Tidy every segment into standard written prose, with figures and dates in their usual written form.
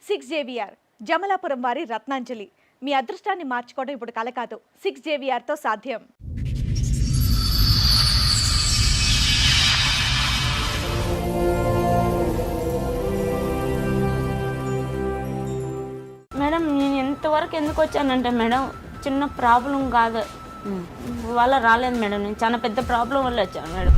6JVR Jamalapuram వారి రత్నాంజలి. మీ అదృష్టాన్ని మార్చుకోవడం ఇప్పుడు కల కాదు, 6JVRతో సాధ్యం. మేడం నేను ఎంతవరకు ఎందుకు వచ్చానంటే మేడం చిన్న ప్రాబ్లం కాదు వల్ల రాలేదు మేడం, నేను చాలా పెద్ద ప్రాబ్లం వల్ల వచ్చాను మేడం.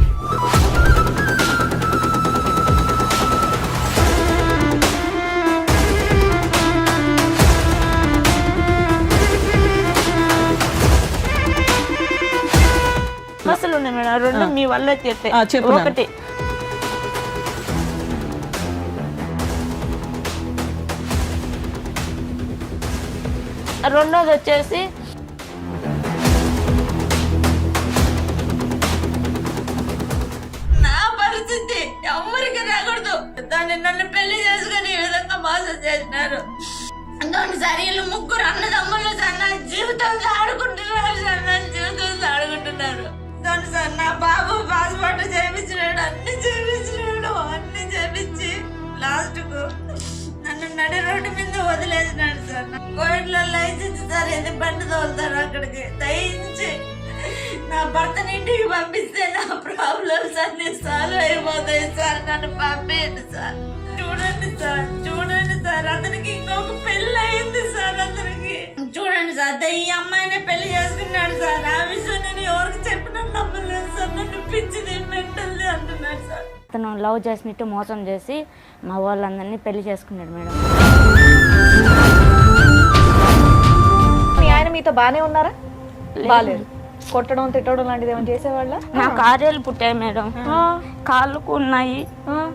అసలు ఉన్నాయి మేడం రెండు మీ వల్ల చేస్తే ఒకటి రెండోది వచ్చేసి నా పరిస్థితి ఎవరికి రాకూడదు. దాన్ని నన్ను పెళ్లి చేసుకుని ఈ విధంగా మోసం చేసినారు. దాని సరైన ముగ్గురు అన్నదమ్ములు సార్ నా జీవితంతో ఆడుకుంటున్నారు సార్, నా జీవితంతో ఆడుకుంటున్నారు. దాని సార్ నా బాబు పాస్పోర్ట్ చేయించినాడు, అన్ని చేయించి లాస్ట్ కు నన్ను నడి రోడ్డు మీద వదిలేసినాడు సార్. కోవిడ్లో లైసెన్స్ సార్ ఇది బండి తోలుతారు అక్కడికి. దయించి నా భర్తని ఇంటికి పంపిస్తే నా ప్రాబ్లమ్స్ అన్ని సాల్వ్ అయిపోతాయి సార్, నన్ను పంపేయండి సార్. చూడండి సార్ అతనికి ఇంకొక పెళ్లి అయింది సార్. అతనికి చూడండి సార్ ఈ అమ్మాయిని పెళ్లి చేసుకున్నాడు సార్. ఆ విషయం నేను ఎవరికి చెప్పినా నమ్మలేదు సార్, నన్ను పిచ్చిది మెంటల్ది అంటున్నాడు సార్. అతను లవ్ చేసినట్టు మోసం చేసి మా వాళ్ళందరినీ పెళ్లి చేసుకున్నాడు మేడం. మీ ఆయన మీతో బానే ఉన్నారా? బాలేదు. కొట్టడం తిట్టడం లాంటిది ఏమైనా చేసేవాళ్ళ? నా కార్యాలు పుట్టాయి మేడం, కాళ్ళకు ఉన్నాయి,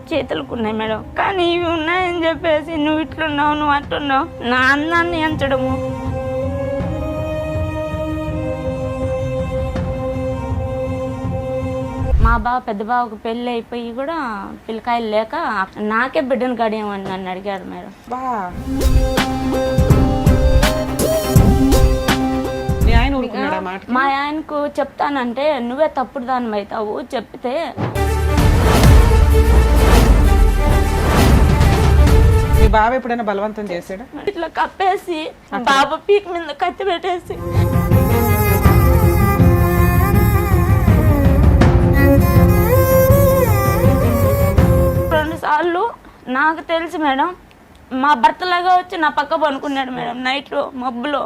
చేతులకు ఉన్నాయి మేడం. కానీ ఇవి ఉన్నాయని చెప్పేసి నువ్వు ఇట్లున్నావు, నువ్వు అట్లున్నావు, నా అందాన్ని ఎంచడము. మా పెద్ద బావకు పెళ్ళి అయిపోయి కూడా పిల్లకాయలు లేక నాకే బిడ్డను గడియమని నన్ను అడిగాడు మేడం. మా ఆయనకు చెప్తానంటే నువ్వే తప్పుడు దాని అవుతావు చెప్తే మీ బావ ఎప్పుడైనా బలవంతం చేశాడు? ఇట్లా కప్పేసి బాబా పీక్ మీద కత్తి పెట్టేసి రెండు సార్లు నాకు తెలుసు మేడం మా భర్తలాగా వచ్చి నా పక్క పనుకున్నాడు మేడం నైట్ లో మబ్బులో.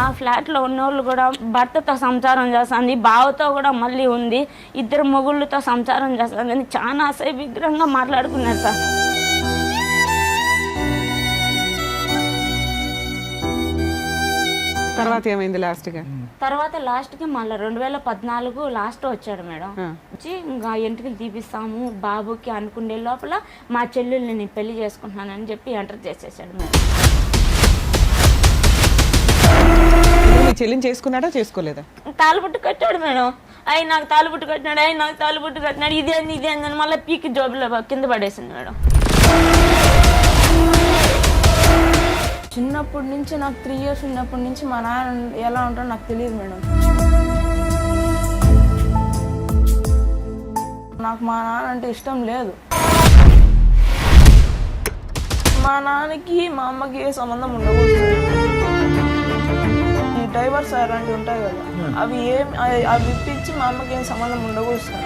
ఆ ఫ్లాట్లో ఉన్నోళ్ళు కూడా భర్తతో సంసారం చేస్తుంది, బావతో కూడా మళ్ళీ ఉంది, ఇద్దరు మొగుళ్ళతో సంసారం చేస్తుంది అని చాలా అసహ్యంగా మాట్లాడుకున్నారు సార్. తర్వాత ఏమైంది లాస్ట్గా? తర్వాత లాస్ట్కి మళ్ళీ 2014 లాస్ట్ వచ్చాడు మేడం. వచ్చి ఇంకా ఎంట్రీలు తీపిస్తాము బాబుకి అనుకునే లోపల మా చెల్లెల్ని నేను పెళ్లి చేసుకుంటున్నానని చెప్పి ఎంటర్ చేసేసాడు మేడం. మీ చెల్లిని చేసుకున్నాడా చేసుకోలేదా? తాలుబుట్టు కట్టాడు మేడం. ఆయన నాకు తాలుబుట్టు కట్టినాడు, ఇదే అని మళ్ళీ పీకి జోబులో కింద పడేసింది మేడం. చిన్నప్పటి నుంచి నాకు 3 years ఉన్నప్పటి నుంచి మా నాన్న ఎలా ఉంటాడో నాకు తెలియదు మేడం. నాకు మా నాన్న అంటే ఇష్టం లేదు. మా నాన్నకి మా అమ్మకి ఏ సంబంధం ఉండకూడదు. ఈ డైవర్స్ అలాంటివి ఉంటాయి కదా, అవి ఇప్పించి మా అమ్మకి ఏం సంబంధం ఉండకూడదు సార్.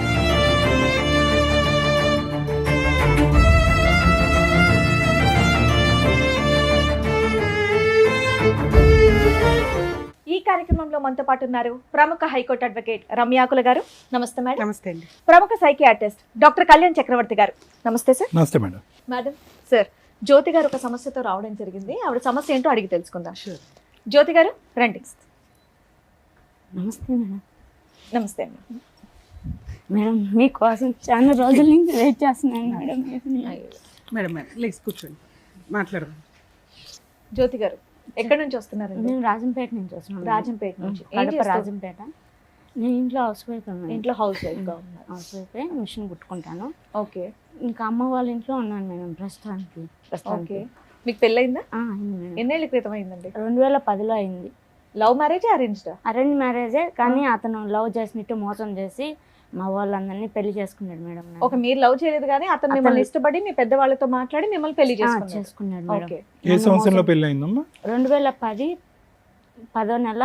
ఈ కార్యక్రమంలో మనతో పాటు ఉన్నారు ప్రముఖ హైకోర్టు అడ్వకేట్ రమ్యాకుల గారు. నమస్తే మేడం. నమస్తే అండి. ప్రముఖ సైకియాట్రిస్ట్ డాక్టర్ కళ్యాణ్ చక్రవర్తి గారు. నమస్తే సార్. నమస్తే మేడం. మేడం సార్, జ్యోతి గారు ఒక సమస్యతో రావడం జరిగింది. ఆవిడ సమస్య ఏంటో అడిగి తెలుసుకుందాం. జ్యోతి గారు రండి. నమస్తే మేడం. నమస్తే అండి. మేడం మీకోసం చాలా రోజుల నుంచి వెయిట్ చేస్తున్నాను మేడం. మేడం ప్లీజ్ కూర్చోండి, మాట్లాడదాం. జ్యోతి గారు ఎక్కడి నుంచి వస్తున్నారు? మేము రాజంపేట నుంచి వస్తున్నాం. రాజంపేట నుంచి. రాజంపేట. నేను ఇంట్లో హౌస్ వైఫ్. ఇంట్లో హౌస్ వైఫ్గా ఉన్నారు. హౌస్ వైఫ్, మిషన్ కుట్టుకుంటాను. ఓకే. ఇంకా అమ్మ వాళ్ళ ఇంట్లో ఉన్నాను మేడం ప్రస్తుతానికి. ఓకే. మీకు పెళ్ళయిందా? అయింది మేడం. ఎన్నేళ్ళ క్రితం అయిందండి? 2010లో అయింది. Love marriage arranged? అరేంజ్ మ్యారేజే, కానీ అతను లవ్ చేసినట్టు మోసం చేసి మా వాళ్ళందరినీ పెళ్లి చేసుకున్నాడు మేడం. ఒక మీరు లవ్ చేయలేదు కానీ అతను మిమ్మల్ని ఇష్టపడి మీ పెద్దవాళ్ళతో మాట్లాడి మిమ్మల్ని పెళ్లి చేసుకున్నాడు మేడం. ఓకే. ఏ సంవత్సరంలో పెళ్లి అయిందమ్మా? 2010 10వ నెల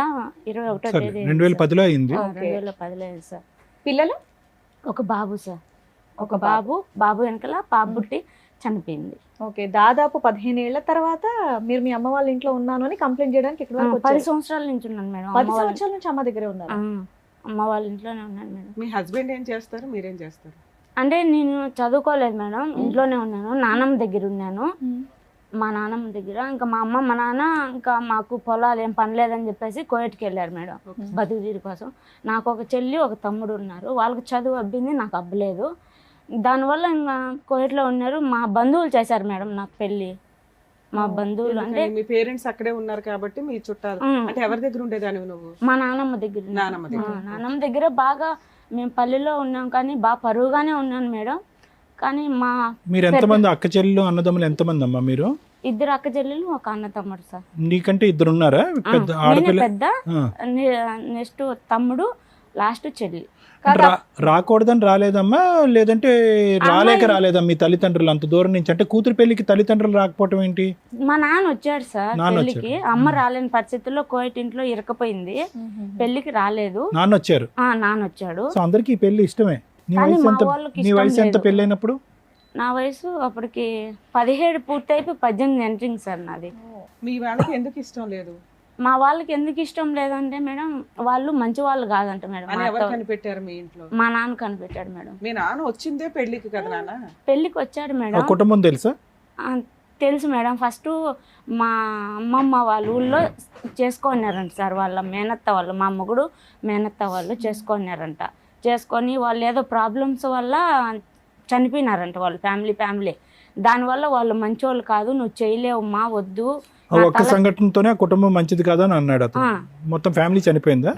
21వ తేదీ 2010లో అయింది. 2010లో అయింది సార్. పిల్లలు? ఒక బాబు సార్, ఒక బాబు వెనకాల పాప పుట్టి చనిపోయింది. ఓకే. దాదాపు 15 ఏళ్ల తర్వాత మీరు మీ అమ్మ వాళ్ళ ఇంట్లో ఉన్నాను అని కంప్లైంట్ చేయడానికి ఇక్కడ వరకు 10 సంవత్సరాల నుంచి ఉన్నాను మేడం. 10 సంవత్సరాల నుంచి అమ్మ దగ్గరే ఉన్నారు? అమ్మ వాళ్ళ ఇంట్లోనే ఉన్నాను మేడం. మీ హస్బెండ్ ఏం చేస్తారు, మీరేం చేస్తారు? అంటే నేను చదువుకోలేదు మేడం, ఇంట్లోనే ఉన్నాను. నానమ్మ దగ్గర ఉన్నాను, మా నాన్నమ్మ దగ్గర. ఇంకా మా అమ్మ మా నాన్న ఇంకా మాకు పొలాలు ఏం పనిలేదని చెప్పేసి కోయట్కి వెళ్ళారు మేడం బతుకు తీరు కోసం. నాకు ఒక చెల్లి ఒక తమ్ముడు ఉన్నారు, వాళ్ళకి చదువు అబ్బింది, నాకు అబ్బలేదు. దానివల్ల ఇంకా కోయట్లో ఉన్నారు. మా బంధువులు చేశారు మేడం నాకు పెళ్ళి. మా బంధువులు అంటే మీ పేరెంట్స్ అక్కడే ఉన్నారు కాబట్టి మీ చుట్టాలు. అంటే ఎవరి దగ్గర ఉండేదానివి నువ్వు? మా నాన్నమ్మ దగ్గర. నానమ్మ దగ్గర బాగా మేము పల్లెలో ఉన్నాం, కానీ బాగా పరువుగానే ఉన్నాను మేడం. కానీ మా మీరు ఎంతమంది అక్క చెల్లెలు అన్నదమ్ములు ఎంతమంది అమ్మా మీరు? 2 అక్క చెల్లెలు ఒక అన్న తమ్ముడు సార్. నీకంటే 2 ఉన్నారా? పెద్ద నేనే ఆడపిల్ల పెద్ద, నెక్స్ట్ తమ్ముడు, లాస్ట్ చెల్లి. రాకూడదని రాలేదమ్మా, లేదంటే రాలేక రాలేదా మీ తల్లిదండ్రులు అంత దూరం నుంచి? అంటే కూతురు పెళ్లికి తల్లిదండ్రులు రాకపోవటం ఏంటి? మా నాన్న వచ్చాడు సార్ పెళ్లికి. అమ్మ రాలేని పరిస్థితుల్లో కోయట్ ఇంట్లో ఇరకపోయింది, పెళ్లికి రాలేదు. నాన్న వచ్చారు? నాన్న వచ్చాడు. సో అందరికి ఈ పెళ్లి ఇష్టమే. నీ వయసు ఎంత పెళ్ళైనప్పుడు? నా వయసు అప్పటికి 17 పూర్తయిపోయి 18 ఎంట్రింగ్ సార్ నాది. మీ వాళ్ళకి ఎందుకు ఇష్టం లేదు? మా వాళ్ళకి ఎందుకు ఇష్టం లేదంటే మేడం, వాళ్ళు మంచి వాళ్ళు కాదంట మేడం. ఎవరు కనిపెట్టారు మీ ఇంట్లో? మా నాన్న కనిపెట్టాడు మేడం. మీ నాన్న వచ్చిందే పెళ్లికి కదా నాన్న? పెళ్లికి వచ్చాడు మేడం. కుటుంబం తెలుసా? తెలుసు మేడం. ఫస్ట్ మా అమ్మమ్మ వాళ్ళ ఊళ్ళో చేసుకున్నారంట సార్, వాళ్ళ మేనత్త వాళ్ళు, మా మొగుడు మేనత్త వాళ్ళు చేసుకున్నారంట. చేసుకొని వాళ్ళు ఏదో ప్రాబ్లమ్స్ వల్ల చనిపోయినారంట వాళ్ళు, ఫ్యామిలీ. దానివల్ల వాళ్ళు మంచోళ్ళు కాదు, నువ్వు చేయలేవు మా వద్దు. ఒక్క సంఘటనతోనే ఆ కుటుంబం మంచిది కాదని అన్నాడు అతను. మొత్తం ఫ్యామిలీ చనిపోయిందా?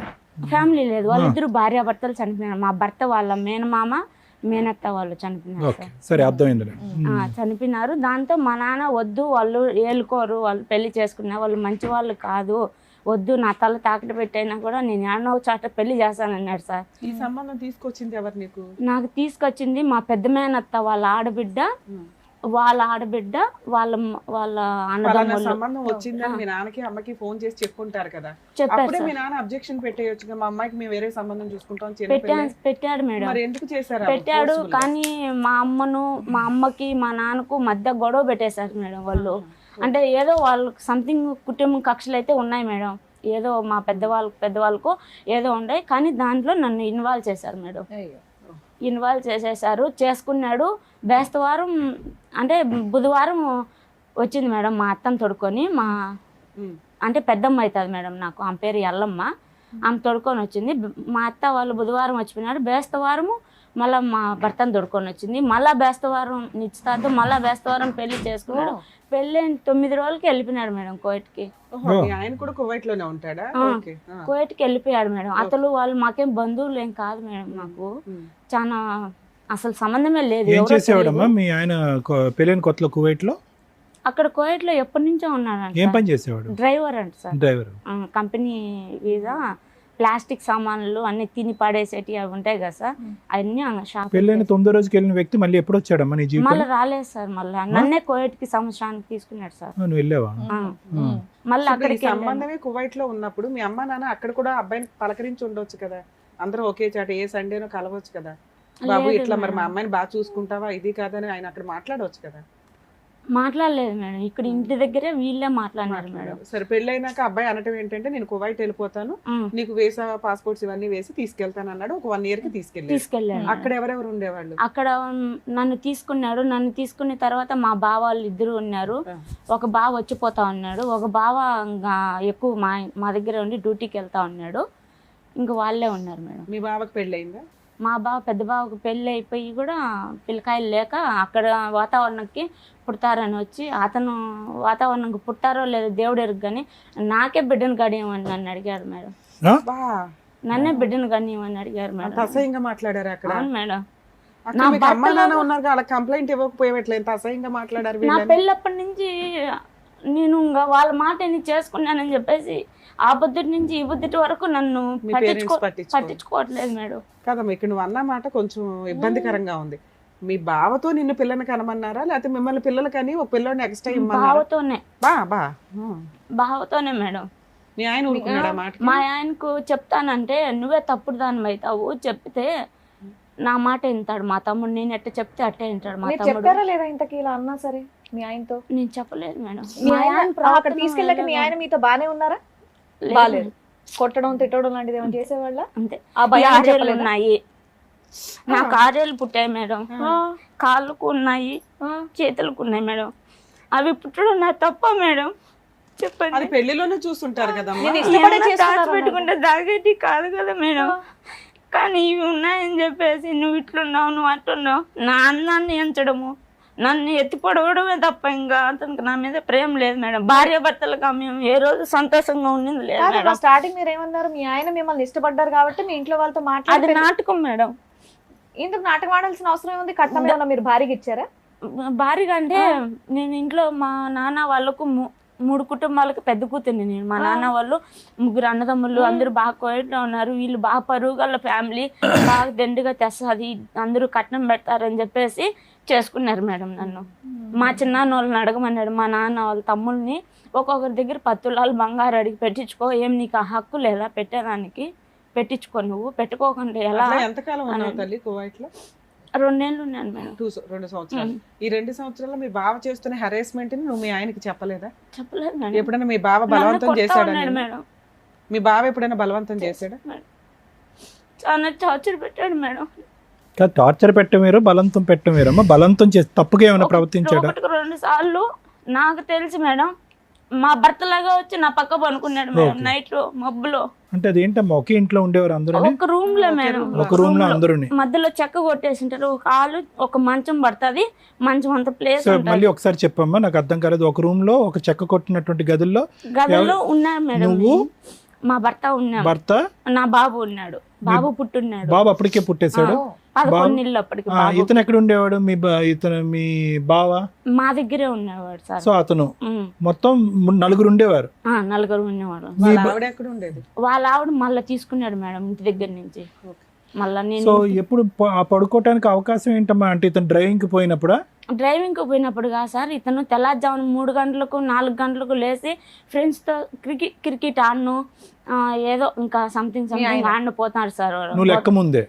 ఫ్యామిలీ లేదు, వాళ్ళిద్దరు భార్యాభర్తలు చనిపోయినారు. మా భర్త వాళ్ళ మేనమామ మేనత్త వాళ్ళు చనిపోయినారు సార్. సరే, అర్థమైంది. చనిపోయినారు. దాంతో మా నాన్న వద్దు, వాళ్ళు ఏలుకోరు, వాళ్ళు పెళ్లి చేసుకున్నారు, వాళ్ళు మంచి వాళ్ళు కాదు, వద్దు, నా తల తాకట పెట్టైనా కూడా నేను ఏడనో చాట పెళ్లి చేస్తానన్నాడు సార్. ఈ సంబంధం తీసుకొచ్చింది ఎవరు నీకు? నాకు తీసుకొచ్చింది మా పెద్ద మేనత్త వాళ్ళ ఆడబిడ్డ, వాళ్ళ అన్నదమ్ములు. సంబంధం వచ్చిందని మీ నాన్నకి అమ్మకి ఫోన్ చేసి చెప్పుకుంటారు కదా, అప్పుడే మీ నాన్న అబ్జెక్షన్ పెట్టేయొచ్చు, మా అమ్మాయికి మేము వేరే సంబంధం చూసుకుంటాం. పెట్టాడు మేడం, మరి ఎందుకు చేశారు? పెట్టాడు. కానీ మా అమ్మకి మా నాన్నకు మధ్య గొడవ పెట్టేశారు మేడం వాళ్ళు. అంటే ఏదో వాళ్ళకి సంథింగ్ కుటుంబం కక్షలు అయితే ఉన్నాయి మేడం, ఏదో మా పెద్దవాళ్ళకు ఏదో ఉన్నాయి. కానీ దాంట్లో నన్ను ఇన్వాల్వ్ చేశారు మేడం. ఇన్వాల్వ్ చేసేసారు. చేసుకున్నాడు. బేస్తవారం అంటే బుధవారం వచ్చింది మేడం మా అత్తను తొడుకొని. అంటే పెద్దమ్మ అవుతుంది మేడం నాకు, ఆమె పేరు ఎల్లమ్మ. ఆమె తొడుకొని వచ్చింది. మా అత్త వాళ్ళు బుధవారం వచ్చిపోయినాడు. బేస్తవారము మళ్ళీ మా భర్తను తొడుకొని వచ్చింది. మళ్ళీ బేస్తవారం నిశ్చితార్థం, మళ్ళీ బేస్తవారం పెళ్లి చేసుకున్నాడు. పెళ్ళి 9 రోజులకి వెళ్ళిపోయినాడు మేడం కోయట్కి. ఆయన కూడా కువైట్ లోనే ఉంటాడా? కోయట్కి వెళ్ళిపోయాడు మేడం. అతను వాళ్ళు మాకేం బంధువులు ఏం కాదు మేడం, మాకు చాలా అసలు సంబంధమే లేదు. ఏం చేసేవాడమ్మా మీ ఆయన పెళ్ళైన కొత్తలో కువైట్ లో? అక్కడ కోయట్ లో ఎప్పటి నుంచో ఉన్నాడు. ఏం పని చేసేవాడు? డ్రైవర్ అంట sir. Driver. Company visa, plastic సామాన్లు అన్ని తిని పడేసేటి అవి ఉంటాయి కదా సార్, అన్ని షాప్. పెళ్ళైన 9వ రోజుకి వెళ్ళిన వ్యక్తి మళ్ళీ ఎప్పుడు వచ్చాడమ్మా నీ జీవితం? మళ్ళీ రాలేదు సార్. మళ్ళీ నన్నే కోయట్ కి సంవత్సరానికి తీసుకున్నాడు సార్. నువ్వు వెళ్ళావా? మళ్ళీ అక్కడికి సంబంధమే కువైట్ లో ఉన్నప్పుడు మీ అమ్మ నాన్న అక్కడ కూడా అబ్బాయిని పలకరించి ఉండొచ్చు కదా, అందరూ ఒకే చాట ఏ సండేనో కలవచ్చు కదా, బాబు ఇట్లా మరి మా అమ్మాయిని బాగా చూసుకుంటావా ఇది కాదని ఆయన అక్కడ మాట్లాడవచ్చు కదా. మాట్లాడలేదు మేడం, ఇక్కడ ఇంటి దగ్గరే వీళ్ళే మాట్లాడినారు మేడం. సరే, పెళ్ళైనాక అబ్బాయి అనటం ఏంటంటే నేను కువైట్ వెళ్ళిపోతాను, నీకు వీసా పాస్పోర్ట్స్ ఇవన్నీ వేసి తీసుకెళ్తాను అన్నాడు. ఒక 1 year కి తీసుకెళ్ళాడు. అక్కడ ఎవరెవరు ఉండేవాళ్ళు? అక్కడ నన్ను తీసుకున్నాడు. నన్ను తీసుకున్న తర్వాత మా బావ వాళ్ళు 2 ఉన్నారు. ఒక బావ వచ్చిపోతా ఉన్నాడు, ఒక బావ ఎక్కువ మా దగ్గర ఉండి డ్యూటీకి వెళ్తా ఉన్నాడు. ఇంకా వాళ్ళే ఉన్నారు మేడం. మీ బావకి పెళ్ళయిందా? మా పెద్ద బావకు పెళ్ళి అయిపోయి కూడా పిల్లకాయలు లేక అక్కడ వాతావరణంకి పుడతారని వచ్చి, అతను వాతావరణంకి పుట్టారో లేదో దేవుడు ఎరుగు, కానీ నాకే బిడ్డను గడియమని నన్ను అడిగారు మేడం. నన్నే బిడ్డను గడియమని అడిగారు మేడం. అసహ్యంగా మాట్లాడారు అక్కడ? అవును మేడం. అమ్మ నాన్న ఉన్నారు, కంప్లైంట్ ఇవ్వకపోయేట్లేదు, అసహ్యంగా మాట్లాడారు. నా పెళ్ళప్పటి నుంచి నేను ఇంకా వాళ్ళ మాట నేను చేసుకున్నానని చెప్పేసి ఆ బుద్ధుడి నుంచి ఈ బుద్ధుడి వరకు నన్ను మీ పేరెంట్స్ పట్టించుకోరు. పట్టించుకోవట్లేదు మేడం. కదమ్మా ఇక్కడ నువ్వు అన్న మాట కొంచెం ఇబ్బందికరంగా ఉంది. మీ బావతో నిన్ను పిల్లని కనమన్నారా లేకపోతే మిమ్మల్ని పిల్లలు కానీ ఒక పిల్లని ఎక్స్ట్రా ఇమ్మన్నారా? బావతోనే బావతోనే మేడం. మీ ఆయన ఊరుకున్నాడా మాట? మా ఆయనకు చెప్తానంటే నువ్వే తప్పుడు దాని అవుతావు, చెప్తే నా మాట వింటాడు మా తమ్ముడు. నేను ఎట్ట చెప్తే అట్టే వింటాడు మా మీరు తమ్ముడు. చెప్పారా లేదా ఇంతకీ ఇలా అన్నా సరే మీ ఆయనతో? నేను చెప్పలేదు మేడం. మీ మా ఆయన ఆయన అక్కడ ప్రవర్తన తీసుకెళ్ళాక మీ ఆయన మీతో బానే ఉన్నారా? లేదు. బాలేదు. కొట్టడం తిట్టడం లాంటిది ఏమైనా చేసేవాళ్ళ? అంతే. ఆ భయం ఆరేళ్ళు చెప్పలేదా? ఉన్నాయి నాకు, ఆరేళ్ళు పుట్టాయి మేడం. కాళ్ళకు ఉన్నాయి, చేతులకు ఉన్నాయి మేడం. అవి పుట్టడం నా తప్ప మేడం? అది చెప్పండి. పెళ్లిలోనే చూస్తుంటారు కదమ్మా. నేను ఇష్టపడే ఏమన్నా చేసుకున్నారా దాచిపెట్టుకుంటే దాగేటి కాదు కదా మేడం. కానీ ఇవి ఉన్నాయని చెప్పేసి నువ్వు ఇట్లున్నావు, నువ్వు అట్లున్నావు, నా అన్నాన్ని ఎంచడము, నన్ను ఎత్తి పొడవడమే తప్ప ఇంకా అతనికి నా మీద ప్రేమ లేదు మేడం. భార్య భర్తలుగా మేము ఏ రోజు సంతోషంగా ఉండింది లేదు మేడం. స్టార్టింగ్ మీరు ఏమన్నారు? మీ ఆయన మిమ్మల్ని ఇష్టపడ్డారు కాబట్టి మీ ఇంట్లో వాళ్ళతో అది మాట్లాడి నాటకం మేడం. ఇందుకు నాటకం ఆడాల్సిన అవసరం ఉంది? కట్నం ఏమన్నా మీరు భారీగా ఇచ్చారా? భారీగా అంటే నేను ఇంట్లో మా నాన్న వాళ్ళకు 3 కుటుంబాలకు పెద్ద కూతుర్ని నేను. మా నాన్న వాళ్ళు 3 అన్నదమ్ములు, అందరూ బాగా కోయట్లో ఉన్నారు. వీళ్ళు బాగా పరుగుల ఫ్యామిలీ, బాగా దండిగా తెస్తుంది, అందరూ కట్నం పెడతారని చెప్పేసి చేసుకున్నారు మేడం నన్ను. మా చిన్నాన్న వాళ్ళని అడగమన్నాడు మా నాన్న వాళ్ళ తమ్ముళ్ళని, ఒక్కొక్కరి దగ్గర 10 తులాలు బంగారు అడిగి పెట్టించుకో, ఏం నీకు ఆ హక్కు లేదా పెట్టేదానికి? పెట్టించుకో, నువ్వు పెట్టుకోకుండా ఎలా? ఎంతకాలం ఉన్నావు తల్లి కువైట్ లో? 2 ఏళ్ళు ఉన్నాను మేడం. 2 సంవత్సరాలు. ఈ 2 సంవత్సరాల్లో మీ బావ చేస్తున్న హెరాస్మెంట్ ని నువ్వు మీ ఆయనకి చెప్పలేదా? చెప్పలేదు మేడం. ఎప్పుడైనా మీ బావ బలవంతం చేశాడా? మేడం మీ బావ ఎప్పుడైనా బలవంతం చేశాడా? చాలా టార్చర్ పెట్టాడు మేడం. టార్చర్ పెట్ట మీరు, బలంతం పెట్ట మీరు. అమ్మ బలంతం చేసి తప్పుగా ఏమైనా ప్రవర్తించాడా? 1-2 సార్లు నాకు తెలిసి మేడం మా భర్తలాగా వచ్చి నా పక్క పనుకున్నాడు మేడం. నైట్ లో మబ్బులో. అంటే అదేంటమ్మా ఒకే ఇంట్లో ఉండేవారు అందరూ? ఒక రూమ్ లో మేడం, ఒక రూమ్ లో అందరూ మధ్యలో చెక్క కొట్టేసింటారు. ఒక హాలు, ఒక మంచం పడుతుంది, మంచం అంత ప్లేస్. మళ్ళీ ఒకసారి చెప్పమ్మా, నాకు అర్థం కాలేదు. ఒక రూమ్ లో ఒక చెక్క కొట్టినటువంటి గదుల్లో ఉన్నారు మేడం. నువ్వు, మా భర్త ఉన్నాడు, భర్త, నా బాబు ఉన్నాడు. బాబు పుట్టున్నాడు. బాబు అప్పటికే పుట్టేశాడు. 11 నెలలు అప్పటికి. ఇతను ఎక్కడ ఉండేవాడు? ఇతను మీ బావ మా దగ్గరే ఉండేవాడు సార్. సో అతను మొత్తం 4 ఉండేవారు. 4 ఉండేవాడు. వాళ్ళ ఆవిడ ఎక్కడ ఉండేది? వాళ్ళ ఆవిడ మళ్ళీ తీసుకున్నాడు మేడం ఇంటి దగ్గర నుంచి. మళ్ళీ నేను సో ఎప్పుడు పడుకోవటానికి అవకాశం ఏంటమ్మా? అంటే ఇతను డ్రైవింగ్ కి పోయినప్పుడా? డ్రైవింగ్కి పోయినప్పుడు కాదు సార్, ఇతను తెల్లారుజామున 3 గంటలకు 4 గంటలకు లేచి ఫ్రెండ్స్తో క్రికెట్ ఆడను, ఏదో ఇంకా సంథింగ్ ఆడిన పోతాడు సార్. నువ్వు లెక్క ముందే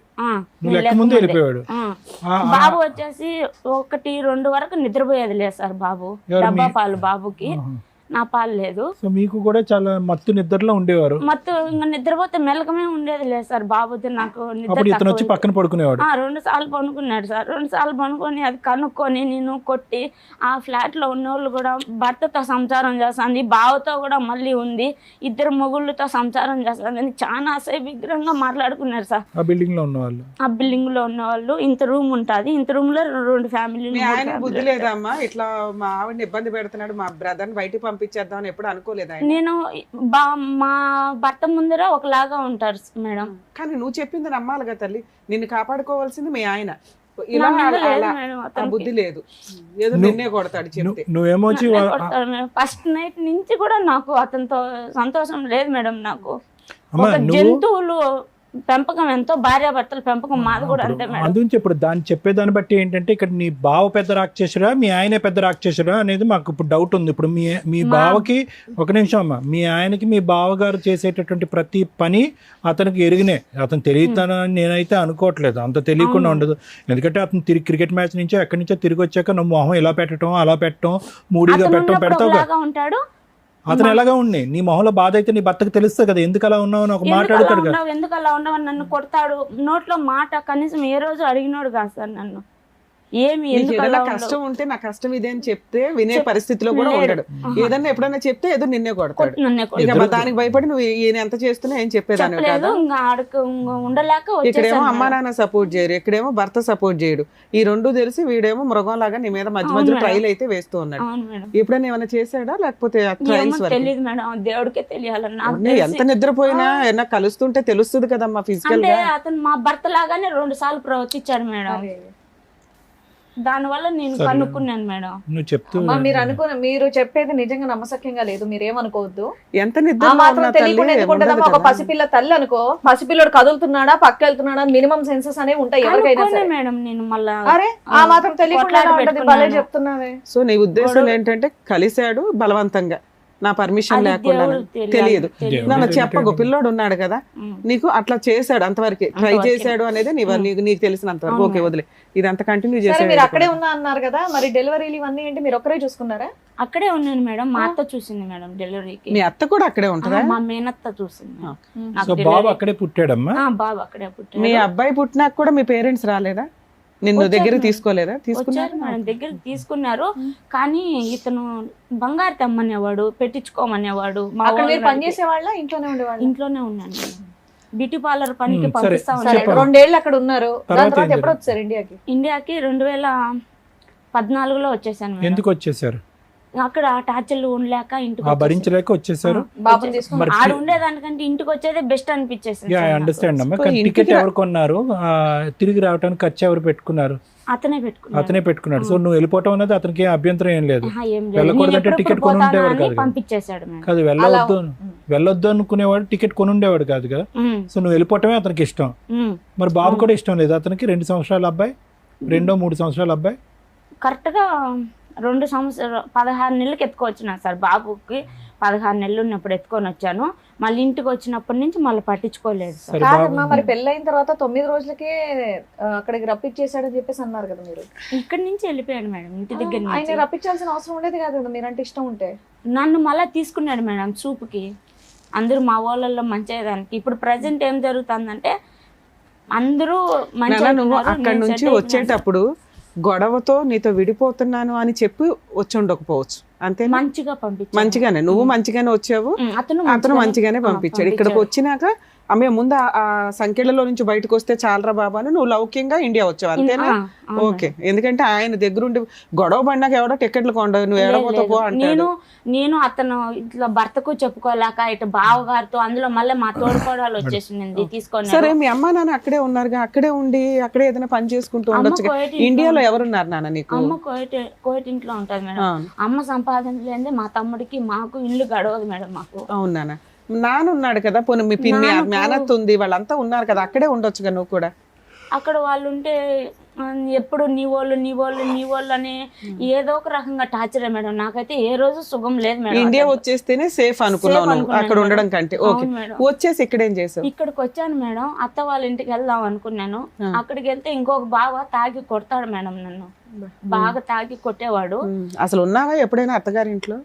వెళ్ళిపోయాడు. బాబు వచ్చేసి 1-2 వరకు నిద్రపోయేది లేదు సార్. బాబు డబ్బా పాలు బాబుకి, నా పాలు లేదు. సో మీకు కూడా చాలా మత్తు నిద్రలో ఉండేవారు. మత్తు ఇంకా నిద్రపోతే మెలకమే ఉండేది లేదు సార్. బాబుతో నాకు ఇతను వచ్చి పక్కన పడుకునేవాడు. 2 సార్లు పనుకున్నాడు సార్. 2 సార్లు పనుకొని అది కనుక్కొని నేను కొట్టి, ఆ ఫ్లాట్ లో ఉన్న వాళ్ళు కూడా భర్తతో సంసారం చేస్తుంది, బావతో కూడా మళ్ళీ ఉంది, 2 మొగుళ్ళతో సంసారం చేస్తుంది అని చాలా విగ్రహంగా మాట్లాడుకున్నారు సార్. ఆ బిల్డింగ్ లో ఉన్న వాళ్ళు, ఆ బిల్డింగ్ లో ఉన్న వాళ్ళు. ఇంత రూమ్ ఉంటుంది, ఇంత రూమ్ లో 2 ఫ్యామిలీలు. మీ ఆయన బుద్ధి లేదమ్మా? ఇట్లా మా ఆవిడని ఇబ్బంది పెడుతున్నాడు, మా బ్రదర్ని బయటికి పంపించేద్దాం ఎప్పుడు అనుకోలేదా? నేను మా భర్త ముందర ఒకలాగా ఉంటారు మేడం. కానీ నువ్వు చెప్పింది నమ్మాలిగా తల్లి. నిన్ను కాపాడుకోవాల్సింది మీ ఆయన. ఇలా బుద్ధి లేదు, ఏదో నిన్నే కొడతాడు చెప్తే. నువ్వేమో ఫస్ట్ నైట్ నుంచి కూడా నాకు అతనితో సంతోషం లేదు మేడం. నాకు ఒక జంతువులు పెంపకం ఎంతో, భార్యాభర్తల పెంపకం మాది కూడా అంతే మేడం. అందుకే ఇప్పుడు దాన్ని చెప్పేదాన్ని బట్టి ఏంటంటే ఇక్కడ నీ బావ పెద్ద రాక్షసుడా మీ ఆయనే పెద్ద రాక్షసుడా అనేది మాకు ఇప్పుడు డౌట్ ఉంది. ఇప్పుడు మీ బావకి, ఒక నిమిషం అమ్మా, మీ ఆయనకి మీ బావగారు చేసేటటువంటి ప్రతి పని అతనికి ఎరిగినే. అతను తెలియతానని నేనైతే అనుకోవట్లేదు, అంత తెలియకుండా ఉండదు. ఎందుకంటే అతను తిరిగి క్రికెట్ మ్యాచ్ నుంచో ఎక్కడి నుంచో తిరిగి వచ్చాక నువ్వు మొహం ఇలా పెట్టడం, అలా పెట్టడం, మూడీగా పెట్టడం పెడతావు. ఉంటాడు అతను ఎలాగా ఉన్నాయి? నీ మొహంలో బాధ అయితే నీ భర్తకు తెలుస్తుంది కదా, ఎందుకు అలా ఉన్నావు అని ఒక మాట్లాడతాడు కదా. ఎందుకు అలా ఉన్నావు, నన్ను కొడతాడు. నోట్లో మాట కనీసం ఏ రోజు అడిగినోడు కాదు సార్ నన్ను. ఏమి కష్టం ఉంటే నా కష్టం ఇదే అని చెప్తే వినే పరిస్థితిలో కూడా ఉండడు. ఏదన్నా ఎప్పుడన్నా చెప్తే ఏదో నిన్నే కొడతాడు. దానికి భయపడి నువ్వు ఈయన ఎంత చేస్తున్నా ఏం చెప్పేదాన్ని కాదు. ఉండలేక ఇక్కడేమో అమ్మా నాన్న సపోర్ట్ చేయరు, ఇక్కడేమో భర్త సపోర్ట్ చేయడు. ఈ 2 తెలిసి వీడేమో మృగం లాగా నీ మీద మధ్య మధ్యలో ట్రైల్ అయితే వేస్తూ ఉన్నాడు. ఎప్పుడైనా ఏమైనా చేశాడా లేకపోతే ట్రైల్స్? తెలియదు మేడం, దేవుడికే తెలియాలన్నా. ఎంత నిద్రపోయినా ఏమన్నా కలుస్తుంటే తెలుస్తుంది కదమ్మా ఫిజికల్ గా. అతను మా భర్త లాగానే 2 సార్లు ప్రవర్తించాడు మేడం. దానివల్ల నేను సరే. కనుక్కున్నాను మేడం. నువ్వు చెప్తూ అమ్మా, మీరు చెప్పేది నిజంగా నమ్మసక్యంగా లేదు, మీరేమనుకోవద్దు. ఎంత ఆ నిద్ర మాత్రం తెలియకుండా ఎందుకుంటుందమ్మా? ఒక పసిపిల్ల తల్లి అనుకో, పసిపిల్లడు కదులుతున్నాడా పక్క వెళ్తున్నాడా మినిమం సెన్సెస్ అనేవి ఉంటాయి ఎవరికైనా కనుక్కోలే సరే. మేడం నేను మళ్ళా. అరే ఆ మాత్రం తెలియకుండా ఎలా ఉంటది? భలే చెప్తున్నావే. సో నీ ఉద్దేశం ఏంటంటే కలిశాడు బలవంతంగా, నా పర్మిషన్ అది లేకుండా? దేవుడు తెలియదు. తెలియదు. నన్ను చెప్పకు, పిల్లోడు ఉన్నాడు కదా నీకు, అట్లా చేశాడు అంతవరకు, ట్రై చేశాడు అనేది నీకు తెలిసినంత వరకు. ఓకే వదిలే, ఇది అంత కంటిన్యూ సరే, చేశాడు. మీరు అక్కడే ఉన్నా అన్నారు కదా, మరి డెలివరీలు ఇవన్నీ ఏంటి, మీరు ఒక్కరే చూసుకున్నారా? అక్కడే ఉన్నాను మేడం. మా అత్త చూసింది మేడం డెలివరీకి. మీ అత్త కూడా అక్కడే ఉంటుందా? మా మేనత్త చూసింది. నాకు సో బాబు అక్కడే పుట్టాడమ్మా? బాబు అక్కడే పుట్టాడు. మీ అబ్బాయి పుట్టినాక కూడా మీ పేరెంట్స్ రాలేదా? నిన్ను దగ్గర తీసుకోలేదా? తీసుకున్నారు మేడం, దగ్గర తీసుకున్నారు. కానీ ఇతను బంగారు తెమ్మనేవాడు, పెట్టించుకోమనేవాడు. మా అక్కడ మీరు వాళ్ళు పని చేసేవాళ్ళ ఇంట్లోనే ఉండేవాళ్ళ? ఇంట్లోనే ఉన్నాను మేడం. బ్యూటీ పార్లర్ పనికి సరే. పంపిస్తా సరే, ఉన్నాడు. 2 ఏళ్ళు అక్కడ ఉన్నారు. దాని తర్వాత తర్వాత ఏం ఎప్పుడు వచ్చారు ఇండియాకి? ఇండియాకి 2014లో వచ్చేసాను మేడం. ఎందుకు వచ్చేసారు? అక్కడ టార్చర్లు ఉండలేక ఇంటికి ఆ భరించలేక వచ్చేసారు. బాబుని తీసుకుని మరి ఆడ ఉండేదానికంటే ఇంటికి వచ్చేదే బెస్ట్ అనిపించేసింది యా, సార్ నాకు. అండర్స్టాండ్ అమ్మా. సో ఇంటికి టికెట్ ఎవరు కొన్నారు? తిరిగి రావడానికి ఖర్చు ఎవరు పెట్టుకున్నారు? అతనే పెట్టుకున్నాడు. అతనే పెట్టుకున్నాడు. సో నువ్వు వెళ్ళిపోవటం అనేది అతనికి అభ్యంతరం ఏం లేదు. ఏం లేదు. వెళ్ళకూడదంటే నేను ఎప్పుడెప్పుడు టికెట్ కొని పోతానా ఉండేవాడు అని కాదు కదా. పంపించేశాడు మేడం. కాదు, వెళ్ళొద్దు అనుకునేవాడు, టికెట్ కొని ఉండేవాడు కాదు కదా. ఉమ్, సో నువ్వు వెళ్ళిపోవటమే అతనికి ఇష్టం. ఉమ్. మరి బాబు కూడా ఇష్టం లేదు అతనికి? 2 సంవత్సరాల అబ్బాయి, 3 సంవత్సరాల అబ్బాయి. కరెక్ట్ గా 2 సంవత్సరాలు 16 నెలలకు ఎత్తుకొచ్చినాను సార్. బాబుకి 16 నెలలు ఉన్నప్పుడు ఎత్తుకొని వచ్చాను. మళ్ళీ ఇంటికి వచ్చినప్పటి నుంచి మళ్ళీ పట్టించుకోలేదు సార్. సరే బాబు, కాదమ్మా, మరి పెళ్ళైన తర్వాత 9 రోజులకే అక్కడికి రప్పించేసాడని చెప్పేసి అన్నారు కదా మీరు. ఇక్కడి నుంచి వెళ్ళిపోయాడు మేడం, ఇంటి దగ్గర ఆయన నుంచి. రప్పించాల్సిన అవసరం ఉండేది కాదు కదా, మీరంటే ఇష్టం ఉంటే. నన్ను మళ్ళీ తీసుకున్నాడు మేడం చూపుకి. అందరూ మా వాళ్ళల్లో మంచిదానికి. ఇప్పుడు ప్రజెంట్ ఏం జరుగుతుందంటే అందరూ నాన్న, నువ్వు మంచిగా అక్కడి నుంచి వచ్చేటప్పుడు గొడవతో నీతో విడిపోతున్నాను అని చెప్పి వచ్చి ఉండకపోవచ్చు, అంతే? మంచిగా పంపించాడు. మంచిగానే, నువ్వు మంచిగానే వచ్చావు, అతను అతను మంచిగానే పంపించాడు. ఇక్కడికి వచ్చినాక ఆమె ముందు ఆ సంఖ్యలలో నుంచి బయటకు వస్తే చాలరా బాబా అని నువ్వు లౌక్యంగా ఇండియా వచ్చావు, అంతేనా? ఓకే, ఎందుకంటే ఆయన దగ్గరుండి గొడవ పడినాక ఎవడో టికెట్లు కొండవు, నువ్వు ఎడపోతా పో అంటాడు. నేను అతను ఇట్లా భర్తకు చెప్పుకోలేక ఇటు బావగారితో, అందులో మళ్ళీ మా తోడుకోడాలు వచ్చేసింది తీసుకొని. సరే, మీ అమ్మ నాన్న అక్కడే ఉన్నారుగా, అక్కడే ఉండి అక్కడే ఏదైనా పని చేసుకుంటూ ఉండొచ్చు. ఇండియాలో ఎవరున్నారు నాన్న నీకు? అమ్మ కోయట్ ఇంట్లో ఉంటది మేడం. అమ్మ సంపాదించలేదే మా తమ్ముడికి మాకు ఇల్లు గడవదు మేడం మాకు. అవును నాన్న. నాన్న ఉన్నాడు కదా, పోనీ మీ పిన్ని మేనత్ ఉంది, వాళ్ళంతా ఉన్నారు కదా, అక్కడే ఉండొచ్చుగా నువ్వు కూడా. అక్కడ వాళ్ళు ఉంటే ఎప్పుడు నీ వాళ్ళు అని ఏదో ఒక రకంగా టార్చర్ మేడం. నాకైతే ఏ రోజు సుఖం లేదు మేడం. ఇండియా వచ్చేస్తేనే సేఫ్ అనుకున్నావు నువ్వు, అక్కడ ఉండడం కంటే. ఓకే, వచ్చేసి ఇక్కడ ఏం చేసావు? ఇక్కడికి వచ్చాను మేడం, అత్త వాళ్ళ ఇంటికి వెళ్దాం అనుకున్నాను. అక్కడికి వెళ్తే ఇంకొక బావ తాగి కొడతాడు మేడం నన్ను. బాగా తాగి కొట్టేవాడు. అసలు ఉన్నావా ఎప్పుడైనా అత్తగారి ఇంట్లో?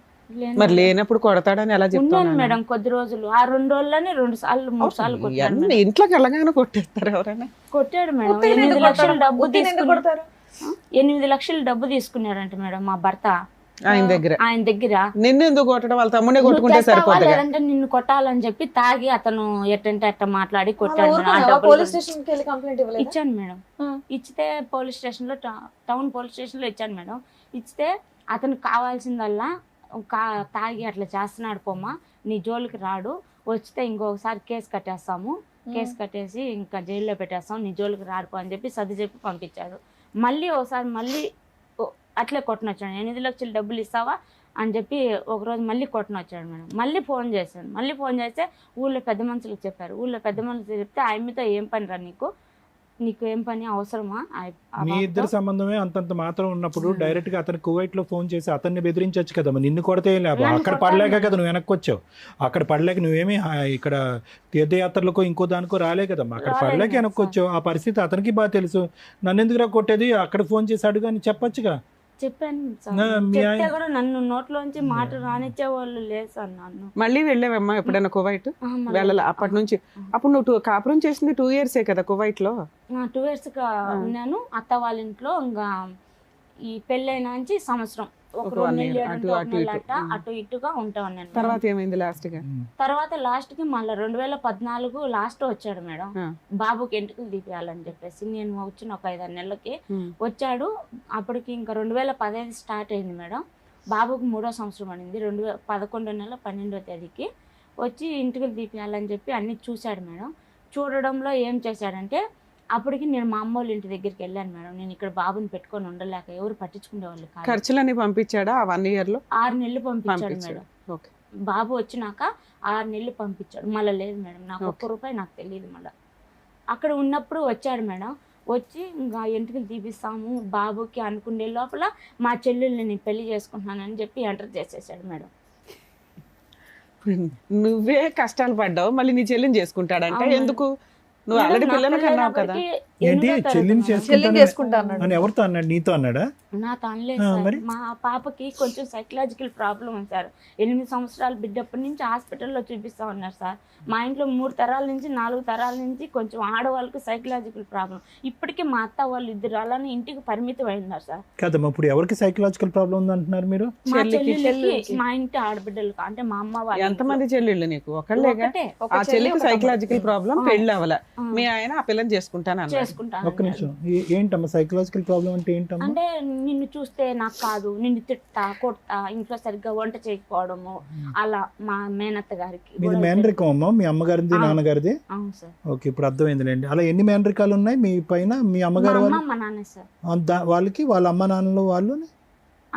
మరి లేనప్పుడు కొడతాడని ఎలా ఉన్నాను చెప్తాను మేడం కొద్ది రోజులు. ఆ 2 రోజుల్లోనే 2 సార్లు 3 సార్లు కొట్టాడు మేడం. ఇంట్లోకి వెళ్ళగానే కొట్టేస్తారు ఎవరైనా? కొట్టాడు మేడం. 8 లక్షలు డబ్బు తీసుకున్నాడు. 8 లక్షలు డబ్బు తీసుకున్నాడంట మేడం మా భర్త ఆయన దగ్గర. నిన్ను ఎందుకు కొట్టడం? వాళ్ళ తమ్ముడే కొట్టుకుంటే సరిపోతుంది. లేదంటే నిన్ను కొట్టాలని చెప్పి తాగి అతను ఎట్టంటే అట్ట మాట్లాడి కొట్టాడు మేడం. ఆ డబ్బులు పోలీస్ స్టేషన్ కి వెళ్ళి కంప్లైంట్ ఇవ్వలేదు? ఇచ్చాను మేడం. ఇచ్చితే పోలీస్ స్టేషన్ లో టౌన్ పోలీస్ స్టేషన్ లో ఇచ్చాను మేడం. ఇస్తే అతనికి కావాల్సిందల్లా తాగి అట్లా చేస్తున్నాడు పోమ్మా, నీ జోలికి రాడు, వచ్చితే ఇంకొకసారి కేసు కట్టేస్తాము, కేసు కట్టేసి ఇంకా జైల్లో పెట్టేస్తాం, నీ జోలికి రాడుకో అని చెప్పి సర్ది చెప్పి పంపించాడు. మళ్ళీ ఒకసారి మళ్ళీ అట్లే కొట్టనొచ్చాడు. 8 లక్షలు డబ్బులు ఇస్తావా అని చెప్పి ఒకరోజు మళ్ళీ కొట్టనొచ్చాడు మేడం. మళ్ళీ ఫోన్ చేశాను. మళ్ళీ ఫోన్ చేస్తే ఊళ్ళో పెద్ద మనుషులకు చెప్పారు. ఊళ్ళో పెద్ద మనుషులు చెప్తే ఆయనతో ఏం పని రా నీకు ఏం పని అవసరమా? మీ ఇద్దరు సంబంధమే అంతంత మాత్రం ఉన్నప్పుడు డైరెక్ట్ గా అతను కువైట్ లో ఫోన్ చేసి అతన్ని బెదిరించవచ్చు కదా. నిన్ను కొడితే ఏం లాభం? అక్కడ పడలేక కదా నువ్వు వెనక్కి వచ్చావు. అక్కడ పడలేక నువ్వేమి ఇక్కడ తీర్థయాత్రలకో ఇంకో దానికో రాలే కదమ్మా. అక్కడ పడలేక వెనక్కి వచ్చావు. ఆ పరిస్థితి అతనికి బాగా తెలుసు. నన్ను ఎందుకురా కొట్టేది, అక్కడ ఫోన్ చేసి అడుగు అని చెప్పొచ్చుగా. చెప్పాను చెప్తే కూడా నన్ను నోట్లోంచి మాట రానిచ్చే వాళ్ళు లేదు సార్. నన్ను మళ్ళీ వెళ్ళావమ్మా ఎప్పుడైనా కువైట్? వెళ్ళాలి అప్పటి నుంచి. అప్పుడు నువ్వు కాపురం చేసింది 2 years కదా కువైట్ లో? 2 years ఉన్నాను అత్త వాళ్ళ ఇంట్లో. ఇంకా ఈ పెళ్ళైన నుంచి సంవత్సరం ఒక 2 నెలలు అటు ఇటుగా ఉంటా ఉన్నాను. తర్వాత ఏమైంది లాస్ట్ గా? తర్వాత లాస్ట్ కి మళ్ళీ 2014 లాస్ట్ వచ్చాడు మేడం. బాబుకి ఎంటుకలు తీపియాలని చెప్పేసి. నేను వచ్చిన ఒక 5-6 నెలలకి వచ్చాడు. అప్పటికి ఇంకా 2015 స్టార్ట్ అయింది మేడం. బాబుకి 3వ సంవత్సరం అనింది. 11 నెల 12వ తేదీకి వచ్చి ఇంటికి తీపియాలని చెప్పి అన్ని చూశాడు మేడం. చూడడంలో ఏం చేశాడంటే అప్పటికి నేను మా అమ్మ వాళ్ళ ఇంటి దగ్గరికి వెళ్ళాను మేడం. నేను ఇక్కడ బాబుని పెట్టుకొని ఉండలేక ఎవరు పట్టించుకునే వాళ్ళు కాదు. ఖర్చులన్నీ పంపించాడా ఆ 1 year లో? 6 నెలలు పంపించాడు మేడం. ఓకే. బాబు వచ్చినాక 6 నెలలు పంపించాడు. మళ్ళీ లేదు మేడం, నాకు ఒక్క రూపాయి నాకు తెలియదు. మళ్ళీ అక్కడ ఉన్నప్పుడు వచ్చాడు మేడం. వచ్చి ఇంకా ఎంట్రుకలు తీపిస్తాము బాబుకి అనుకునే లోపల మా చెల్లెల్ని నేను పెళ్లి చేసుకుంటున్నానని చెప్పి ఎంటర్ చేసేసాడు మేడం. నువ్వే కష్టాలు పడ్డావు, మళ్ళీ నీ చెల్లిని చేసుకుంటాడంటే ఎందుకు? నువ్వు ఆల్రెడీ పిల్లలు కన్నావు కదా. ఏంటి చెల్లిని చెల్లిని చేసుకుంటా అన్నాడు. అని ఎవరితో అన్నాడు? నీతో అన్నాడా? నాతో అనలేదు సార్. మా పాపకి కొంచెం సైకలాజికల్ ప్రాబ్లం ఉంది సార్. 8 సంవత్సరాల బిడ్డప్పటి నుంచి హాస్పిటల్లో చూపిస్తా ఉన్నారు సార్. మా ఇంట్లో 3 తరాల నుంచి 4 తరాల నుంచి కొంచెం ఆడవాళ్ళకి సైకలాజికల్ ప్రాబ్లం. ఇప్పటికీ మా అత్త వాళ్ళు 2 అలానే ఇంటికి పరిమితం అయినారు సార్. కదమ్మా, ఇప్పుడు ఎవరికి సైకలాజికల్ ప్రాబ్లం ఉంది అంటున్నారు మీరు? మా చెల్లెళ్ళకి, మా ఇంటి ఆడబిడ్డలకు, అంటే మా అమ్మ వాళ్ళు. ఎంతమంది చెల్లెళ్ళు నీకు? ఒకళ్ళేగా. ఆ చెల్లికి సైకలాజికల్ ప్రాబ్లం, పెళ్ళి అవ్వల. మీ ఆయన ఆ పిల్లని చేసుకుంటాను చేసుకుంటాను. ఒక్క నిమిషం, ఏంటమ్మా సైకలాజికల్ ప్రాబ్లం అంటే ఏంటమ్మా? అంటే నిన్ను చూస్తే నాకు కాదు, నిన్ను తిట్టా కొట్టా, ఇంట్లో సరిగ్గా వంట చేయకపోవడము, అలా మా మేనత్త గారికి. మీది మేనరికం అమ్మా? మీ అమ్మగారిది నాన్నగారిది? అవును సార్. ఓకే, ఇప్పుడు అర్థమైందిలేండి. అలా ఎన్ని మేనరికాలు ఉన్నాయి మీ పైన? మీ అమ్మగారు మా అమ్మ మా నాన్న సార్. వాళ్ళకి వాళ్ళ అమ్మ నాన్నలు వాళ్ళు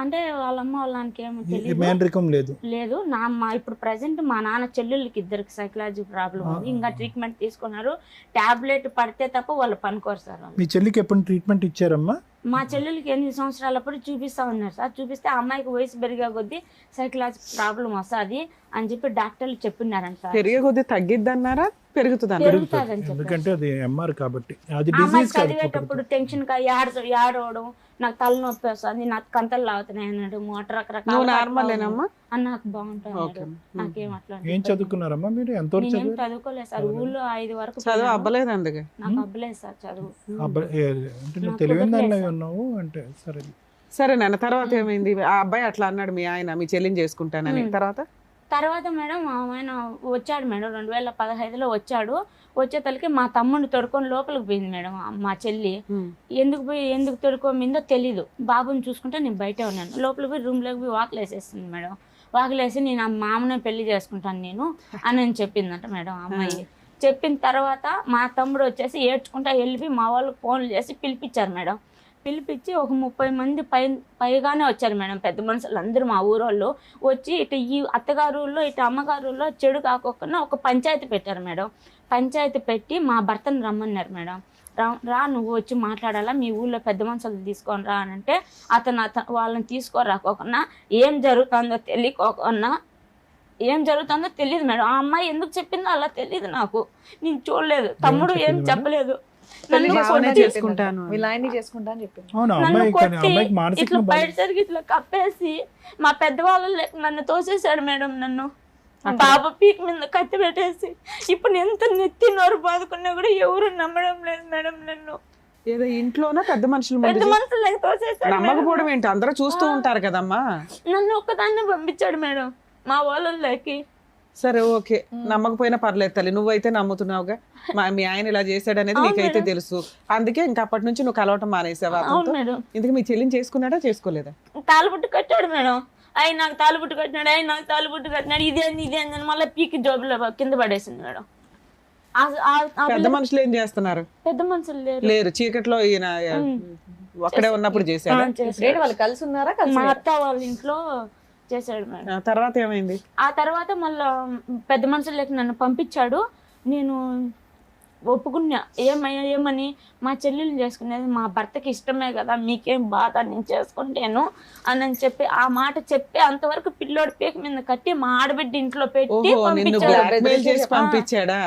అంటే వాళ్ళమ్మ వాళ్ళకి ఏమో తెలియదు, మేనరికం లేదు. లేదు నా ఇప్పుడు ప్రెసెంట్ మా నాన్న చెల్లెళ్ళకి 2 సైకలాజీ ప్రాబ్లం ఉంది. ఇంకా ట్రీట్మెంట్ తీసుకున్నారు. టాబ్లెట్ పడితే తప్ప వాళ్ళు పనుకోరు సార్. మీ చెల్లికి ఎప్పుడు ట్రీట్మెంట్ ఇచ్చారమ్మా? మా చెల్లెలకి 8 సంవత్సరాలప్పుడు చూపిస్తా ఉన్నారు సార్. చూపిస్తే ఆ అమ్మాయికి వయసు పెరిగే కొద్దీ సైకలాజికల్ ప్రాబ్లం వస్తుంది అని చెప్పి డాక్టర్లు చెప్పినారంట. పెరిగే కొద్దీ తగ్గిద్ది అన్నారా, పెరుగుతుందని? పెరుగుతుందని చెప్పి. ఎందుకంటే అది ఎంఆర్ కాబట్టి. అది అమ్మాయి డిసీజ్ కాదు. చదివేటప్పుడు టెన్షన్ గా ఏడవడం, నాకు తలనొప్పి వస్తుంది, నాకు కంతలు లాగుతున్నాయి అన్నాడు. నువ్వు నార్మలేనమ్మా? నాకు బాగుంటుంది. నాకేం అట్లా ఏం చదువుకున్నారమ్మా మీరు? ఎంతవరకు నేనేం చదువుకోలేదు సార్. ఊళ్ళో 5 వరకు చదువు అవ్వలేదు, అందుకే నాకు అవ్వలేదు సార్ చదువు. అంటే నువ్వు తెలివైన దానిలో ఉన్నావు అంటే. సరే సరే నాన్న, తర్వాత ఏమైంది? ఆ అబ్బాయి అట్లా అన్నాడు మీ ఆయన, మీ చెల్లిని చేసుకుంటానని. తర్వాత మేడం ఆయన వచ్చాడు మేడం. 2015లో వచ్చాడు. వచ్చేతలకి మా తమ్ముడిని తొడుకొని లోపలికి పోయింది మేడం మా చెల్లి. ఎందుకు తొడుకోమిందో తెలీదు. బాబుని చూసుకుంటే నేను బయటే ఉన్నాను. లోపలికి పోయి రూమ్లోకి పోయి వాకిలు వేసేస్తుంది మేడం. వాకిలు వేసి నేను ఆ మామనే పెళ్లి చేసుకుంటాను నేను అని చెప్పిందంట మేడం అమ్మాయి. చెప్పిన తర్వాత మా తమ్ముడు వచ్చేసి ఏడ్చుకుంటా వెళ్ళి మా వాళ్ళకి ఫోన్లు చేసి పిలిపించారు మేడం. పిలిపించి ఒక 30 మంది పైగానే వచ్చారు మేడం. పెద్ద మనుషులు అందరూ మా ఊరోళ్ళు వచ్చి ఇటు ఈ అత్తగారుల్లో ఇటు అమ్మగారుల్లో చెడు కాకుండా ఒక పంచాయతీ పెట్టారు మేడం. పంచాయతీ పెట్టి మా భర్తను రమ్మన్నారు మేడం. రా నువ్వు వచ్చి మాట్లాడాలా, మీ ఊళ్ళో పెద్ద మనుషులు తీసుకొని రా అని అంటే అతను వాళ్ళని తీసుకొని ఏం జరుగుతుందో తెలియకోకుండా, ఏం జరుగుతుందో తెలియదు మేడం. ఆ అమ్మాయి ఎందుకు చెప్పిందో అలా తెలియదు నాకు. నేను చూడలేదు. తమ్ముడు ఏం చెప్పలేదు. చేసుకుంటాను ఇట్లా బయట జరిగి ఇట్లా కప్పేసి మా పెద్దవాళ్ళు నన్ను తోసేశాడు మేడం. నన్ను బాబా పీక్ మీద కత్తి పెట్టేసి ఇప్పుడు ఎంత నెత్తి నోరు బాదుకున్నా కూడా ఎవరు నమ్మడం లేదు మేడం నన్ను. ఏదో ఇంట్లోనా పెద్ద మనుషులు తోసేశాడు. నమ్మకపోవడం ఏంటి? అందరూ చూస్తూ ఉంటారు కదమ్మా. నన్ను ఒక్కదాన్ని పంపించాడు మేడం మా వాళ్ళకి. సరే ఓకే, నమ్మకపోయినా పర్లేదు తల్లి, నువ్వైతే నమ్ముతున్నావుగా. మీ ఆయన ఇలా చేశాడు అనేది నీకైతే తెలుసు, అందుకే ఇంకా అప్పటి నుంచి నువ్వు కలవటం మానేసావా? ఇందుకు మీ చెల్లిని చేసుకున్నాడా చేసుకోలేదా? తాళబుట్టు కట్టాడు మేడం. ఆయన నాకు తాళబుట్టు కట్టినాడు, ఇదే అని మళ్ళీ పీకి జోబులో కింద పడేసింది మేడం. పెద్ద మనుషులు ఏం చేస్తున్నారు? పెద్ద మనుషులు లేరు, చీకట్లో ఈయన ఒక్కడే ఉన్నప్పుడు చేశాడు. వాళ్ళు కలిసి ఉన్నారా? మా అత్త వాళ్ళ ఇంట్లో చేశాడు మేడం. తర్వాత ఏమైంది? ఆ తర్వాత మళ్ళా పెద్ద మనుషులకి నన్ను పంపించాడు. నేను ఒప్పుకున్నా. ఏమని మా చెల్లెలు చేసుకునేది మా భర్తకి ఇష్టమే కదా, మీకేం బాధ, నేను చేసుకుంటాను అని చెప్పి ఆ మాట చెప్పి అంతవరకు పిల్లోడి పీక మీద కట్టి మా ఆడబిడ్డ ఇంట్లో పెట్టి పంపించాడా?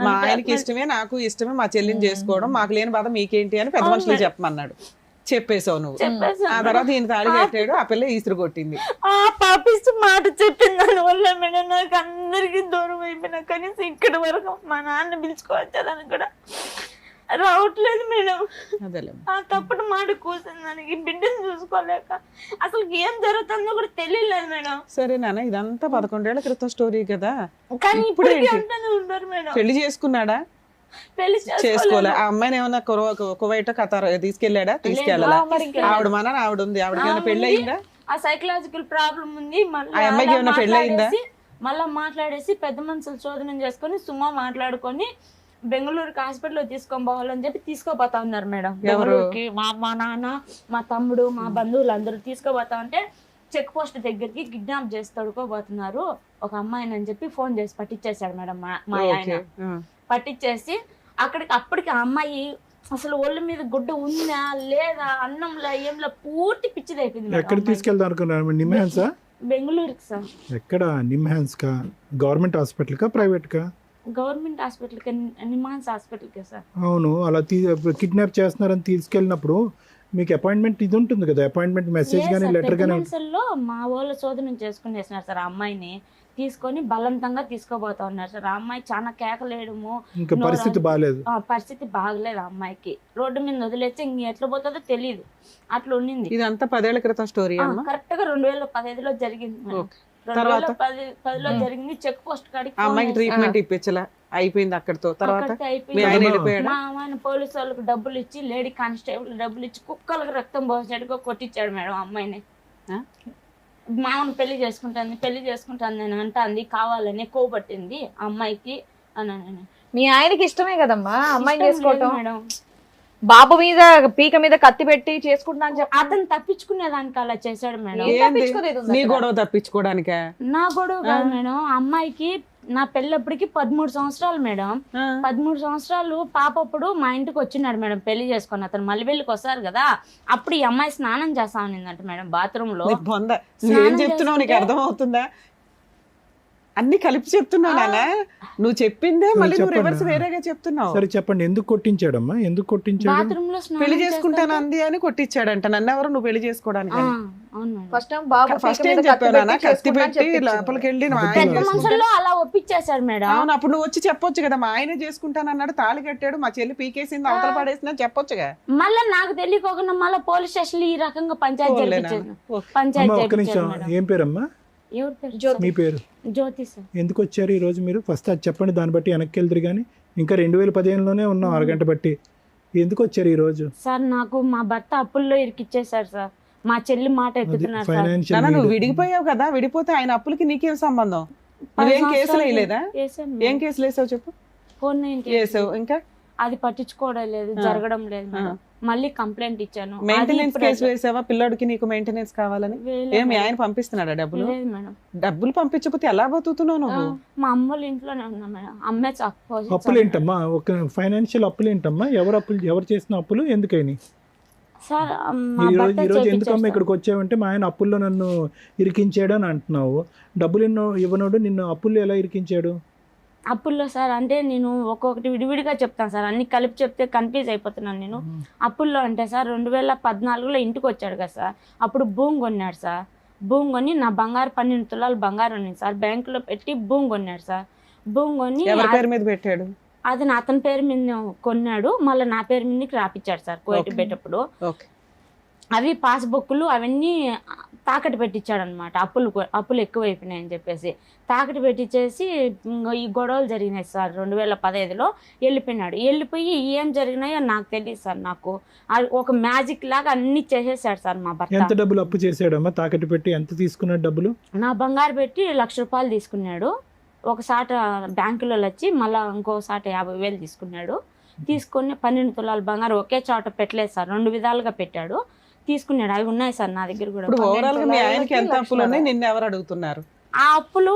మా ఆయనకి ఇష్టమే, నాకు ఇష్టమే, మా చెల్లిని చేసుకోవడం, మాకు లేని బాధ మీకేంటి అని పెద్ద మనుషులు చెప్పమన్నాడు. చెప్పేసావు నువ్వు. ఆ తర్వాత ఈయన తాళి కట్టాడు, ఆ పిల్ల ఈసురు కొట్టింది. ఆ పాపిస్తూ మాట చెప్పిన దాని వల్ల మేడం నాకు అందరికి దూరం అయిపోయినా. కనీసం ఇక్కడ వరకు మా నాన్న పిలుచుకోవచ్చాలని కూడా రావట్లేదు మేడం. ఆ తప్పుడు మాట కూర్చుని దానికి బిడ్డను చూసుకోలేక అసలు ఏం జరుగుతుందో కూడా తెలియలేదు మేడం. సరే నాన్న, ఇదంతా 11 ఏళ్ల క్రితం స్టోరీ కదా. కానీ ఇప్పుడు ఉంటారు మేడం. పెళ్లి చేసుకున్నాడా? పెళ్లి చేసుకోలే. ఆ అమ్మాయిని ఏమన్నా కువైట్ ఖతార్ తీసుకెళ్ళాడా? తీసుకెళ్ళాలా? ఆవిడ మన ఆవిడ ఉంది, ఆవిడకి ఏమైనా పెళ్లి అయిందా? ఆ సైకలాజికల్ ప్రాబ్లం ఉంది. ఆ అమ్మాయికి ఏమైనా పెళ్లి అయిందా? మళ్ళా మాట్లాడేసి పెద్ద మనుషులు శోధనం చేసుకొని సుమా మాట్లాడుకొని బెంగళూరుకి హాస్పిటల్లో తీసుకొని పోవాలని చెప్పి తీసుకోపోతా ఉన్నారు మేడం. బెంగళూరుకి మా నాన్న, మా తమ్ముడు, మా బంధువులు అందరూ తీసుకోపోతా ఉంటే చెక్ పోస్ట్ దగ్గరికి కిడ్నాప్ చేసి తడుకోబోతున్నారు ఒక అమ్మాయిని అని చెప్పి ఫోన్ చేసి పట్టించేశాడు మేడం మా ఆయన. పట్టించేసి అప్పటికి ఆ అమ్మాయి అసలు ఒళ్ళు మీద గుడ్డ ఉందా లేదా అన్నంలో ఏంలో పూర్తి పిచ్చిది అయిపోయింది. ఎక్కడ తీసుకెళ్దాం అనుకున్నారు? నిమ్హాన్సా? బెంగళూరుకి సార్. ఎక్కడ? నిమ్హాన్స్ కా? గవర్నమెంట్ హాస్పిటల్ కా ప్రైవేట్ కా? గవర్నమెంట్ హాస్పిటల్కి, నిమ్హాన్స్ హాస్పిటల్కి సార్. అవును, అలా కిడ్నాప్ చేస్తున్నారని తీసుకెళ్ళినప్పుడు మీకు అపాయింట్మెంట్ ఇది ఉంటుంది కదా, అపాయింట్మెంట్ మెసేజ్ కానీ లెటర్ కానీ. లో మా వాళ్ళ శోధనం చేసుకునేసినారు సార్. ఆ అమ్మాయిని తీసుకొని బలవంతంగా తీసుకోబోతా ఉన్నారు సార్. ఆ అమ్మాయి చాలా కేకలేయడము, ఇంకా పరిస్థితి బాగాలేదు. పరిస్థితి బాగలేదు ఆ అమ్మాయికి. రోడ్డు మీద వదిలేస్తే ఇంక ఎట్లా పోతుందో తెలియదు, అట్లా ఉండింది. ఇదంతా 10 ఏళ్ల క్రితం స్టోరీ. కరెక్ట్ గా 2015లో జరిగింది మేడం. 2010లో జరిగింది. చెక్ పోస్ట్ కాడికి అమ్మాయికి ట్రీట్మెంట్ ఇప్పించలా, అయిపోయింది అక్కడితో. తర్వాత మా ఆయన పోలీసు వాళ్ళకి డబ్బులు ఇచ్చి, లేడీ కానిస్టేబుల్ డబ్బులు ఇచ్చి కుక్కలకు రక్తం పోసేట్టుగా కొట్టించాడు మేడం అమ్మాయిని. మామను పెళ్లి చేసుకుంటాను అని అంటాంది, కావాలని కోపట్టింది అమ్మాయికి అని. మీ ఆయనకి ఇష్టమే కదమ్మా అమ్మాయిని చేసుకోవటం మేడం. బాబు మీద పీక మీద కత్తి పెట్టి చేసుకుంటా అని చెప్పి అతను తప్పించుకునేదానికి అలా చేశాడు మేడం. నీ గొడవ తప్పించుకోవడానికే? నా గొడవ కాదు మేడం. అమ్మాయికి నా పెళ్ళప్పటికి 13 సంవత్సరాలు మేడం. 13 సంవత్సరాలు పాపప్పుడు మా ఇంటికి వచ్చినాడు మేడం పెళ్లి చేసుకుని. అతను మల్లెబెల్లికి వస్తారు కదా, అప్పుడు ఈ అమ్మాయి స్నానం చేస్తా ఉన్నిందంట మేడం బాత్రూమ్ లో. ఏం చెప్తున్నావు నీకు అర్థం అవుతుందా? అన్ని కలిపి చెప్తున్నానా? నువ్వు చెప్పిందే మళ్ళీ నువ్వు రివర్స్ వేరేగా చెప్తున్నావు. సరే చెప్పండి, ఎందుకు కొట్టించాడమ్మా? ఎందుకు కొట్టించాడు? బాత్రూమ్ లో పెళ్లి చేసుకుంటాను అంది అని కొట్టించాడంట. నన్ను ఎవరు నువ్వు పెళ్లి చేసుకోవడానికి? ఫస్ట్ టైం బాబు ఫస్ట్ ఏం చెప్పానా? కత్తి పెట్టి లోపలికి వెళ్ళి పెద్ద మనుషుల్లో అలా ఒప్పించేశాడు మేడం. అవును, అప్పుడు నువ్వు వచ్చి చెప్పొచ్చు కదా, మా ఆయన చేసుకుంటాను అన్నాడు, తాళి కట్టాడు, మా చెల్లి పీకేసింది, అవతల పడేసింది అని చెప్పొచ్చుగా. మళ్ళీ నాకు తెలియకోకుండా మళ్ళీ పోలీస్ స్టేషన్ ఈ రకంగా పంచాయతీ ఏం పేరమ్మా? మీ పేరు? జ్యోతి సార్. ఎందుకు వచ్చారు ఈ రోజు మీరు? ఫస్ట్ అది చెప్పండి, దాన్ని బట్టి వెనక్కి వెళ్తారు. కానీ ఇంకా 2015లోనే ఉన్నాం, అరగంట బట్టి. ఎందుకు వచ్చారు ఈ రోజు? సార్ నాకు మా భర్త అప్పుల్లో ఇరికిచ్చేసారు సార్. మా చెల్లి మాట ఎత్తుతున్నారు సార్. ఫైనాన్షియల్ నువ్వు విడిగిపోయావు కదా, విడిపోతే ఆయన అప్పులకి నీకేం సంబంధం? నువ్వేం కేసులు వేయలేదా? ఏం కేసులు వేసావు చెప్పు? వేసావు. ఇంకా అది పట్టించుకోవడం లేదు, జరగడం లేదు మేడం. మళ్ళీ కంప్లైంట్ ఇచ్చాను. మెయింటెనెన్స్ కేసు వేసావా? పిల్లడికి నీకు మెయింటెనెన్స్ కావాలని ఏమి ఆయన పంపిస్తున్నాడా డబ్బులు? డబ్బులు పంపించకపోతే ఎలా బతుకుతున్నావు నువ్వు? మా అమ్మోళ్ళ ఇంట్లోనే ఉన్నా మేడం. అమ్మే అప్పులు ఏంటమ్మా? ఒక ఫైనాన్షియల్ అప్పులు ఏంటమ్మా? ఎవరు చేసిన అప్పులు ఎందుకని? సార్ ఈ రోజు ఎందుకమ్మా ఇక్కడికి వచ్చావంటే మా ఆయన అప్పుల్లో నన్ను ఇరికించాడు అని అంటున్నావు. డబ్బులు ఇవ్వనోడు నిన్ను అప్పుల్లో ఎలా ఇరికించాడు? అప్పుల్లో సార్ అంటే నేను ఒక్కొక్కటి విడివిడిగా చెప్తాను సార్, అన్ని కలిపి చెప్తే కన్ఫ్యూజ్ అయిపోతున్నాను నేను. అప్పుల్లో అంటే సార్ 2014లో ఇంటికి వచ్చాడు కదా సార్, అప్పుడు భూమి కొన్నాడు సార్. భూమి కొని నా బంగారు 12 తులాలు బంగారం ఉంది సార్, బ్యాంకులో పెట్టి భూమి కొన్నాడు సార్. భూమి కొని ఎవరి పేరు మీద పెట్టాడు? అది అతని పేరు మీద కొన్నాడు, మళ్ళీ నా పేరు మీదకి రాపిచ్చాడు సార్ కోయిట్ పెట్టేటప్పుడు. అవి పాస్బుక్లు అవన్నీ తాకట్టు పెట్టించాడు అనమాట. అప్పులు ఎక్కువైపోయినాయని చెప్పేసి తాకట్టు పెట్టించేసి ఈ గొడవలు జరిగినాయి సార్. 2015లో వెళ్ళిపోయినాడు. వెళ్ళిపోయి ఏం జరిగినాయో నాకు తెలియదు సార్. నాకు ఒక మ్యాజిక్ లాగా అన్ని చేసేసాడు సార్ మా భర్త. ఎంత డబ్బులు అప్పు చేసాడమ్మా? తాకట్టు పెట్టి ఎంత తీసుకున్నాడు డబ్బులు? నా బంగారు పెట్టి 1,00,000 రూపాయలు తీసుకున్నాడు. ఒకసాట బ్యాంకులో వచ్చి మళ్ళీ ఇంకోసాట 50,000 తీసుకున్నాడు. తీసుకుని 12 తులాల బంగారు ఒకే చోట పెట్టలేదు సార్, 2 విధాలుగా పెట్టాడు. తీసుకున్నాడు. అవి ఉన్నాయి సార్ నా దగ్గర కూడా. ఎంత అప్పులు ఉన్నాయి? నిన్ను ఎవరు అడుగుతున్నారు? ఆ అప్పులు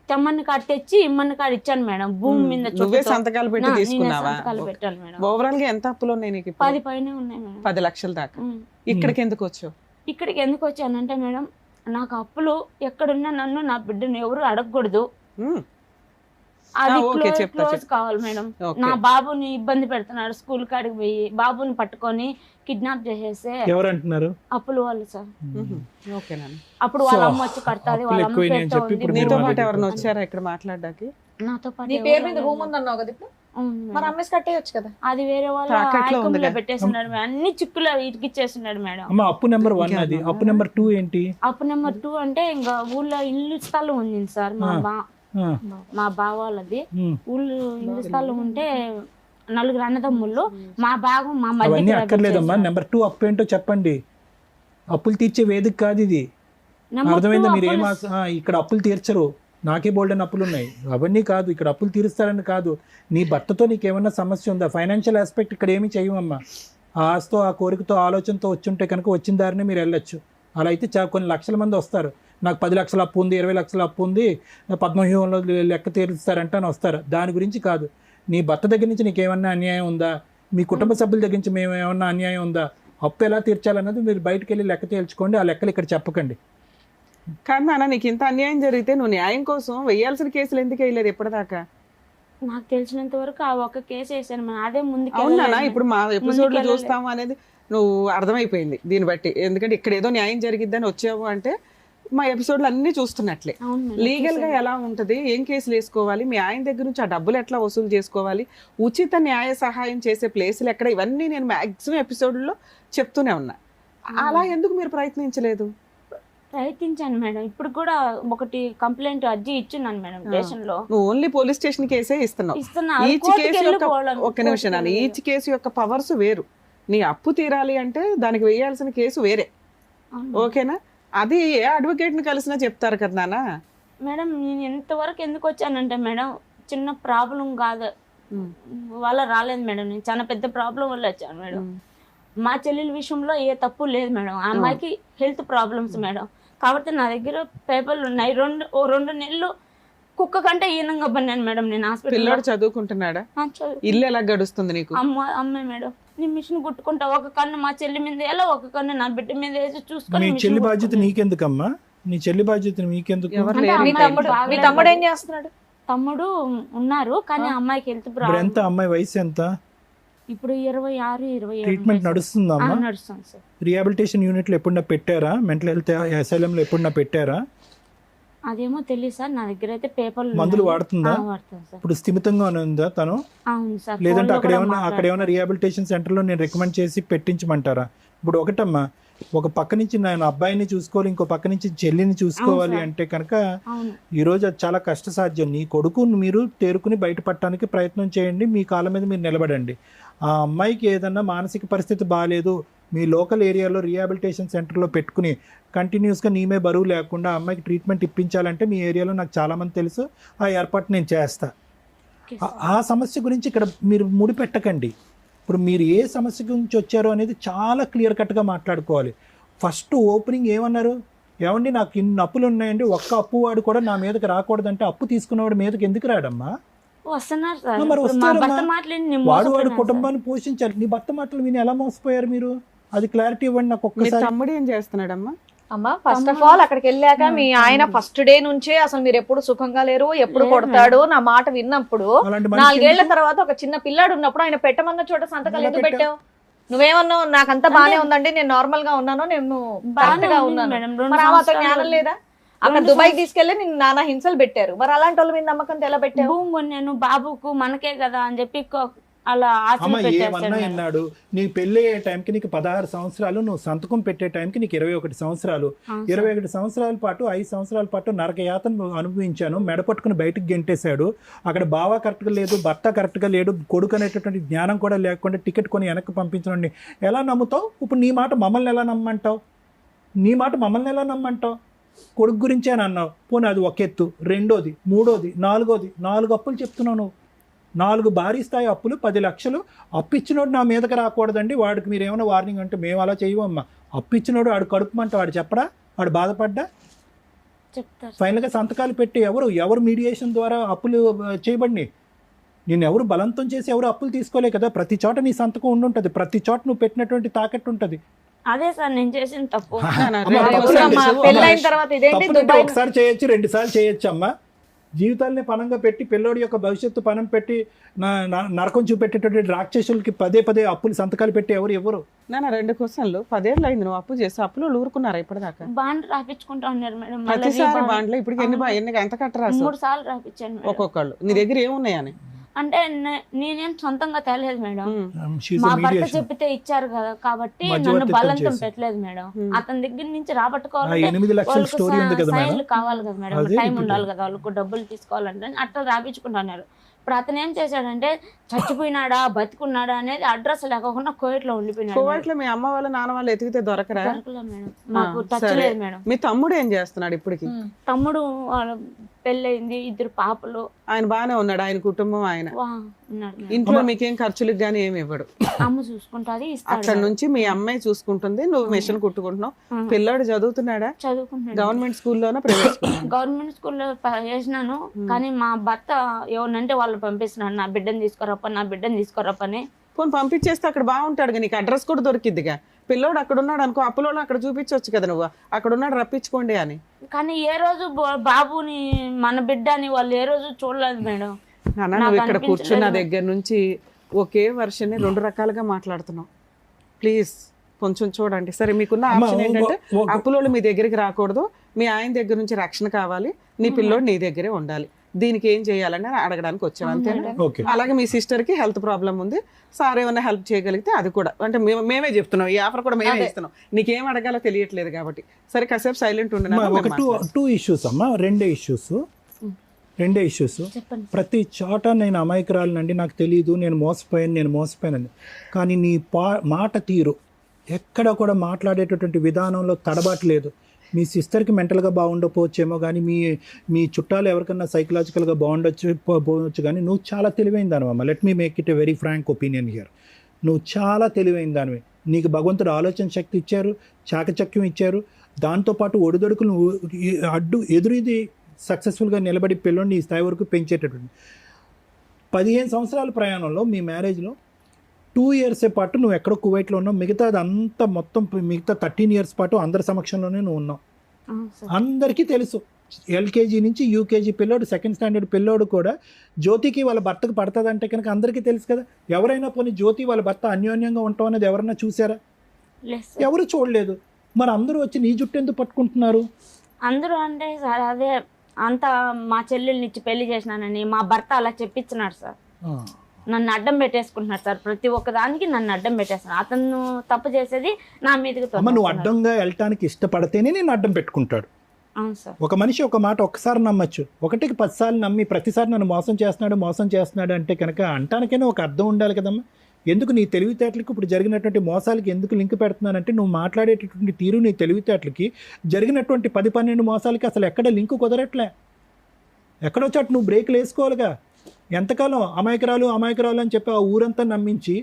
తెమ్మని కాడ తెచ్చి ఇమ్మని కాడ ఇచ్చాను మేడం. భూమి మీద సంతకాలు పెట్టి తీసుకున్నావా? పెట్టాను మేడం. ఓవరాల్ గా ఎంత అప్పులు ఉన్నాయి నీకు? 10 పైన ఉన్నాయి మేడం. 10 లక్షల దాకా. ఇక్కడికి ఎందుకు వచ్చావు? ఇక్కడికి ఎందుకు వచ్చానంటే మేడం, నాకు అప్పులు ఎక్కడున్నా నన్ను నా బిడ్డను ఎవరు అడగకూడదు, అది క్లోజ్ కావాలి మేడం. నా బాబుని ఇబ్బంది పెడుతున్నాడు, స్కూల్ కాడికి పోయి బాబుని పట్టుకొని కిడ్నాప్ చేసేస్తే ఎవరంటున్నారు? అప్పులు వాళ్ళు సార్. అప్పుడు వాళ్ళ అమ్మ వచ్చి కడతాది, వాళ్ళ అమ్మ నీతో పాటు ఎవరైనా వచ్చారా ఇక్కడ మాట్లాడడానికి? నాతో పాటు. నీ పేరు మీద భూమి ఉందన్నావు కదా ఇప్పుడు, మరి అమ్మేసి కట్టేయచ్చు కదా. అది వేరే వాళ్ళు ఆయకంలో పెట్టేస్తున్నాడు, అన్ని చిక్కులు ఇరికిచ్చేస్తున్నాడు మేడం. అప్పు నెంబర్ 1 అది. అప్పు నెంబర్ 2 ఏంటి? అప్పు నెంబర్ 2 అంటే ఇంకా ఊళ్ళో ఇల్లు స్థలం ఉంది సార్ మా బావ వాళ్ళది. ఊళ్ళు ఇల్లు స్థలం ఉంటే 4 అన్నదమ్ముళ్ళు, మా భాగం మా మధ్య. అక్కర్లేదమ్మా. నెంబర్ 2 అప్పు ఏంటో చెప్పండి. అప్పులు తీర్చే వేదిక కాదు ఇది, అర్థమైందా? మీరు ఇక్కడ అప్పులు తీర్చరు. నాకే బోల్డెన్ అప్పులు ఉన్నాయి, అవన్నీ కాదు, ఇక్కడ అప్పులు తీరుస్తారని కాదు. నీ భర్తతో నీకేమన్నా సమస్య ఉందా? ఫైనాన్షియల్ ఆస్పెక్ట్ ఇక్కడ ఏమీ చేయమమ్మా. ఆ ఆశతో, ఆ కోరికతో, ఆలోచనతో వచ్చుంటే కనుక వచ్చిన దారినే మీరు వెళ్ళొచ్చు. అలా అయితే కొన్ని లక్షల మంది వస్తారు, నాకు 10 లక్షల అప్పు ఉంది, 20 లక్షల అప్పు ఉంది, పద్మవ్యూహంలో లెక్క తీరుస్తారంటే అని వస్తారు. దాని గురించి కాదు. నీ భర్త దగ్గర నుంచి నీకేమన్నా అన్యాయం ఉందా? మీ కుటుంబ సభ్యుల దగ్గర నుంచి మేము ఏమన్నా అన్యాయం ఉందా? అప్పు ఎలా తీర్చాలన్నది మీరు బయటకు వెళ్ళి లెక్క తేల్చుకోండి. ఆ లెక్కలు ఇక్కడ చెప్పకండి. కానీ నాన్న, నీకు ఇంత అన్యాయం జరిగితే నువ్వు న్యాయం కోసం వేయాల్సిన కేసులు ఎందుకు వేయలేదు ఇప్పటిదాకా? నాకు తెలిసినంత వరకు ఆ ఒక్క కేసు వేసాను మేడం, అదే ముందుకు అవునా? వెళ్ళలేదు. ఇప్పుడు మా ఎపిసోడ్ లో చూస్తాము అనేది నువ్వు అర్థమైపోయింది దీన్ని బట్టి. ఎందుకంటే ఇక్కడ ఏదో న్యాయం జరిగిద్దని వచ్చావు అంటే మా ఎపిసోడ్లు అన్ని చూస్తున్నట్లే. అవును మేడం. లీగల్ గా ఎలా ఉంటది, ఏం కేసులు వేసుకోవాలి, మీ ఆయన దగ్గర నుంచి ఆ డబ్బులు ఎట్లా వసూలు చేసుకోవాలి, ఉచిత న్యాయ సహాయం చేసే ప్లేసులు ఎక్కడ, ఇవన్నీ నేను మాక్సిమం ఎపిసోడ్లో చెప్తూనే ఉన్నా. అలా ఎందుకు మీరు ప్రయత్నించలేదు? ప్రయత్నించాను మేడం. ఇప్పుడు కూడా ఒకటి కంప్లైంట్ అర్జీ ఇచ్చున్నాను మేడం స్టేషన్ లో. నువ్వు ఓన్లీ పోలీస్ స్టేషన్ కేసే ఇస్తున్నావు. ఇస్తున్నా. ఈచ్ కోర్టుకి కేసు యొక్క వెళ్ళిపోవాలని- ఒక్క నిమిషం నాన్న, ఈచ్ కేసు యొక్క పవర్స్ వేరు. నీ అప్పు తీరాలి అంటే దానికి వేయాల్సిన కేసు వేరే. అవును. ఓకేనా? అది ఏ అడ్వకేట్ ని కలిసినా చెప్తారు కదా నాన్న. మేడం నేను ఎంతవరకు ఎందుకు వచ్చానంటే మేడం, చిన్న ప్రాబ్లం కాదు వల్ల రాలేదు మేడం, నేను చాలా పెద్ద ప్రాబ్లం వల్ల వచ్చాను మేడం. మా చెల్లెల విషయంలో ఏ తప్పు లేదు మేడం, ఆ అమ్మాయికి హెల్త్ ప్రాబ్లమ్స్ మేడం. కాబట్టి నా దగ్గర పేపర్లు ఉన్నాయి. 2 నెలలు కుక్క కంటే ఈనంగా పన్నాను మేడం నేను హాస్పిటల్. పిల్లోడు చదువుకుంటున్నాడా? ఇల్లు ఎలా గడుస్తుంది నీకు? అమ్మాయి మేడం, నేను మిషన్ కుట్టుకుంటా. ఒక కన్ను మా చెల్లి మీద ఎలా, ఒక కన్ను నా బిడ్డ మీద వేసి చూసుకొని. మీ చెల్లి బాధ్యత నీకెందుకమ్మా? నీ చెల్లి బాధ్యత మీకెందుకు? ఎవరు లేరు. మీ తమ్ముడు ఏం చేస్తున్నాడు? తమ్ముడు ఉన్నారు కానీ అమ్మాయికి హెల్త్ ఇప్పుడు ప్రాబ్లం. ఎంత అమ్మాయి వయసు ఎంత? ఇప్పుడు 26-27 ట్రీట్మెంట్ నడుస్తుందమ్మా? నడుస్తుంది సార్. రిహాబిలిటేషన్ యూనిట్లో ఎప్పుడన్నా పెట్టారా? మెంటల్ హెల్త్ అసైలంలో ఎప్పుడన్నా పెట్టారా? అదేమో తెలియదు సార్, నా దగ్గర అయితే పేపర్లు మందులు వాడుతుందా? వాడుతుంది సార్. ఇప్పుడు స్థిమితంగానే ఉందా తను? అవును సార్. లేదంటే అక్కడ ఏమైనా రిహాబిలిటేషన్ సెంటర్లో నేను రికమెండ్ చేసి పెట్టించమంటారా? ఇప్పుడు ఒకటమ్మా, ఒక పక్క నుంచి నేను అబ్బాయిని చూసుకోవాలి, ఇంకో పక్క నుంచి చెల్లిని చూసుకోవాలి అంటే కనుక అవును. ఈరోజు అది చాలా కష్టసాధ్యం. నీ కొడుకు మీరు తేరుకుని బయటపడటానికి ప్రయత్నం చేయండి, మీ కాళ్ళ మీద మీరు నిలబడండి. ఆ అమ్మాయికి ఏదన్నా మానసిక పరిస్థితి బాగాలేదు, మీ లోకల్ ఏరియాలో రీహాబిలిటేషన్ సెంటర్లో పెట్టుకుని కంటిన్యూస్గా నీమే బరువు లేకుండా అమ్మాయికి ట్రీట్మెంట్ ఇప్పించాలంటే మీ ఏరియాలో నాకు చాలామంది తెలుసు, ఆ ఏర్పాటు నేను చేస్తా. ఆ సమస్య గురించి ఇక్కడ మీరు ముడిపెట్టకండి. ఇప్పుడు మీరు ఏ సమస్య గురించి వచ్చారో అనేది చాలా క్లియర్ కట్గా మాట్లాడుకోవాలి. ఫస్ట్ ఓపెనింగ్ ఏమన్నారు? ఏమండి నాకు ఇన్ని అప్పులు ఉన్నాయండి, ఒక్క అప్పు వాడు కూడా నా మీదకి రాకూడదంటే అప్పు తీసుకున్నవాడు మీదకి ఎందుకు రాడమ్మా? వస్తున్నారు సార్. మరి ఇప్పుడు మా వస్తారమ్మా. భర్త మాటలు నేను వాడు మోసపోయినాను కుటుంబాన్ని పోషించాలి. నీ భర్త మాటలు విని ఎలా మోసపోయారు మీరు? అది క్లారిటీ ఇవ్వండి నాకు మీ ఒక్కసారి. తమ్ముడు ఏం చేస్తున్నాడమ్మా? అమ్మా ఫస్ట్ ఆఫ్ ఆల్ అక్కడికి వెళ్ళాక మీ ఆయన ఫస్ట్ డే నుంచే అసలు మీరు ఎప్పుడు సుఖంగా లేరు, ఎప్పుడు కొడతాడు నా మాట విన్నప్పుడు, అలాంటి 4 ఏళ్ల మనిషి తర్వాత ఒక చిన్న పిల్లాడు ఉన్నప్పుడు ఆయన పెట్టమన్న చోట సంతకాలు ఎలా ఎందుకు పెట్టావు? నువ్వేమన్నావు? నాకంతా బానే ఉందండి, నేను నార్మల్ గా ఉన్నాను, నేను కరెక్ట్ గా ఉన్నాను. మేడం. మరి ఆ మాత్రం జ్ఞానం లేదా? అక్కడ దుబాయ్ తీసుకెళ్లి నిన్ను నానా హింసలు పెట్టారు, మరి అలాంటి వాళ్ళ మీద నమ్మకంతో ఎలా పెట్టావు? భూమి కొన్నాను బాబుకు మనకే కదా అని చెప్పి అలా ఆశ అమ్మ పెట్టేస్తాడు ఏమన్నా మేడం. అన్నాడు, నీ పెళ్ళి అయ్యే టైంకి నీకు 16 సంవత్సరాలు, నువ్వు సంతకం పెట్టే టైంకి నీకు 21 సంవత్సరాలు. 21 సంవత్సరాల పాటు 5 సంవత్సరాల పాటు నరక యాతన అనుభవించాను. మెడపట్టుకుని బయటకు గెంటేశాడు. అక్కడ బావ కరెక్ట్గా లేదు, భర్త కరెక్ట్గా లేడు, కొడుకు అనేటటువంటి జ్ఞానం కూడా లేకుండా టికెట్ కొని వెనక్కి పంపించండి. ఎలా నమ్ముతావు? ఇప్పుడు నీ మాట మమ్మల్ని ఎలా నమ్మంటావు? నీ మాట మమ్మల్ని ఎలా నమ్మంటావు? కొడుకు గురించే అని అన్నావు. పోనీ అది ఒక ఎత్తు. రెండోది, మూడోది, నాలుగోది, 4 అప్పులు చెప్తున్నావు నువ్వు. 4 భారీ స్థాయి అప్పులు, 10 లక్షలు. అప్పు ఇచ్చినోడు నా మీదకి రాకూడదండి, వాడికి మీరు ఏమైనా వార్నింగ్ అంటే మేము అలా చేయవమ్మా. అప్పు ఇచ్చినోడు వాడు కడుపుమంట వాడు చెప్పడా? వాడు బాధపడ్డా? చెప్తారు. ఫైనల్గా సంతకాలు పెట్టి ఎవరు మీడియేషన్ ద్వారా అప్పులు చేయబడి, నేను ఎవరు బలవంతం చేసి ఎవరు అప్పులు తీసుకోలే కదా. ప్రతి చోట నీ సంతకం ఉండుంటుంది, ప్రతి చోట నువ్వు పెట్టినటువంటి తాకట్టు ఉంటుంది. అదే సార్ నేను చేసిన తప్పు. పెళ్ళైన తర్వాత ఇదేంటి దుబాయ్ ఒకసారి చేయొచ్చు, 2 సార్లు చేయొచ్చు అమ్మా. జీవితాలని పనంగా పెట్టి పిల్లోడి యొక్క భవిష్యత్తు పనం పెట్టి నరకం చూపెట్టేటువంటి రాక్షసులకి పదే అప్పులు సంతకాలు పెట్టి ఎవరు? నాన్న 2 క్వశ్చన్లు. 10 ఏళ్ళు అయింది నువ్వు అప్పు చేసి, అప్పులు ఊరుకున్నారా ఇప్పటిదాకా? బాండ్ రాపించుకుంటా ఉన్నారు మేడం. ప్రతిసారి బాండ్లు ఇప్పుడు ఎంత కట్టరా? 3 సార్లు రాపించాను మేడం. ఒక్కొక్కళ్ళు. నీ దగ్గర ఏమున్నాయని? అంటే నేనేం సొంతంగా తేలేదు మేడం, She's a మా భర్త mediation. చెప్పితే ఇచ్చారు కదా కాబట్టి నన్ను మధ్యవర్తిత్వం బలవంతం చేసి. పెట్టలేదు మేడం. అతని దగ్గర నుంచి ఆ రాబట్టుకోవాలంటే 8 లక్షల స్టోరీ ఉంది కదా మేడం. సైన్లు కావాలి కదా మేడం, అదే టైం ఇప్పుడు. ఉండాలి కదా వాళ్ళకు, డబ్బులు తీసుకోవాలంటే అట్లా రాపించుకుంటున్నారు. ఇప్పుడు అతను ఏం చేశాడంటే చచ్చిపోయినాడా బతికున్నాడా అనేది అడ్రస్ లేకుండా కోవిట్లో ఉండిపోయినాడు. కోవైట్ లో మీ అమ్మ వాళ్ళ నాన్న వాళ్ళు ఎతికితే దొరకరా? దొరకలేదు మేడం, మాకు టచ్ సరే. లేదు మేడం. మీ తమ్ముడు ఏం చేస్తున్నాడు ఇప్పటికి? తమ్ముడు పెళ్ళయింది, 2 పాపలు. ఆయన బాగానే ఉన్నాడు, ఆయన కుటుంబం ఆయన ఉన్నాడు మేడం. ఇంట్లో మీకేం ఖర్చులకు గానీ ఏమి ఇవ్వడు, అమ్మ చూసుకుంటాది, ఇస్తాడు. అక్కడ నుంచి మీ అమ్మాయి చూసుకుంటుంది, నువ్వు మిషన్ కుట్టుకుంటున్నావు. పిల్లాడు చదువుతున్నాడా? చదువుకుంటున్నాడు. గవర్నమెంట్ స్కూల్లోనా ప్రైవేట్ స్కూల్? గవర్నమెంట్ స్కూల్లో వేసినాను, కానీ మా భర్త ఎవరినంటే వాళ్ళు పంపిస్తున్నాడు, నా బిడ్డను తీసుకోరప్పని. పోనీ పంపించేస్తే అక్కడ బాగుంటాడు, నీకు అడ్రస్ కూడా దొరికిద్దిగా. పిల్లోడు అక్కడ ఉన్నాడు అనుకో, అప్పులోడు అక్కడ చూపించవచ్చు కదా, నువ్వు అక్కడ ఉన్నాడు రప్పించుకోండి అని. కానీ ఏ రోజు బాబుని మన బిడ్డ అని వాళ్ళు ఏ రోజు చూడలేదు మేడం. నాన్న నువ్వు ఇక్కడ కూర్చున్న దగ్గర నుంచి ఒకే వర్షన్ని 2 రకాలుగా మాట్లాడుతున్నావు. ప్లీజ్ కొంచెం చూడండి. సరే, మీకున్న ఆప్షన్ ఏంటంటే అప్పులోళ్ళు మీ దగ్గరికి రాకూడదు, మీ ఆయన దగ్గర నుంచి రక్షణ కావాలి, నీ పిల్లోడు నీ దగ్గరే ఉండాలి. దీనికి ఏం చేయాలని అడగడానికి వచ్చాను, అంతేనా? అలాగే మీ సిస్టర్ కి హెల్త్ ప్రాబ్లం ఉంది, సార్ ఏమైనా హెల్ప్ చేయగలిగితే అది కూడా, అంటే మేమే చెప్తున్నాం, ఈ ఆఫర్ కూడా మేమే ఇస్తున్నాం, నీకేం అడగాలో తెలియట్లేదు కాబట్టి. సరే కాసేపు సైలెంట్ ఉండండి. ఒక టూ ఇష్యూస్ అమ్మా, రెండే ఇష్యూస్. ప్రతి చోట నేను అమాయకురాలనండి, నాకు తెలియదు, నేను మోసపోయాను. కానీ నీ మాట తీరు ఎక్కడ కూడా మాట్లాడేటటువంటి విధానంలో తడబాట్లేదు. మీ సిస్టర్కి మెంటల్గా బాగుండకపోవచ్చేమో, కానీ మీ చుట్టాలు ఎవరికన్నా సైకలాజికల్గా పోవచ్చు, కానీ నువ్వు చాలా తెలివైన దానివమ్మ. Let me make it a very frank opinion here. నువ్వు చాలా తెలివైన దానివి. నీకు భగవంతుడు ఆలోచన శక్తి ఇచ్చారు, చాకచక్యం ఇచ్చారు, దాంతోపాటు ఒడిదొడుకులు ఎదురుది సక్సెస్ఫుల్గా నిలబడి పిల్లోని ఈ స్థాయి వరకు పెంచేటటువంటి 15 సంవత్సరాల ప్రయాణంలో మీ మ్యారేజ్లో 2 years పాటు నువ్వు ఎక్కడో కువైట్లో ఉన్నావు, మిగతా మొత్తం 13 years పాటు అందరి సమక్షంలోనే నువ్వు ఉన్నావు. అందరికీ తెలుసు, LKG నుంచి UKG పిల్లోడు, 2nd standard పిల్లోడు కూడా జ్యోతికి వాళ్ళ భర్తకు పడుతుందంటే కనుక అందరికీ తెలుసు కదా. ఎవరైనా పోనీ జ్యోతి వాళ్ళ భర్త అన్యోన్యంగా ఉంటాం అనేది ఎవరన్నా చూసారా? ఎవరు చూడలేదు. మరి అందరూ వచ్చి నీ జుట్టు ఎందుకు పట్టుకుంటున్నారు? అందరూ అంటే సార్ అదే అంత మా చెల్లెల్ని ఇచ్చి పెళ్లి చేసినానని మా భర్త అలా చెప్పించినాడు సార్. నన్ను అడ్డం పెట్టేసుకుంటున్నాడు సార్, ప్రతి ఒక్కదానికి నన్ను అడ్డం పెట్టేస్తున్నాడు. అతను తప్పు చేసేది నా మీదకి. నువ్వు అడ్డంగా వెళ్ళటానికి ఇష్టపడితేనే నేను అడ్డం పెట్టుకుంటాడు. అవును సార్. ఒక మనిషి ఒక మాట ఒక్కసారి నమ్మచ్చు, 1కి 10 సార్లు నమ్మి ప్రతిసారి నన్ను మోసం చేస్తున్నాడు అంటే కనుక అంటానికైనా ఒక అర్థం ఉండాలి కదమ్మా. ఎందుకు నీ తెలివితేటలకి ఇప్పుడు జరిగినటువంటి మోసాలకి ఎందుకు లింక్ పెడుతున్నానంటే, నువ్వు మాట్లాడేటటువంటి తీరు నీ తెలివితేటలకి జరిగినటువంటి 10-12 మోసాలకి అసలు ఎక్కడ లింక్ కుదరట్లే. ఎక్కడో చోట నువ్వు బ్రేక్లు వేసుకోవాలిగా. ఎంతకాలం అమాయకురాలు అని చెప్పి ఆ ఊరంతా నమ్మించి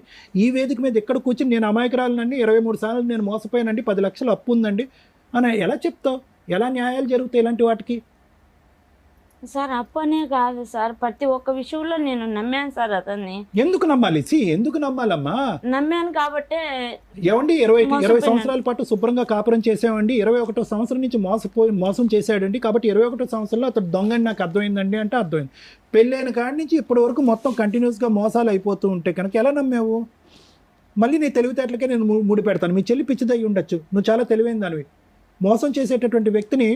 ఈ వేదిక మీద ఎక్కడ కూర్చుని నేను అమాయకురాలనండి, 23 సార్లు నేను మోసపోయానండి, 10 లక్షలు అప్పు ఉందండి అని ఎలా చెప్తావు? ఎలా న్యాయాలు జరుగుతాయి ఇలాంటి వాటికి? సార్ అప్పనే కాదు సార్, ప్రతి ఒక్క విషయంలో నేను నమ్మాను సార్ అతన్ని. ఎందుకు నమ్మాలి? ఎందుకు నమ్మాలమ్మా? నమ్మాను కాబట్టి. ఏమండి 20 సంవత్సరాల పాటు శుభ్రంగా కాపురం చేసామండి, 21వ సంవత్సరం నుంచి మోసం చేశాడండి, కాబట్టి 21వ సంవత్సరంలో అతడు దొంగని నాకు అర్థమైందండి అంటే అర్థమైంది. పెళ్ళైన కాడి నుంచి ఇప్పటి వరకు మొత్తం కంటిన్యూస్గా మోసాలు అయిపోతూ ఉంటే కనుక ఎలా నమ్మావు? మళ్ళీ నీ తెలివితేటలకే నేను ముడి పెడతాను. మీ చెల్లి పిచ్చిదయ్యి ఉండొచ్చు, నువ్వు చాలా తెలివైన దానివి. మోసం చేసేటటువంటి వ్యక్తిని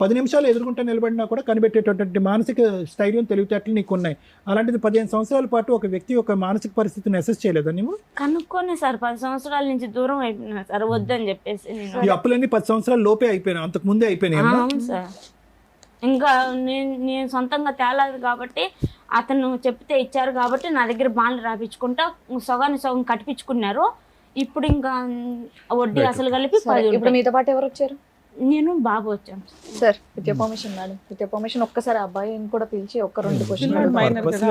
10 నిమిషాలు ఎదుర్కొంటే నిలబడినా కూడా కనిపెట్టేటటువంటి మానసిక స్థైర్యం, తెలివితేటలు నీకు ఉన్నాయి. అలాంటిది 15 సంవత్సరాల పాటు ఒక వ్యక్తి యొక్క మానసిక పరిస్థితిని అసెస్ చేయలేదా నువ్వు? కనుక్కొని సార్ 10 సంవత్సరాల నుంచి దూరం అయిపోయినా సార్, వద్దని చెప్పేసి. ఈ అప్పులన్నీ 10 సంవత్సరాల లోపే అయిపోయినా, అంతకు ముందే అయిపోయినాయి. అవును సార్. ఇంకా నేను సొంతంగా తేలేదు కాబట్టి, అతను చెప్తే ఇచ్చారు కాబట్టి నా దగ్గర బాండ్లు రాపించుకుంటా సగాన్ని సగం కట్టించుకున్నారు. ఇప్పుడు ఇంకా వడ్డీ అసలు కలిపి 10. ఇప్పుడు మీతో పాటు ఎవరు వచ్చారు? నేను బాబు వచ్చాను sir. With your permission madam, with your permission ఒక్కసారి అబ్బాయిని కూడా పిలిచి 1-2 క్వశ్చన్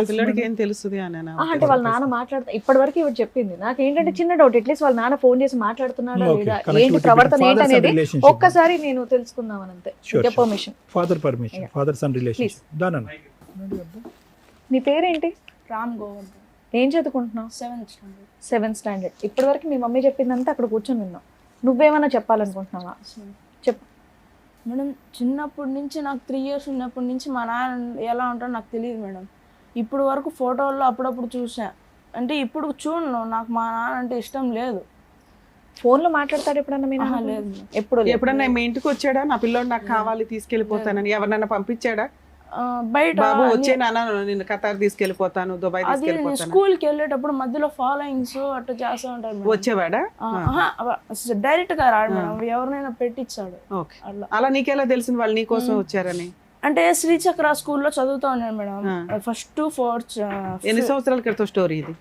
పిల్లడికి ఏం తెలుస్తుంది అని అంటే వాళ్ళ నాన్న మాట్లాడుతా ఇప్పటి వరకు ఇవి చెప్పింది. నాకు ఏంటంటే చిన్న డౌట్, అట్లీస్ట్ వాళ్ళ నాన్న ఫోన్ చేసి మాట్లాడుతున్నాడా లేదా, ఏంటి ప్రవర్తన ఏంటనేది ఒక్కసారి నేను తెలుసుకుందామని అంతే. With your permission. Father son relationship. నీ పేరేంటి? రామ్ గోవర్ధన్. ఏం చదువుకుంటున్నావు? 7th standard. ఇప్పటి వరకు మీ మమ్మీ చెప్పిందంతా అక్కడ కూర్చొని విన్నావు. నువ్వేమన్నా చెప్పాలనుకుంటున్నావా? చెప్పు మేడం. చిన్నప్పటి నుంచి నాకు 3 years ఉన్నప్పటి నుంచి మా నాన్న ఎలా ఉంటాడో నాకు తెలియదు మేడం. ఇప్పుడు వరకు ఫోటోల్లో అప్పుడప్పుడు చూసా, అంటే ఇప్పుడు చూడను. నాకు మా నాన్న అంటే ఇష్టం లేదు. ఫోన్లో మాట్లాడతాడు ఎప్పుడన్నా? మీ నాన్న లేదు. ఎప్పుడన్నా మీ ఇంటికి వచ్చాడా? నా పిల్లోడు నాకు కావాలి తీసుకెళ్ళిపోతానని ఎవరినైనా పంపించాడా? బయట వచ్చే నాన్న నిన్ను ఖతార్ తీసుకెళ్ళిపోతాను, దుబాయ్ తీసుకెళ్ళిపోతాను. స్కూల్కి వెళ్ళేటప్పుడు మధ్యలో ఫాలోయింగ్స్ అట్లా చేస్తూ ఉంటారు. వచ్చేవాడా? డైరెక్ట్ గా రాడు మేడం, ఎవరినైనా పెట్టించాడు. అలా నీకెలా తెలిసింది వాళ్ళు నీ కోసం వచ్చారని? అంటే శ్రీచక్ర స్కూల్లో చదువుతా ఉన్నాను మేడం, 1st to 4th. ఎన్ని సంవత్సరాల క్రితం స్టోరీ ఇది?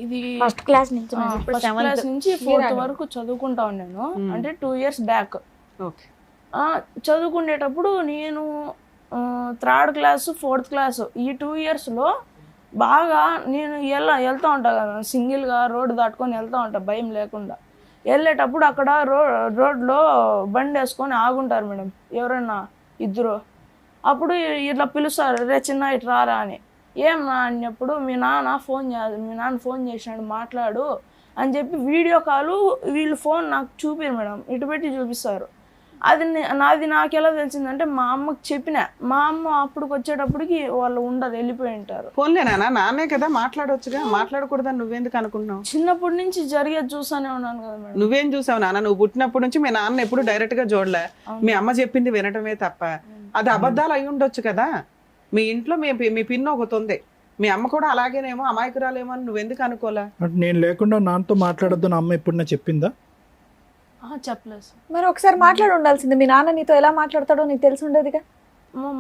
ఇది ఫస్ట్ క్లాస్ నుంచి 1st class నుంచి 4th వరకు చదువుకుంటా ఉన్నాను. అంటే 2 years బ్యాక్. చదువుకునేటప్పుడు నేను థర్డ్ క్లాసు 4th క్లాసు ఈ 2 ఇయర్స్లో బాగా నేను వెళ్తూ ఉంటా కదా సింగిల్గా రోడ్డు దాటుకొని వెళ్తూ ఉంటా భయం లేకుండా. వెళ్ళేటప్పుడు అక్కడ రోడ్లో బండి వేసుకొని ఆగుంటారు మేడం ఎవరైనా ఇద్దరు. అప్పుడు ఇట్లా పిలుస్తారు, రే చిన్న ఇటు రారా అని. ఏం నా అన్నప్పుడు మీ నాన్న ఫోన్ చేసినాడు మాట్లాడు అని చెప్పి వీడియో కాలు వీళ్ళు ఫోన్ నాకు చూపిరు మేడం, ఇటు పెట్టి చూపిస్తారు. నాది నాకు ఎలా తెలిసిందంటే మా అమ్మకి చెప్పిన, మా అమ్మ అప్పటికి వచ్చేటప్పటికి వాళ్ళు ఉండరు, వెళ్ళిపోయి ఉంటారు. ఫోన్లే నాన్నే కదా మాట్లాడవచ్చుగా, మాట్లాడకూడదని నువ్వెందుకు అనుకున్నావు? చిన్నప్పటి నుంచి జరిగేది చూసానే ఉన్నాను కదా మేడం. నువ్వేం చూసావు నాన్న? నువ్వు పుట్టినప్పటి నుంచి మీ నాన్న ఎప్పుడు డైరెక్ట్ గా చూడలే, మీ అమ్మ చెప్పింది వినటమే తప్ప. అది అబద్ధాలు అయి ఉండొచ్చు కదా. మీ ఇంట్లో మీ పిన్న ఒకటి ఉంది, మీ అమ్మ కూడా అలాగేనేమో అమాయకురాలేమో అని నువ్వెందుకు అనుకోలే? అంటే నేను లేకుండా నాన్నతో మాట్లాడొద్దు నా అమ్మ ఎప్పుడన్నా చెప్పిందా? చెప్పలేదు సార్. మరి ఒకసారి మాట్లాడి ఉండాల్సింది. మీ నాన్న నీతో ఎలా మాట్లాడతాడో నీకు తెలిసి ఉండేదిగా.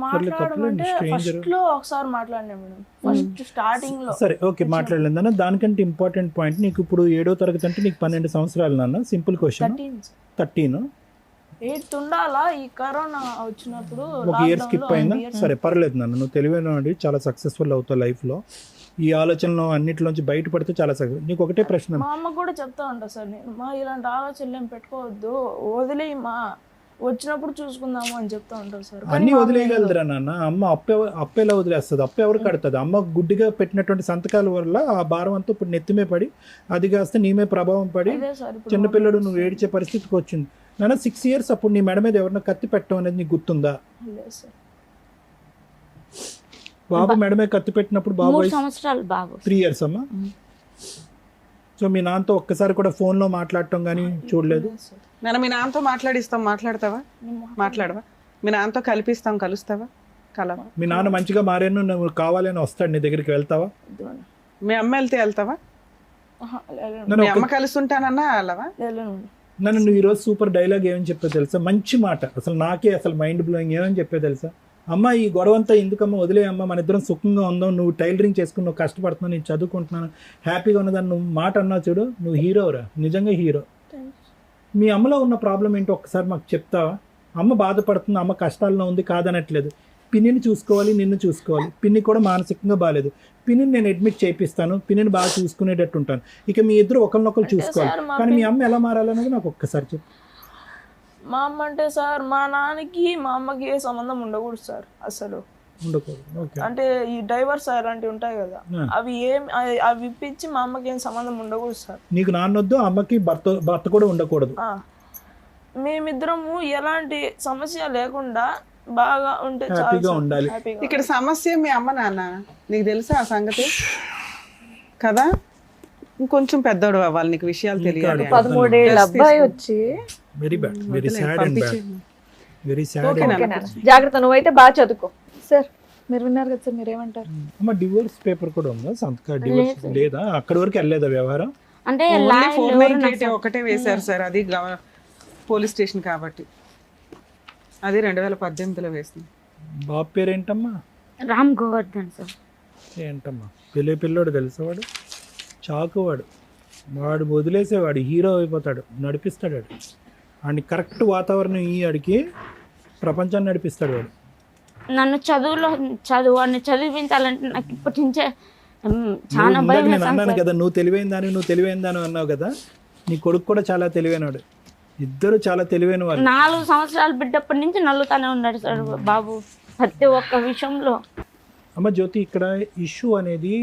మాట్లాడమంటే ఫస్ట్ లో ఒకసారి మాట్లాడినా మేడం, ఫస్ట్ స్టార్టింగ్ లో. సరే ఓకే మాట్లాడలేదన్న. దానికంటే ఇంపార్టెంట్ పాయింట్, నీకు ఇప్పుడు 7వ తరగతి అంటే నీకు 12 సంవత్సరాలు నాన్న. Simple question. 13 8 ఉండాలా? ఈ కరోనా వచ్చినప్పుడు ఒక ఇయర్ స్కిప్ అయిందా? సరే పర్లేదు నాన్న, నువ్వు తెలివైన చాలా సక్సెస్ఫుల్ అవుతావు లైఫ్లో. ఈ ఆలోచనలో అన్నిటిలోంచి బయటపడితే చాలా సక్సెస్. నీకు ఒకటే ప్రశ్న. మా అమ్మ కూడా చెప్తా ఉంటా సార్, నేను ఇలాంటి ఆలోచనలు ఏం పెట్టుకోవద్దు, వదిలేయి వచ్చినప్పుడు చూసుకుందాము అని చెప్తా ఉంటారు సార్. అన్ని వదిలేయగలదురా నాన్న. అమ్మ అప్పు ఎలా వదిలేస్తుంది? అప్పు ఎవరు కడుతుంది? అమ్మ గుడ్డిగా పెట్టినటువంటి సంతకాల వల్ల ఆ భారం అంతా ఇప్పుడు నెత్తిమే పడి అది కాస్త నీమే ప్రభావం పడి చిన్నపిల్లడు నువ్వు ఏడ్చే పరిస్థితికి వచ్చింది నాన్న. 6 years అప్పుడు నీ మెడ మీద ఎవరన్నా కత్తి పెట్టడం అనేది నీకు గుర్తుందా? బాబు మెడ మీద కత్తి పెట్టినప్పుడు బాబు 3 సంవత్సరాలు బాబు 3 years అమ్మా. సో మీ నాన్నతో ఒక్కసారి కూడా ఫోన్లో మాట్లాడటం కానీ చూడలేదు? నేను మీ నాన్నతో మాట్లాడిస్తాం, మాట్లాడతావా? మాట్లాడవా? మీ నాన్నతో కలుస్తావా? కలవా? మీ నాన్న మంచిగా మారాను నువ్వు కావాలని వస్తాడు నీ దగ్గరికి, వెళ్తావా? మీ అమ్మ వెళ్తావా? మీ అమ్మ కలుస్తుంటానన్నా వెళ్ళవా? నన్ను నువ్వు ఈరోజు సూపర్ డైలాగ్ ఏమని చెప్పావు తెలుసా? మంచి మాట, అసలు నాకే అసలు మైండ్ బ్లోయింగ్. ఏమని చెప్పావు తెలుసా? అమ్మ ఈ గొడవంతా ఎందుకమ్మా, వదిలేయమ్మా, మన ఇద్దరం సుఖంగా ఉందాం, నువ్వు టైలరింగ్ చేసుకుని నువ్వు కష్టపడుతున్నావు, నేను చదువుకుంటున్నాను, హ్యాపీగా ఉన్నదాన్ని నువ్వు మాట అన్నావు చూడు, నువ్వు హీరోరా, నిజంగా హీరో. మీ అమ్మలో ఉన్న ప్రాబ్లం ఏంటో ఒక్కసారి మాకు చెప్తావా? అమ్మ బాధపడుతుంది, అమ్మ కష్టాల్లో ఉంది కాదనట్లేదు. పిన్నిని చూసుకోవాలి, నిన్ను చూసుకోవాలి. పిన్ని కూడా మానసికంగా బాగాలేదు, పిన్నిని నేను అడ్మిట్ చేయిస్తాను, పిన్నిని బాగా చూసుకునేటట్టు ఉంటాను. ఇక మీ ఇద్దరు ఒకరినొకరు చూసుకోవాలి. కానీ మీ అమ్మ ఎలా మారాలనేది నాకు ఒక్కసారి చెప్పు. మా అమ్మ అంటే సార్ మా నాన్నకి మా అమ్మకి ఏ సంబంధం ఉండకూడదు సార్, అసలు ఉండకూడదు. అంటే ఈ డైవర్స్ అలాంటివి ఉంటాయి కదా, అవి ఇప్పించి మా అమ్మకి ఏం సంబంధం ఉండకూడదు సార్. నీకు నాన్నొద్దు, అమ్మకి భర్త కూడా ఉండకూడదు. మేమిద్దరము ఎలాంటి సమస్య లేకుండా బాగా ఉంటే హ్యాపీగా ఉండాలి. ఇక్కడ సమస్య మీ అమ్మ నాన్న, నీకు తెలుసా ఆ సంగతి కదా? ఇంకొంచెం పెద్దోడు అవ్వాలి, నీకు విషయాలు తెలియాలి. 13 ఏళ్ళ అబ్బాయి వచ్చి very bad, very sad and bad, very sad. జాగ్రత్త, నువ్వైతే బాగా చదువుకో. సార్ మీరు విన్నారు కదా సార్, మీరు ఏమంటారు? అమ్మ డివోర్స్ పేపర్ కూడా ఉందా? సంతకాలు డివోర్స్ లేదా? అక్కడి వరకు వెళ్ళలేదా వ్యవహారం? అంటే 498 ఒకటే వేశారు సార్, అది పోలీస్ స్టేషన్ కాబట్టి, అది 2018లో వేసింది. బాబు పేరు ఏంటమ్మా? రామ్ గోవర్ధన్ సార్. ఏంటమ్మా పిల్లోడు తెలుసా? వాడు చాకువాడు, వాడు వదిలేసేవాడు, హీరో అయిపోతాడు, నడిపిస్తాడు వాడు. వాడిని కరెక్ట్ వాతావరణం ఈ ఆడికి ప్రపంచాన్ని నడిపిస్తాడు వాడు. నన్ను వాడిని చదివించాలంటే నాకు ఇప్పటి నుంచే చాలా భయం. నేను అన్నాను కదా నువ్వు తెలివైందని అన్నావు కదా, నీ కొడుకు కూడా చాలా తెలివైనవాడు, ఇద్దరు చాలా తెలివైన వాళ్ళు. 4 సంవత్సరాలు బిడ్డప్పటి నుంచి నల్లుతానే ఉన్నాడు సార్ బాబు ప్రతి ఒక్క విషయంలో. అమ్మ జ్యోతి, ఇక్కడ ఇష్యూ అనేది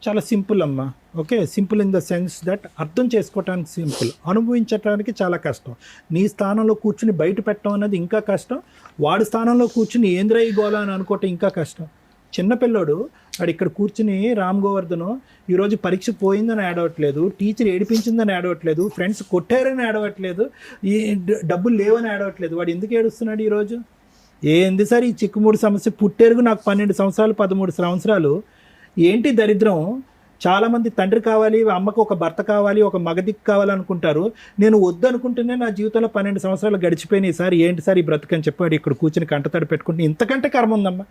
చాలా సింపుల్ అమ్మ. Okay, simple in the sense that అర్థం చేసుకోవటానికి సింపుల్, అనుభవించడానికి చాలా కష్టం. నీ స్థానంలో కూర్చుని బయట పెట్టడం అనేది ఇంకా కష్టం, వాడి స్థానంలో కూర్చుని ఏంద్రా ఈ గోళ అని అనుకోవటం ఇంకా కష్టం. చిన్నపిల్లోడు వాడు ఇక్కడ కూర్చుని రామ్ గోవర్ధన్ ఈరోజు పరీక్ష పోయిందని ఏడవట్లేదు, టీచర్ ఏడిపించిందని ఏడవట్లేదు, ఫ్రెండ్స్ కొట్టారని ఏడవట్లేదు, ఈ డబ్బులు లేవని ఏడవట్లేదు. వాడు ఎందుకు ఏడుస్తున్నాడు ఈరోజు? ఏంది సార్ ఈ చిక్కుముడి సమస్య? పుట్టేరుగు నాకు 12 సంవత్సరాలు 13 సంవత్సరాలు. ఏంటి దరిద్రం? చాలామంది తండ్రి కావాలి, అమ్మకు ఒక భర్త కావాలి, ఒక మగదిక్కు కావాలనుకుంటారు. నేను వద్దు అనుకుంటేనే నా జీవితంలో 12 సంవత్సరాలు గడిచిపోయినాయి సార్, ఏంటి సార్ ఈ బ్రతుకని చెప్పాడు ఇక్కడ కూర్చుని కంటతడి పెట్టుకుంటే. ఇంతకంటే కర్మ ఉందమ్మా.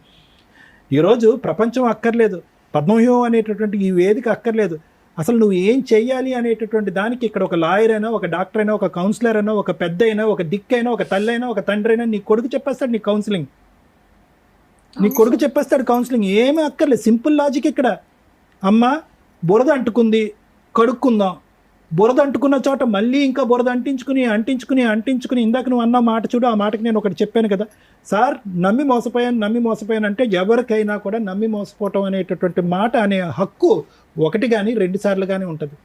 ఈరోజు ప్రపంచం అక్కర్లేదు, పద్మవ్యూహం అనేటటువంటి ఈ వేదిక అక్కర్లేదు. అసలు నువ్వు ఏం చెయ్యాలి అనేటటువంటి దానికి ఇక్కడ ఒక లాయర్ అయినా, ఒక డాక్టర్ అయినా, ఒక కౌన్సిలర్ అయినా, ఒక పెద్ద అయినా, ఒక దిక్కైనా, ఒక తల్లి అయినా, ఒక తండ్రి అయినా నీ కొడుకు చెప్పేస్తాడు నీ కౌన్సిలింగ్. నీ కొడుకు చెప్పేస్తాడు కౌన్సిలింగ్, ఏమీ అక్కర్లేదు, సింపుల్ లాజిక్ ఇక్కడ. అమ్మ బురద అంటుకుంది, కడుక్కుందాం. బురద అంటుకున్న చోట మళ్ళీ ఇంకా బురద అంటించుకుని ఇందాక నువ్వు అన్న మాట చూడు, ఆ మాటకి నేను ఒకటి చెప్పాను కదా సార్, నమ్మి మోసపోయాను అంటే ఎవరికైనా కూడా నమ్మి మోసపోవటం అనేటటువంటి మాట అనే హక్కు ఒకటి కానీ 2 సార్లు కానీ ఉంటుంది.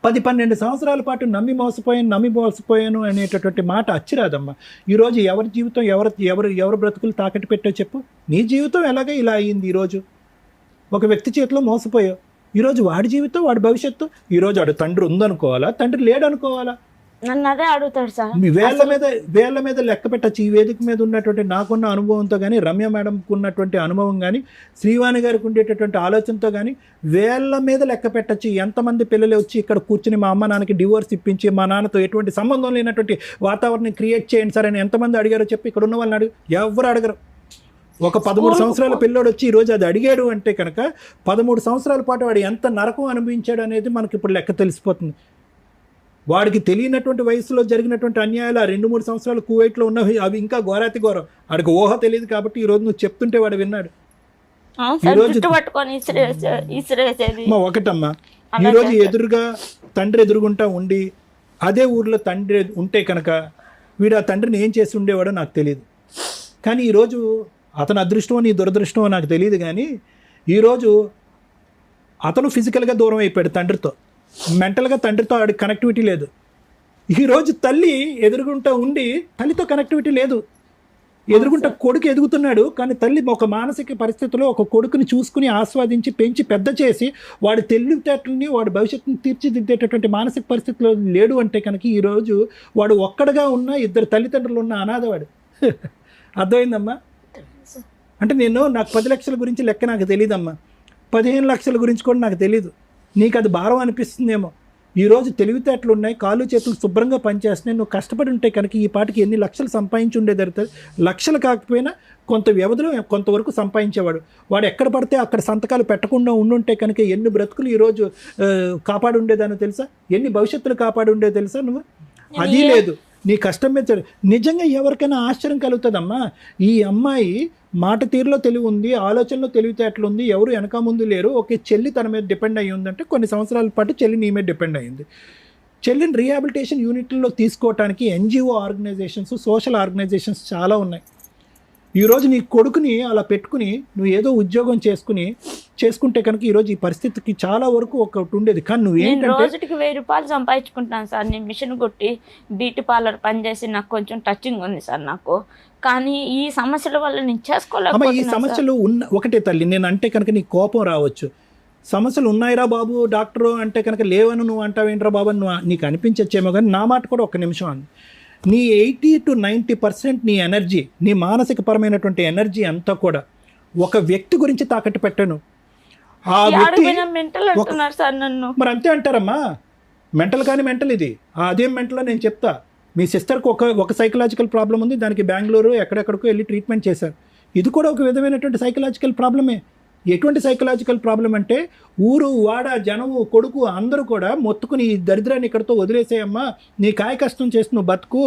10-12 సంవత్సరాల పాటు నమ్మి మోసపోయాను అనేటటువంటి మాట అచ్చిరాదమ్మా. ఈరోజు ఎవరి జీవితం ఎవరు బ్రతుకులు తాకట్టు పెట్టో చెప్పు. నీ జీవితం ఎలాగే ఇలా అయ్యింది. ఈరోజు ఒక వ్యక్తి చేతిలో మోసపోయావు, ఈరోజు వాడి జీవితం, వాడి భవిష్యత్తు. ఈరోజు వాడు తండ్రి ఉందనుకోవాలా, తండ్రి లేడనుకోవాలా? నన్ను అదే అడుగుతాడు సార్. మీ వేళ్ళ మీద లెక్క పెట్టచ్చు. ఈ వేదిక మీద ఉన్నటువంటి నాకున్న అనుభవంతో కానీ, రమ్య మేడంకు ఉన్నటువంటి అనుభవం కానీ, శ్రీవాణి గారికి ఉండేటటువంటి ఆలోచనతో కానీ వేళ్ళ మీద లెక్క పెట్టచ్చు. ఎంతమంది పిల్లలు వచ్చి ఇక్కడ కూర్చుని మా అమ్మ నాన్నకి డివోర్స్ ఇప్పించి మా నాన్నతో ఎటువంటి సంబంధం లేనటువంటి వాతావరణం క్రియేట్ చేయండి సార్ అని ఎంతమంది అడిగారో చెప్పి ఇక్కడ ఉన్న వాళ్ళని అడుగు. ఎవరు అడగరు. ఒక 13 సంవత్సరాల పిల్లోడు వచ్చి ఈరోజు అది అడిగాడు అంటే కనుక 13 సంవత్సరాల పాటు వాడు ఎంత నరకం అనుభవించాడు అనేది మనకి ఇప్పుడు లెక్క తెలిసిపోతుంది. వాడికి తెలియనటువంటి వయసులో జరిగినటువంటి అన్యాయాలు, ఆ 2-3 సంవత్సరాలు కువైట్లో ఉన్నవి, అవి ఇంకా ఘోరాతి ఘోరం. వాడికి ఊహ తెలియదు కాబట్టి ఈరోజు నువ్వు చెప్తుంటే వాడు విన్నాడు. ఒకటమ్మా, ఈరోజు ఎదురుగా తండ్రి ఎదురుగుంటా ఉండి అదే ఊర్లో తండ్రి ఉంటే కనుక వీడు ఆ తండ్రిని ఏం చేసి ఉండేవాడో నాకు తెలియదు. కానీ ఈరోజు అతని అదృష్టమో నీ దురదృష్టమో నాకు తెలియదు, కానీ ఈరోజు అతను ఫిజికల్గా దూరం అయిపోయాడు తండ్రితో, మెంటల్గా తండ్రితో ఆడికి కనెక్టివిటీ లేదు. ఈరోజు తల్లి ఎదురుగుంటా ఉండి తల్లితో కనెక్టివిటీ లేదు. ఎదురుగుంటా కొడుకు ఎదుగుతున్నాడు, కానీ తల్లి ఒక మానసిక పరిస్థితిలో ఒక కొడుకుని చూసుకుని ఆస్వాదించి పెంచి పెద్ద చేసి వాడి తెలివితేటలని వాడి భవిష్యత్తుని తీర్చిదిద్దేటటువంటి మానసిక పరిస్థితిలో లేడు అంటే కనుక ఈరోజు వాడు ఒక్కడగా ఉన్న 2 తల్లిదండ్రులు ఉన్న అనాథవాడు. అర్థమైందమ్మా? అంటే నాకు 10 లక్షల గురించి లెక్క నాకు తెలియదమ్మా, 15 లక్షల గురించి కూడా నాకు తెలీదు. నీకు అది భారం అనిపిస్తుందేమో. ఈరోజు తెలివితేటలు ఉన్నాయి, కాళ్ళు చేతులు శుభ్రంగా పనిచేస్తున్నాయి. నువ్వు కష్టపడి ఉంటే కనుక ఈ పాటికి ఎన్ని లక్షలు సంపాదించి ఉండేది. లక్షలు కాకపోయినా కొంత వ్యవధిలో కొంతవరకు సంపాదించేవాడు. వాడు ఎక్కడ పడితే అక్కడ సంతకాలు పెట్టకుండా ఉండుంటే కనుక ఎన్ని బ్రతుకులు ఈరోజు కాపాడి ఉండేదానో తెలుసా? ఎన్ని భవిష్యత్తులు కాపాడి ఉండేదో తెలుసా? నువ్వు అది లేదు. నీ కష్టం మీద నిజంగా ఎవరికైనా ఆశ్చర్యం కలుగుతుందమ్మా. ఈ అమ్మాయి మాట తీరులో తెలివి ఉంది, ఆలోచనలో తెలివితేటలు ఉంది, ఎవరు వెనక ముందు లేరు. ఓకే, చెల్లి తన మీద డిపెండ్ అయ్యి ఉందంటే కొన్ని సంవత్సరాల పాటు చెల్లి నీ మీద డిపెండ్ అయ్యింది. చెల్లిని రీహాబిలిటేషన్ యూనిట్లలో తీసుకోవడానికి NGO ఆర్గనైజేషన్స్, సోషల్ ఆర్గనైజేషన్స్ చాలా ఉన్నాయి. ఈరోజు నీ కొడుకుని అలా పెట్టుకుని నువ్వు ఏదో ఉద్యోగం చేసుకుంటే కనుక ఈరోజు ఈ పరిస్థితికి చాలా వరకు ఒకటి ఉండేది. కానీ నువ్వేంటంటే రోజుకి 1000 రూపాయలు సంపాదించుకుంటాను సార్. నేను మిషన్ కొట్టి బ్యూటీ పార్లర్ పనిచేసి నాకు కొంచెం టచింగ్ ఉంది సార్ నాకు. కానీ ఈ సమస్యల వల్ల నేను చేసుకోలేకపోతున్నా. ఈ సమస్యలు ఒకటే తల్లి, నేను అంటే కనుక నీకు కోపం రావచ్చు. సమస్యలు ఉన్నాయిరా బాబు డాక్టరు అంటే కనుక లేవను నువ్వు అంటావేంట్రా బాబు నీకు అనిపించచ్చేమో, కానీ నా మాట కూడా 1 నిమిషం అంది. నీ 80 to 90% నీ ఎనర్జీ, నీ మానసిక పరమైనటువంటి ఎనర్జీ అంతా కూడా ఒక వ్యక్తి గురించి తాకట్టు పెట్టాను. ఆ వ్యక్తి మరి అంతే అంటారమ్మా. మెంటల్ కానీ మెంటల్ ఇది. అదేం మెంటలో నేను చెప్తా. మీ సిస్టర్కి ఒక సైకలాజికల్ ప్రాబ్లం ఉంది, దానికి బెంగళూరు ఎక్కడెక్కడికో వెళ్ళి ట్రీట్మెంట్ చేశారు. ఇది కూడా ఒక విధమైనటువంటి సైకలాజికల్ ప్రాబ్లమే. ఎటువంటి సైకలాజికల్ ప్రాబ్లం అంటే ఊరు వాడ జనము కొడుకు అందరూ కూడా మొత్తుకుని ఈ దరిద్రాన్ని ఇక్కడితో వదిలేసేయమ్మా, నీ కాయ కష్టం చేసి నువ్వు బతుకు,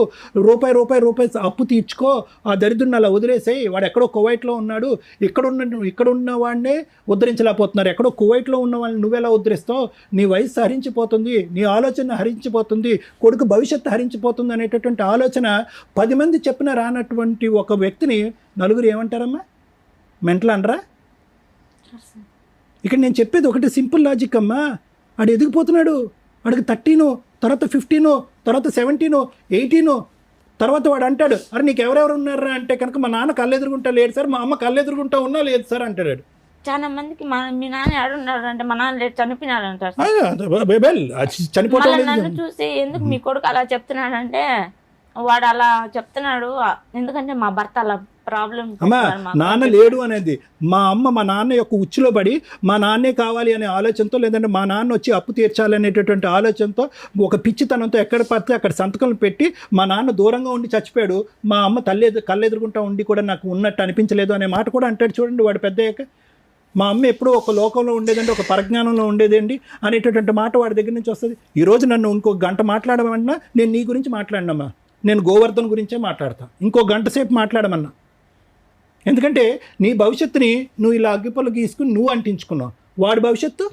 రూపాయి అప్పు తీర్చుకో, ఆ దరిద్రుని అలా వదిలేసేయి. వాడు ఎక్కడో కువైట్లో ఉన్నాడు, ఇక్కడున్న వాడినే ఉద్ధరించలేకపోతున్నారు, ఎక్కడో కువైట్లో ఉన్న వాళ్ళని నువ్వెలా ఉద్ధరిస్తావు? నీ వయసు హరించిపోతుంది, నీ ఆలోచన హరించిపోతుంది, కొడుకు భవిష్యత్తు హరించిపోతుంది అనేటటువంటి ఆలోచన 10 మంది చెప్పినా రానటువంటి ఒక వ్యక్తిని నలుగురు ఏమంటారమ్మా? మెంటల్ అనరా? ఇక్కడ నేను చెప్పేది ఒకటి సింపుల్ లాజిక్ అమ్మా. ఆడు ఎదిగిపోతున్నాడు, వాడికి 13, తర్వాత 15, తర్వాత 17, 18, తర్వాత వాడు అంటాడు, అరే నీకు ఎవరెవరు ఉన్నారా అంటే కనుక మా నాన్న కళ్ళెదురుగుంటా లేడు సార్, మా అమ్మ కళ్ళెదురుగుంటా ఉన్నా లేదు సార్ అంటాడు. చాలా మందికి మీ నాన్న ఏడున్నాడు అంటే మా నాన్న లేడు చనిపోయినాడు అంటారు. చనిపోవడం నన్ను చూసి ఎందుకు మీ కొడుకు అలా చెప్తున్నాడంటే వాడు అలా చెప్తున్నాడు ఎందుకంటే మా భర్త అలా ప్రాబ్లం. అమ్మా నాన్న లేడు అనేది మా అమ్మ మా నాన్న యొక్క ఉచ్చులో పడి మా నాన్నే కావాలి అనే ఆలోచనతో, లేదంటే మా నాన్న వచ్చి అప్పు తీర్చాలనేటటువంటి ఆలోచనతో ఒక పిచ్చితనంతో ఎక్కడ పడితే అక్కడ సంతకాలు పెట్టి మా నాన్న దూరంగా ఉండి చచ్చిపోయాడు, మా అమ్మ కళ్ళెదురుగుంటా ఉండి కూడా నాకు ఉన్నట్టు అనిపించలేదు అనే మాట కూడా అంటాడు. చూడండి వాడు పెద్దయ్యాక మా అమ్మ ఎప్పుడూ ఒక లోకంలో ఉండేదండి, ఒక పరిజ్ఞానంలో ఉండేదండి అనేటటువంటి మాట వాడి దగ్గర నుంచి వస్తుంది. ఈరోజు నన్ను ఇంకో గంట మాట్లాడమన్నా నేను నీ గురించి మాట్లాడినమ్మా, నేను గోవర్ధన్ గురించే మాట్లాడతా. ఇంకో గంట సేపు మాట్లాడమన్నా ఎందుకంటే నీ భవిష్యత్తుని నువ్వు ఇలా అగ్గిపుల్ల గీసుకుని నువ్వు అంటించుకున్నావు. వాడి భవిష్యత్తు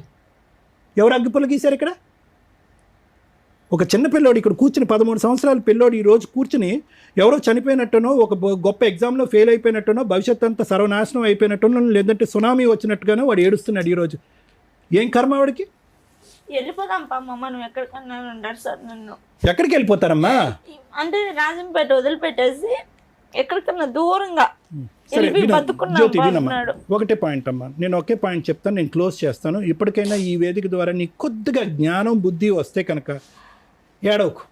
ఎవరు అగ్గిపుల్ల గీశారు ఇక్కడ? ఒక చిన్న పిల్లోడు ఇక్కడ కూర్చుని 13 సంవత్సరాల పిల్లోడు ఈరోజు కూర్చుని ఎవరో చనిపోయినట్టునో, ఒక గొప్ప ఎగ్జామ్లో ఫెయిల్ అయిపోయినట్టునో, భవిష్యత్తు అంతా సర్వనాశనం అయిపోయినట్టునో, లేదంటే సునామీ వచ్చినట్టుగానో వాడు ఏడుస్తున్నాడు ఈరోజు. ఏం కర్మ వాడికి? వెళ్ళిపోదాం పామ్మ, నువ్వు ఎక్కడికన్నా ఉంటాడు సార్. నన్ను ఎక్కడికి వెళ్ళిపోతారమ్మా? అంటే రాజంపేట వదిలిపెట్టేసి ఎక్కడికన్నా దూరంగా సరే వెళ్ళి విను, బతుకున్నాం జ్యోతి వినమ్మా, అంటున్నాడు. ఒకటే పాయింట్ అమ్మా, నేను ఒకే పాయింట్ చెప్తాను, నేను క్లోజ్ చేస్తాను. ఇప్పటికైనా ఈ వేదిక ద్వారా నీకు కొద్దిగా జ్ఞానం బుద్ధి వస్తే కనుక ఏడవకు,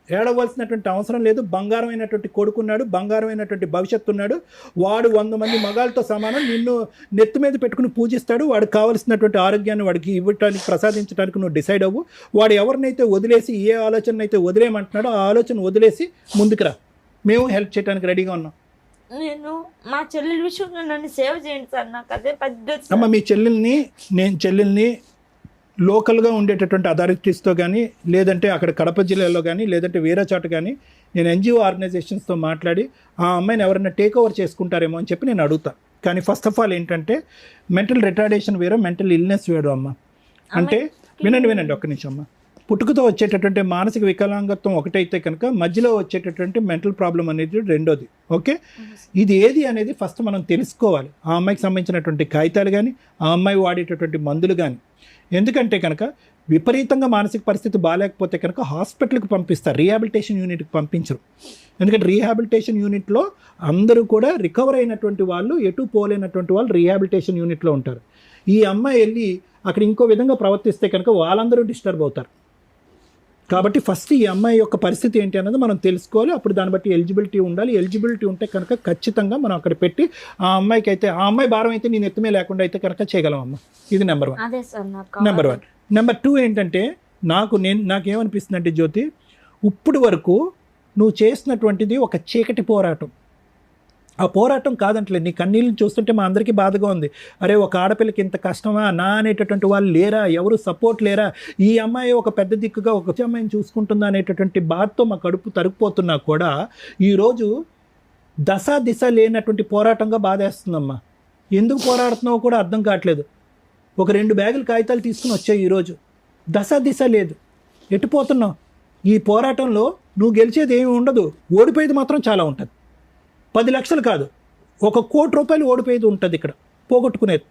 ఏడవలసినటువంటి అవసరం లేదు. బంగారమైనటువంటి కొడుకున్నాడు, బంగారమైనటువంటి భవిష్యత్తు ఉన్నాడు. వాడు 100 మంది మగాళ్ళతో సమానం. నిన్ను నెత్తి మీద పెట్టుకుని పూజిస్తాడు. వాడికి కావలసినటువంటి ఆరోగ్యాన్ని వాడికి ఇవ్వటానికి, ప్రసాదించడానికి నువ్వు డిసైడ్ అవ్వు. వాడు ఎవరినైతే వదిలేసి, ఏ ఆలోచన అయితే వదిలేయమంటున్నాడో ఆ ఆలోచన వదిలేసి ముందుకు రా. మేము హెల్ప్ చేయడానికి రెడీగా ఉన్నాం. నేను మా చెల్లెల విషయంలో నన్ను సేవ చేయండి సార్, నాకు అదే పెద్ద అమ్మ, మీ చెల్లెల్ని లోకల్గా ఉండేటటువంటి అథారిటీస్తో కానీ, లేదంటే అక్కడ కడప జిల్లాలో కానీ, లేదంటే వేరే చోట కానీ నేను ఎన్జిఓ ఆర్గనైజేషన్స్తో మాట్లాడి ఆ అమ్మాయిని ఎవరైనా టేక్ ఓవర్ చేసుకుంటారేమో అని చెప్పి నేను అడుగుతా. కానీ ఫస్ట్ ఆఫ్ ఆల్ ఏంటంటే మెంటల్ రిటార్డేషన్ వేరే, మెంటల్ ఇల్నెస్ వేరు అమ్మ. అంటే వినండి ఒక్క నిమిషం అమ్మ. పుట్టుకతో వచ్చేటటువంటి మానసిక వికలాంగత్వం ఒకటైతే కనుక మధ్యలో వచ్చేటటువంటి మెంటల్ ప్రాబ్లం అనేది రెండోది. ఓకే, ఇది ఏది అనేది ఫస్ట్ మనం తెలుసుకోవాలి. ఆ అమ్మాయికి సంబంధించినటువంటి కాగితాలు కానీ, ఆ అమ్మాయి వాడేటటువంటి మందులు కానీ. ఎందుకంటే కనుక విపరీతంగా మానసిక పరిస్థితి బాగాలేకపోతే కనుక హాస్పిటల్కి పంపిస్తారు, రీహాబిలిటేషన్ యూనిట్కి పంపించరు. ఎందుకంటే రీహాబిలిటేషన్ యూనిట్లో అందరూ కూడా రికవర్ అయినటువంటి వాళ్ళు, ఎటు పోలేనటువంటి వాళ్ళు రీహాబిలిటేషన్ యూనిట్లో ఉంటారు. ఈ అమ్మాయి వెళ్ళి అక్కడ ఇంకో విధంగా ప్రవర్తిస్తే కనుక వాళ్ళందరూ డిస్టర్బ్ అవుతారు. కాబట్టి ఫస్ట్ ఈ అమ్మాయి యొక్క పరిస్థితి ఏంటి అన్నది మనం తెలుసుకోవాలి. అప్పుడు దాన్ని బట్టి ఎలిజిబిలిటీ ఉండాలి. ఎలిజిబిలిటీ ఉంటే కనుక ఖచ్చితంగా మనం అక్కడ పెట్టి ఆ అమ్మాయికి అయితే, ఆ అమ్మాయి భారం అయితే నేను ఎత్తుమే లేకుండా అయితే కనుక చేయగలం అమ్మ. ఇది నెంబర్ 1. అదే సార్ నాకు నెంబర్ 1. నెంబర్ 2 ఏంటంటే నాకేమనిపిస్తుంది అంటే జ్యోతి, ఇప్పుడు వరకు నువ్వు చేసినటువంటిది ఒక చీకటి పోరాటం. ఆ పోరాటం కాదంటలేదు, నీ కన్నీళ్ళని చూస్తుంటే మా అందరికీ బాధగా ఉంది. అరే, ఒక ఆడపిల్లకి ఇంత కష్టమా నా అనేటటువంటి వాళ్ళు లేరా, ఎవరు సపోర్ట్ లేరా, ఈ అమ్మాయి ఒక పెద్ద దిక్కుగా ఒక అమ్మాయిని చూసుకుంటుందా అనేటటువంటి బాధతో మా కడుపు తరుక్కుపోతున్నా కూడా ఈరోజు దిశ లేనటువంటి పోరాటంగా బాధేస్తుందమ్మా. ఎందుకు పోరాడుతున్నావో కూడా అర్థం కావట్లేదు. ఒక 2 బ్యాగులు కాగితాలు తీసుకుని వచ్చాయి, ఈరోజు దిశ లేదు. ఎటుపోతున్నావు? ఈ పోరాటంలో నువ్వు గెలిచేది ఏమి ఉండదు, ఓడిపోయేది మాత్రం చాలా ఉంటుంది. 10 లక్షలు కాదు, 1 కోటి రూపాయలు ఓడిపోయేది ఉంటుంది ఇక్కడ, పోగొట్టుకునేది.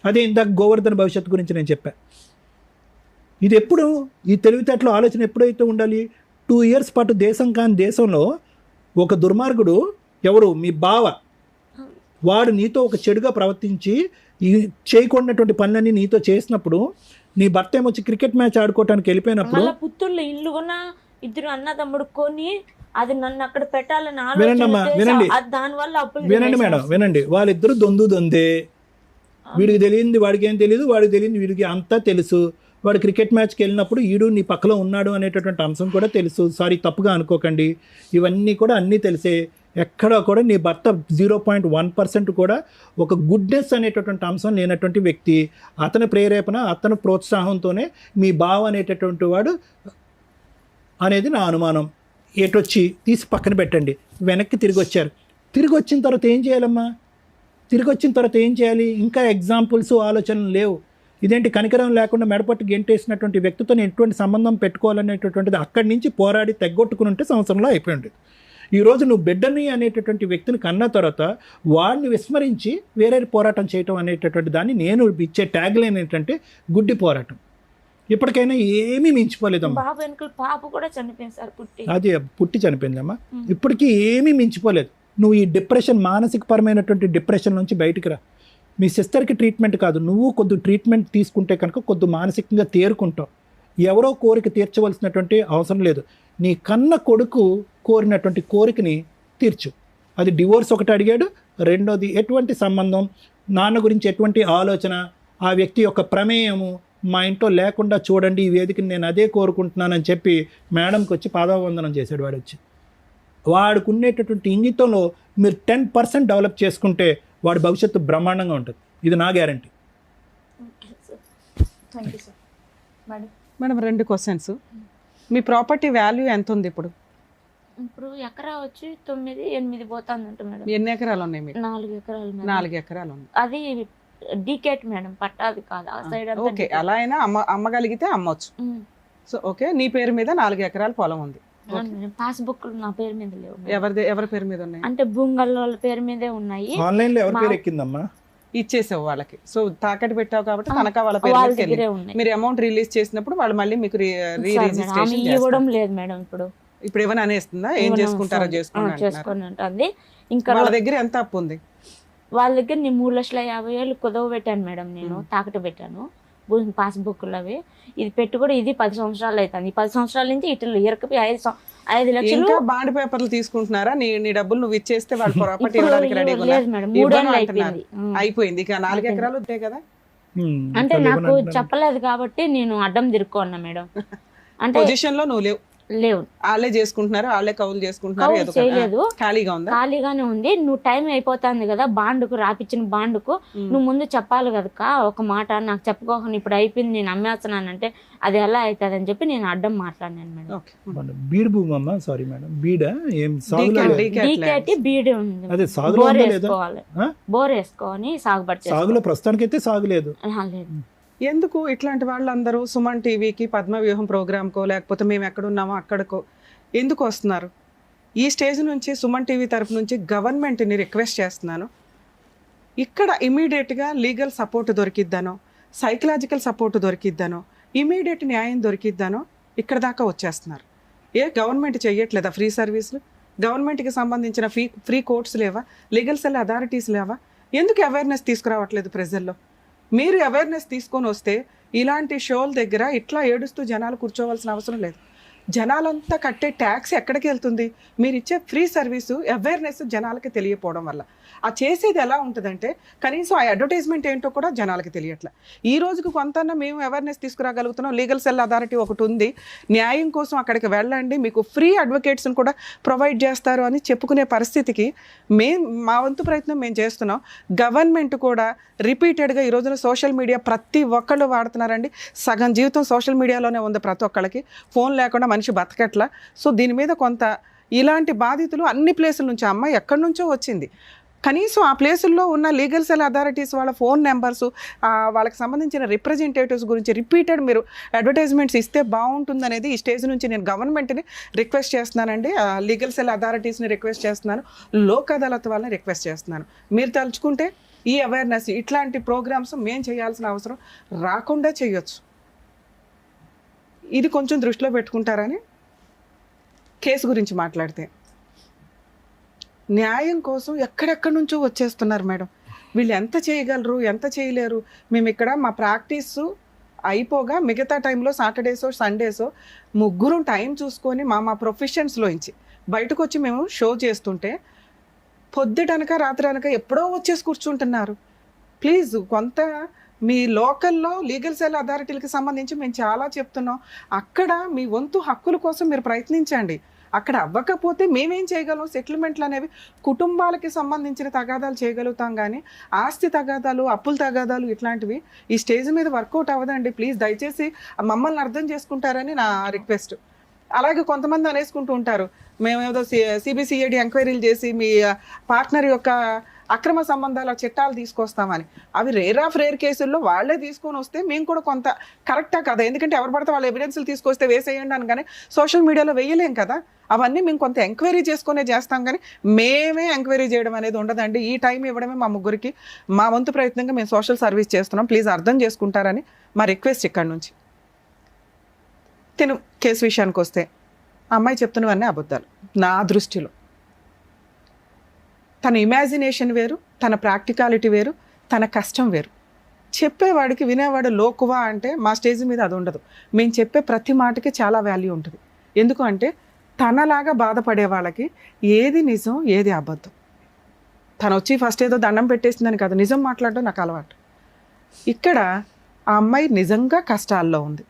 అదే ఇందాక గోవర్ధన్ భవిష్యత్తు గురించి నేను చెప్పాను. ఇది ఎప్పుడు, ఈ తెలివితేటలో ఆలోచన ఎప్పుడైతే ఉండాలి? 2 ఇయర్స్ పాటు దేశం కాని దేశంలో ఒక దుర్మార్గుడు, ఎవరు, మీ బావ, వాడు నీతో ఒక చెడుగా ప్రవర్తించి ఈ చేయకూడనటువంటి పనులన్నీ నీతో చేసినప్పుడు, నీ భర్త ఏమొచ్చి క్రికెట్ మ్యాచ్ ఆడుకోవటానికి వెళ్ళిపోయినప్పుడు, మళ్ళీ పుత్తూరులో ఇల్లు కొన్నా, 2 అన్నదమ్ముడు కొని అది నన్ను అక్కడ పెట్టాలని వినండి దానివల్ల అప్పులు. వినండి మేడం, వినండి. వాళ్ళిద్దరు దొందే. వీడికి తెలియంది వాడికి ఏం తెలియదు, వాడికి తెలియంది వీడికి అంతా తెలుసు. వాడు క్రికెట్ మ్యాచ్కి వెళ్ళినప్పుడు ఈడు నీ పక్కలో ఉన్నాడు అనేటటువంటి అంశం కూడా తెలుసు. సారీ, తప్పుగా అనుకోకండి. ఇవన్నీ కూడా అన్నీ తెలిసే. ఎక్కడా కూడా నీ భర్త 0.1% కూడా ఒక గుడ్నెస్ అనేటటువంటి అంశం లేనటువంటి వ్యక్తి. అతని ప్రేరేపణ, అతని ప్రోత్సాహంతోనే మీ బావ అనేటటువంటి వాడు అనేది నా అనుమానం. ఎటొచ్చి తీసి పక్కన పెట్టండి. వెనక్కి తిరిగి వచ్చారు. తిరిగి వచ్చిన తర్వాత ఏం చేయాలమ్మా? తిరిగి వచ్చిన తర్వాత ఏం చేయాలి? ఇంకా ఎగ్జాంపుల్స్, ఆలోచనలు లేవు. ఇదేంటి కనికరం లేకుండా మెడపట్టు గెంటేసినటువంటి వ్యక్తితో నేను ఎటువంటి సంబంధం పెట్టుకోవాలనేటటువంటిది అక్కడి నుంచి పోరాడి తెగొట్టుకుని ఉంటే సంవత్సరంలో అయిపోయి ఉండేది. ఈరోజు నువ్వు బిడ్డని అనేటటువంటి వ్యక్తిని కన్న తర్వాత వాడిని విస్మరించి వేరే పోరాటం చేయటం అనేటటువంటి దాన్ని నేను ఇచ్చే ట్యాగ్ లైన్ ఏంటంటే గుడ్డి పోరాటం. ఇప్పటికైనా ఏమీ మించిపోలేదమ్మా. బాబు వెనుకలు పాప కూడా చనిపోయింది సార్, అది పుట్టి చనిపోయిందమ్మా. ఇప్పటికీ ఏమీ మించిపోలేదు. నువ్వు ఈ డిప్రెషన్, మానసిక పరమైనటువంటి డిప్రెషన్ నుంచి బయటికి రా. మీ సిస్టర్కి ట్రీట్మెంట్ కాదు, నువ్వు కొద్ది ట్రీట్మెంట్ తీసుకుంటే కనుక కొద్ది మానసికంగా తేరుకుంటావు. ఎవరో కోరిక తీర్చవలసినటువంటి అవసరం లేదు. నీ కన్న కొడుకు కోరినటువంటి కోరికని తీర్చు. అది డివోర్స్ ఒకటి అడిగాడు, రెండోది ఎటువంటి సంబంధం, నాన్న గురించి ఎటువంటి ఆలోచన, ఆ వ్యక్తి యొక్క ప్రమేయము మా ఇంట్లో లేకుండా చూడండి, ఈ వేదికని నేను అదే కోరుకుంటున్నానని చెప్పి మేడంకి వచ్చి పాదావందనం చేశాడు. వాడు వచ్చి వాడికి ఉండేటటువంటి ఇంగితంలో మీరు 10% డెవలప్ చేసుకుంటే వాడి భవిష్యత్తు బ్రహ్మాండంగా ఉంటుంది. ఇది నా guarantee. Thank you sir. Madam 2 questions. Me property value ఎంత ఉంది ఇప్పుడు? ఇప్పుడు ఎకరా వచ్చి 9-8 పోతుందంట మేడం. ఎన్ని ఎకరాలు ఉన్నాయి మీకు? 4 ఎకరాలు మేడం. 4 ఎకరాలు ఉంది. అది డీకేట్ మేడం, పట్టాది కాదు ఆ సైడ్ అంతా. ఓకే, అలా అయినా అమ్మగలిగితే అమ్మొచ్చు. సో ఓకే, నీ పేరు మీద 4 ఎకరాల పొలం ఉంది. పాస్బుక్ నా పేరు మీద లేవు. ఎవరి పేరు మీద ఉన్నాయి? అంటే భూంగల్ వాళ్ళ పేరు మీదే ఉన్నాయి. ఆన్లైన్ లో ఎవరి పేరు ఎక్కిందమ్మా? ఇచ్చేసావు వాళ్ళకి. సో తాకట్టు పెట్టావు కాబట్టి తనఖా వాళ్ళ పేరు వాళ్ళ మీదకి దగ్గరే వెళ్ళింది. ఉన్నాయి. మీరు అమౌంట్ రిలీజ్ చేసినప్పుడు వాళ్ళు మళ్ళీ మీకు ఆమె ఇవ్వడం లేదు మేడం. ఇప్పుడు ఏమైనా అనేస్తుందా? ఏం చేసుకుంటారో చేసుకోండి అంటున్నారు. చేసుకోండి అంటుంది. ఇంకా వాళ్ళ దగ్గర ఎంత అప్పు ఉంది? వాళ్ళ దగ్గర నేను 3,50,000 కుదవ పెట్టాను మేడం. నేను తాకట్టు పెట్టాను పాస్బుక్లు అవి. ఇది పెట్టి కూడా ఇది 10 సంవత్సరాలు అవుతుంది. 10 సంవత్సరాల నుంచి ఇట్లా ఇరకపోయి 5 లక్షలు. ఇంకా బాండ్ పేపర్లు తీసుకుంటున్నారా? నీ డబ్బులు నువ్వు ఇచ్చేస్తే వాళ్ళు ప్రాపర్టీ ఇవ్వడానికి రెడీగా లేదు మేడం, 3 ఏళ్ళు అయిపోయింది. అయిపోయింది. ఇక 4 ఎకరాలు ఉంటాయి కదా. అంటే నాకు చెప్పలేదు కాబట్టి నేను అడ్డం తిరుక్కున్నా మేడం. అంటే పొజిషన్ లో నువ్వు లేవు. వాళ్ళే చేసుకుంటున్నారు, వాళ్ళే కౌలు చేసుకుంటున్నారు. ఏదో చేయలేదు, ఖాళీగా ఉందా? ఖాళీగానే ఉంది. నువ్వు టైం అయిపోతుంది కదా బాండుకు, రాపిచ్చిన బాండుకు నువ్వు ముందు చెప్పాలి కదా ఒక మాట. నాకు చెప్పుకోకుండా ఇప్పుడు అయిపోయింది నేను అమ్మేస్తున్నానంటే అది ఎలా అవుతుంది అని చెప్పి నేను అడ్డం మాట్లాడినాను మేడం. బీడ్ భూమి అమ్మా, సారీ మేడం, బీడా ఏం సాగులో డీకేటి బీడ్ ఉంది. అదే సాగులో బోర్ లేదా? వేసుకోవాలి, బోర్ వేసుకొని సాగుబడి సాగులో ప్రస్తుతానికి అయితే సాగులేదు. లేదు. ఎందుకు ఇట్లాంటి వాళ్ళందరూ సుమన్ టీవీకి, పద్మవ్యూహం ప్రోగ్రామ్కో లేకపోతే మేము ఎక్కడున్నామో అక్కడికో ఎందుకు వస్తున్నారు? ఈ స్టేజ్ నుంచి సుమన్ టీవీ తరపు నుంచి గవర్నమెంట్ని రిక్వెస్ట్ చేస్తున్నాను, ఇక్కడ ఇమీడియట్గా లీగల్ సపోర్ట్ దొరికిద్దానో, సైకలాజికల్ సపోర్ట్ దొరికిద్దానో, ఇమీడియట్ న్యాయం దొరికిద్దానో ఇక్కడ దాకా వచ్చేస్తున్నారు. గవర్నమెంట్ చెయ్యట్లేదా ఫ్రీ సర్వీసులు? గవర్నమెంట్కి సంబంధించిన ఫ్రీ కోర్ట్స్ లేవా? లీగల్ సెల్ అథారిటీస్ లేవా? ఎందుకు అవేర్నెస్ తీసుకురావట్లేదు ప్రజల్లో? మీరు అవేర్నెస్ తీసుకొని వస్తే ఇలాంటి షోల దగ్గర ఇట్లా ఏడుస్తూ జనాలు కూర్చోవలసిన అవసరం లేదు. జనాలంతా కట్టే ట్యాక్స్ ఎక్కడికి వెళ్తుంది? మీరు ఇచ్చే ఫ్రీ సర్వీసు అవేర్నెస్ జనాలకి తెలియకపోవడం వల్ల. ఆ చేసేది ఎలా ఉంటుందంటే కనీసం ఆ అడ్వర్టైజ్మెంట్ ఏంటో కూడా జనాలకి తెలియట్లే. ఈ రోజుకు కొంత మేము అవేర్నెస్ తీసుకురాగలుగుతున్నాం. లీగల్ సెల్ అథారిటీ ఒకటి ఉంది, న్యాయం కోసం అక్కడికి వెళ్ళండి, మీకు ఫ్రీ అడ్వకేట్స్ని కూడా ప్రొవైడ్ చేస్తారు అని చెప్పుకునే పరిస్థితికి మా వంతు ప్రయత్నం మేము చేస్తున్నాం. గవర్నమెంట్ కూడా రిపీటెడ్గా ఈ రోజున సోషల్ మీడియా ప్రతి ఒక్కళ్ళు వాడుతున్నారండి. సగం జీవితం సోషల్ మీడియాలోనే ఉంది ప్రతి ఒక్కళ్ళకి. ఫోన్ లేకుండా మనిషి బతకట్లా. సో దీని మీద కొంత ఇలాంటి బాధితులు అన్ని ప్లేసుల నుంచి, అమ్మాయి ఎక్కడి నుంచో వచ్చింది, కనీసం ఆ ప్లేసుల్లో ఉన్న లీగల్ సెల్ అథారిటీస్ వాళ్ళ ఫోన్ నెంబర్సు, వాళ్ళకి సంబంధించిన రిప్రజెంటేటివ్స్ గురించి రిపీటెడ్ మీరు అడ్వర్టైజ్మెంట్స్ ఇస్తే బాగుంటుందనేది ఈ స్టేజ్ నుంచి నేను గవర్నమెంట్ని రిక్వెస్ట్ చేస్తున్నానండి. లీగల్ సెల్ అథారిటీస్ని రిక్వెస్ట్ చేస్తున్నాను, లోక్ అదాలత్ వాళ్ళని రిక్వెస్ట్ చేస్తున్నాను. మీరు తలుచుకుంటే ఈ అవేర్నెస్ ఇట్లాంటి ప్రోగ్రామ్స్ మేము చేయాల్సిన అవసరం రాకుండా చేయొచ్చు. ఇది కొంచెం దృష్టిలో పెట్టుకుంటారని. కేసు గురించి మాట్లాడితే న్యాయం కోసం ఎక్కడెక్కడి నుంచో వచ్చేస్తున్నారు మేడం. వీళ్ళు ఎంత చేయగలరు, ఎంత చేయలేరు? మేము ఇక్కడ మా ప్రాక్టీసు అయిపోగా మిగతా టైంలో సాటర్డేసో సండేసో ముగ్గురం టైం చూసుకొని మా ప్రొఫెషన్స్లోంచి బయటకు వచ్చి మేము షో చేస్తుంటే పొద్దుటనక రాత్రి అనక ఎప్పుడో వచ్చేసి కూర్చుంటున్నారు. ప్లీజ్ కొంత మీ లోకల్లో లీగల్ సెల్ అథారిటీలకు సంబంధించి మేము చాలా చెప్తున్నాం. అక్కడ మీ వంతు హక్కుల కోసం మీరు ప్రయత్నించండి. అక్కడ అవ్వకపోతే మేమేం చేయగలం? సెటిల్మెంట్లు అనేవి కుటుంబాలకి సంబంధించిన తగాదాలు చేయగలుగుతాం, కానీ ఆస్తి తగాదాలు, అప్పుల తగాదాలు ఇట్లాంటివి ఈ స్టేజ్ మీద వర్కౌట్ అవ్వదండి. ప్లీజ్ దయచేసి మమ్మల్ని అర్థం చేసుకుంటారని నా రిక్వెస్ట్. అలాగే కొంతమంది అనేసుకుంటూ ఉంటారు, మేమేదో సిబిసిఐడి ఎంక్వైరీలు చేసి మీ పార్ట్నర్ యొక్క అక్రమ సంబంధాల చట్టాలు తీసుకొస్తామని. అవి రేర్ ఆఫ్ రేర్ కేసుల్లో వాళ్ళే తీసుకొని వస్తే మేము కూడా కొంత కరెక్టా కదా? ఎందుకంటే ఎవరు పడితే వాళ్ళ ఎవిడెన్స్లు తీసుకొస్తే వేసేయండి అని, కానీ సోషల్ మీడియాలో వేయలేం కదా. అవన్నీ మేము కొంత ఎంక్వైరీ చేసుకునే చేస్తాం, కానీ మేమే ఎంక్వైరీ చేయడం అనేది ఉండదండి. ఈ టైం ఇవ్వడమే మా ముగ్గురికి మా వంతు ప్రయత్నంగా మేము సోషల్ సర్వీస్ చేస్తున్నాం. ప్లీజ్ అర్థం చేసుకుంటారని మా రిక్వెస్ట్ ఇక్కడ నుంచి. కేసు విషయానికి వస్తే అమ్మాయి చెప్తున్నవన్నీ అబద్ధాలు నా దృష్టిలో. తన ఇమాజినేషన్ వేరు, తన ప్రాక్టికాలిటీ వేరు, తన కష్టం వేరు. చెప్పేవాడికి వినేవాడు లోకువా అంటే మా స్టేజ్ మీద అది ఉండదు. మేము చెప్పే ప్రతి మాటకి చాలా వాల్యూ ఉంటుంది. ఎందుకు అంటే తనలాగా బాధపడే వాళ్ళకి ఏది నిజం ఏది అబద్ధం. తను వచ్చి ఫస్ట్ ఏదో దండం పెట్టేసిందని కాదు, నిజం మాట్లాడడం నాకు అలవాటు. ఇక్కడ ఆ అమ్మాయి నిజంగా కష్టాల్లో ఉంది.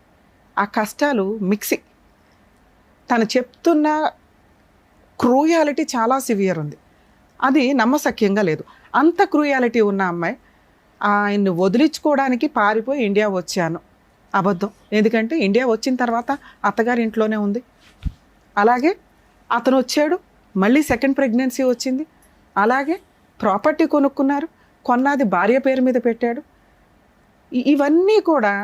ఆ కష్టాలు మిక్సింగ్. తను చెప్తున్న క్రూయాలిటీ చాలా సివియర్ ఉంది, అది నమ్మశక్యంగా లేదు. అంత క్రూయాలిటీ ఉన్న అమ్మాయి ఆయన్ని వదిలించుకోవడానికి పారిపోయి ఇండియా వచ్చాను, అబద్ధం. ఎందుకంటే ఇండియా వచ్చిన తర్వాత అత్తగారి ఇంట్లోనే ఉంది. అలాగే అతను వచ్చాడు, మళ్ళీ సెకండ్ ప్రెగ్నెన్సీ వచ్చింది, అలాగే ప్రాపర్టీ కొనుక్కున్నారు, కొన్నది భార్య పేరు మీద పెట్టాడు. ఇవన్నీ కూడా